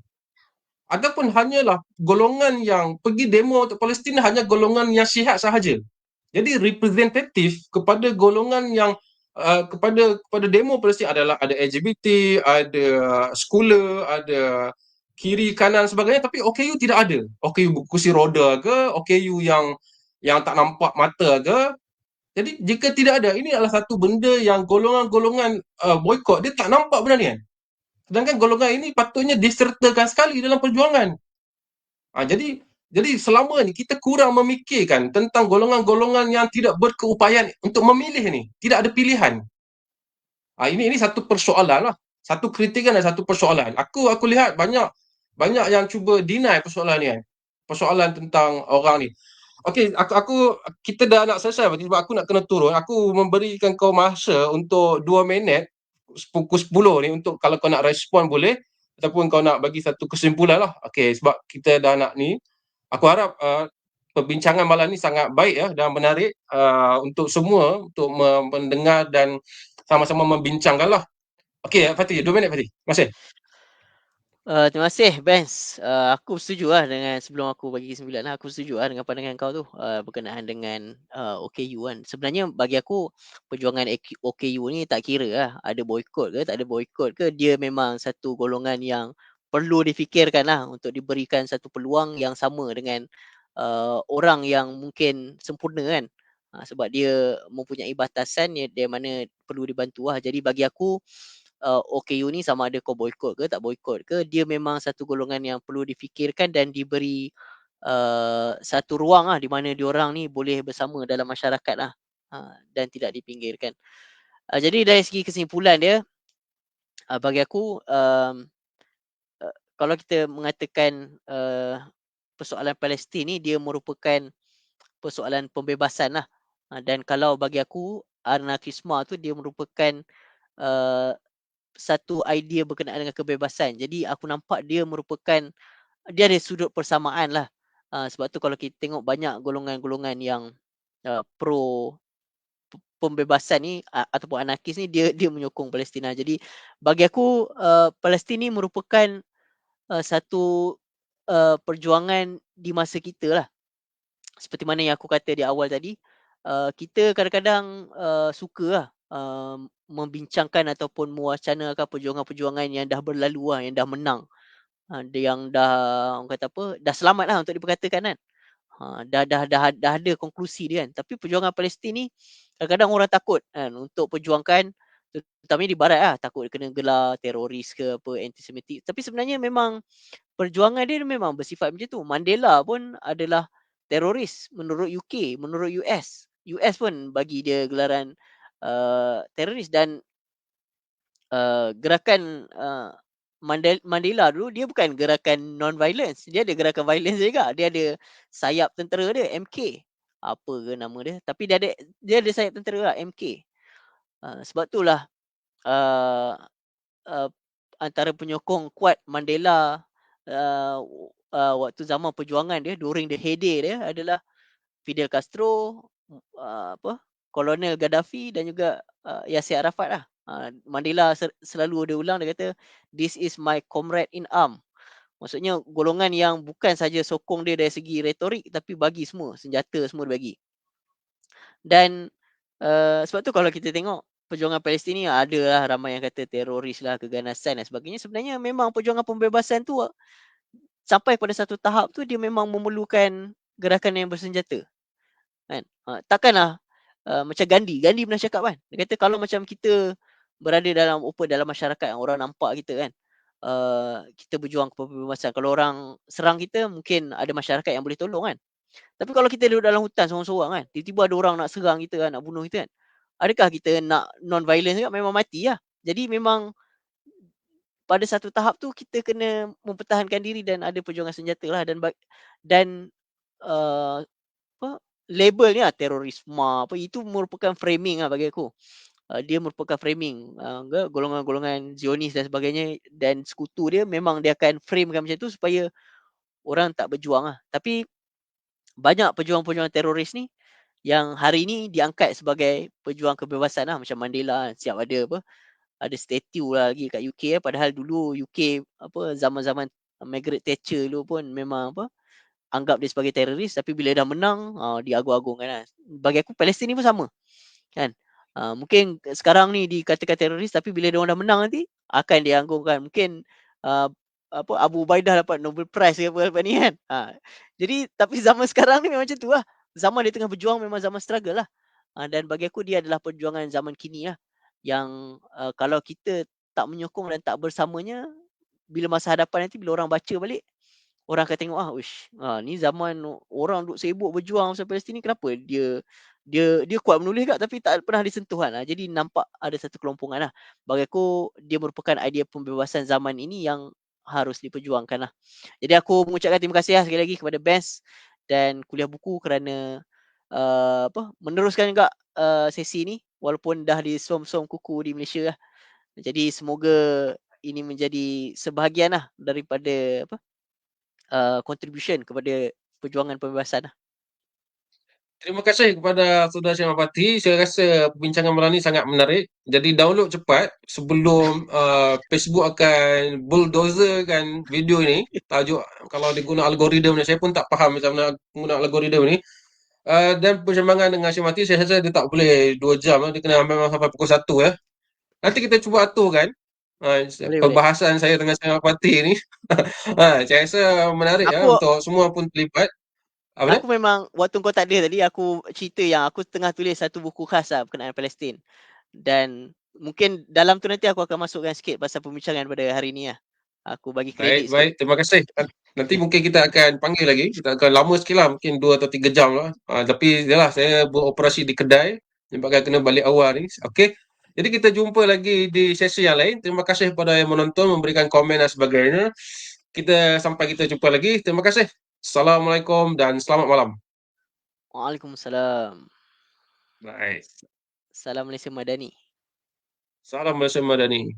Ataupun hanyalah golongan yang pergi demo untuk Palestin hanya golongan yang sihat sahaja? Jadi representatif kepada golongan yang kepada demo Palestin adalah ada LGBT, ada sekular, ada kiri kanan sebagainya, tapi OKU tidak ada. OKU kursi roda ke, OKU yang tak nampak mata ke. Jadi jika tidak ada, ini adalah satu benda yang golongan-golongan boykot dia tak nampak benda ni kan. Sedangkan golongan ini patutnya disertakan sekali dalam perjuangan. Jadi selama ni kita kurang memikirkan tentang golongan-golongan yang tidak berkeupayaan untuk memilih ni, tidak ada pilihan. Ini satu persoalan lah, satu kritikan dan satu persoalan. Aku lihat banyak yang cuba deny persoalan ni kan. Persoalan tentang orang ni. Okey, kita dah nak selesai sebab aku nak kena turun. Aku memberikan kau masa untuk 2 minit pukul 10 ni untuk kalau kau nak respon boleh ataupun kau nak bagi satu kesimpulan lah. Okey, sebab kita dah nak ni. Aku harap perbincangan malam ni sangat baik ya dan menarik untuk semua untuk mendengar dan sama-sama membincangkan lah. Okey, Fatih, 2 minit Fatih. Masih. Terima kasih Benz. Aku setuju lah dengan sebelum aku bagi kesimpulan lah. Aku setuju lah dengan pandangan kau tu berkenaan dengan OKU kan. Sebenarnya bagi aku perjuangan OKU ni tak kira lah ada boikot ke tak ada boikot ke. Dia memang satu golongan yang perlu difikirkan lah untuk diberikan satu peluang yang sama dengan orang yang mungkin sempurna kan. Sebab dia mempunyai batasan dia mana perlu dibantu lah. Jadi bagi aku OKU ni sama ada kau boikot ke tak boikot ke, dia memang satu golongan yang perlu difikirkan dan diberi satu ruang lah di mana diorang ni boleh bersama dalam masyarakat lah dan tidak dipinggirkan. Jadi dari segi kesimpulan dia, bagi aku kalau kita mengatakan persoalan Palestin ni dia merupakan persoalan pembebasan lah. Dan kalau bagi aku anarkisme tu dia merupakan satu idea berkenaan dengan kebebasan. Jadi aku nampak dia merupakan dia ada sudut persamaan lah. Sebab tu kalau kita tengok banyak golongan-golongan yang pro pembebasan ni ataupun anarkis ni dia menyokong Palestin. Jadi bagi aku Palestin ni merupakan satu perjuangan di masa kita lah. Seperti mana yang aku kata di awal tadi, kita kadang-kadang suka lah membincangkan ataupun mewacanakan perjuangan-perjuangan yang dah berlalu lah, yang dah menang, yang dah orang kata apa, dah selamat lah untuk diperkatakan kan. Dah ada konklusi dia kan. Tapi perjuangan Palestin ni kadang-kadang orang takut kan untuk perjuangkan, terutamanya di barat lah, takut kena gelar teroris ke apa, antisemitik. Tapi sebenarnya memang perjuangan dia memang bersifat macam tu. Mandela pun adalah teroris menurut UK, menurut US. US pun bagi dia gelaran teroris. Dan gerakan Mandela dulu dia bukan gerakan non-violence, dia ada gerakan violence juga. Dia ada sayap tentera dia, MK. Apa ke nama dia? Tapi dia ada sayap tentera lah, MK. Sebab itulah uh, uh, antara penyokong kuat Mandela waktu zaman perjuangan dia, during the heyday dia adalah Fidel Castro, Kolonel Gaddafi dan juga Yasser Arafat lah. Mandela selalu ada ulang, dia kata, "This is my comrade in arm." Maksudnya golongan yang bukan saja sokong dia dari segi retorik, tapi bagi semua, senjata semua dia bagi. Dan sebab tu kalau kita tengok perjuangan Palestin ni, ada lah ramai yang kata teroris lah, keganasan dan sebagainya. Sebenarnya memang perjuangan pembebasan tu sampai pada satu tahap tu dia memang memerlukan gerakan yang bersenjata. Kan? Takkanlah macam Gandhi pernah cakap kan. Dia kata kalau macam kita berada dalam masyarakat yang orang nampak kita kan, kita berjuang kebebasan. Kalau orang serang kita, mungkin ada masyarakat yang boleh tolong kan. Tapi kalau kita duduk dalam hutan seorang-seorang kan, tiba-tiba ada orang nak serang kita kan, nak bunuh kita kan. Adakah kita nak non-violence juga? Memang mati lah. Jadi memang pada satu tahap tu kita kena mempertahankan diri dan ada perjuangan senjata lah. Dan uh, apa, label ni lah terorisme apa, itu merupakan framing lah bagi aku. Dia merupakan framing golongan-golongan Zionis dan sebagainya, dan sekutu dia memang dia akan framekan macam tu supaya orang tak berjuang lah. Tapi banyak pejuang-pejuang teroris ni yang hari ni diangkat sebagai pejuang kebebasan lah, macam Mandela kan. Siap ada statue lah lagi kat UK padahal dulu UK zaman-zaman Margaret Thatcher dulu pun memang anggap dia sebagai teroris, tapi bila dah menang diagung-agungkan lah. Bagi aku Palestin ni pun sama kan. Mungkin sekarang ni dikatakan teroris, tapi bila dia orang dah menang nanti akan diagungkan. Mungkin uh, Abu Ubaidah dapat Nobel Prize ke apa ni kan. Jadi tapi zaman sekarang ni memang macam tu lah. Zaman dia tengah berjuang memang zaman struggle lah. Dan bagi aku dia adalah perjuangan zaman kini lah, yang kalau kita tak menyokong dan tak bersamanya, bila masa hadapan nanti, bila orang baca balik, orang akan tengok uish, ni zaman orang duk sibuk berjuang pasal Palestin ni, kenapa dia kuat menulis kat tapi tak pernah disentuh kan. Jadi nampak ada satu kelompongan lah. Bagi aku dia merupakan idea pembebasan zaman ini yang harus diperjuangkan lah. Jadi aku mengucapkan terima kasih lah sekali lagi kepada Best dan Kuliah Buku kerana meneruskan juga sesi ni walaupun dah di som-som kuku di Malaysia lah. Jadi semoga ini menjadi sebahagian lah daripada contribution kepada perjuangan pembebasan lah. Terima kasih kepada Saudara Syed Mafati. Saya rasa perbincangan malam ni sangat menarik. Jadi download cepat sebelum Facebook akan bulldozerkan video ini. Tajuk kalau dia guna algoritma ni, saya pun tak faham macam mana guna algoritma ni. Dan persembangan dengan Syed Mafati, saya rasa dia tak boleh 2 jam lah. Dia kena ambil sampai pukul 1 ya. Nanti kita cuba aturkan Boleh. perbahasan saya dengan Syed Mafati ni. Saya rasa menarik ya Aku untuk semua pun terlibat. Apa dia? aku memang waktu kau tak ada tadi, aku cerita yang aku tengah tulis satu buku khas lah berkenaan Palestin. Dan mungkin dalam tu nanti aku akan masukkan sikit pasal pembincangan pada hari ni lah. Aku bagi Baik, kredit sikit. baik. Terima kasih. Nanti mungkin kita akan panggil lagi. Kita akan lama sikit lah. Mungkin 2 atau 3 jam lah. Tapi yalah, saya beroperasi di kedai. Menyebabkan kena balik awal ni. Okey. Jadi kita jumpa lagi di sesi yang lain. Terima kasih kepada yang menonton, memberikan komen dan sebagainya. Sampai kita jumpa lagi. Terima kasih. Assalamualaikum dan selamat malam. Waalaikumsalam. Baik. Salam Malaysia Madani. Salam Malaysia Madani.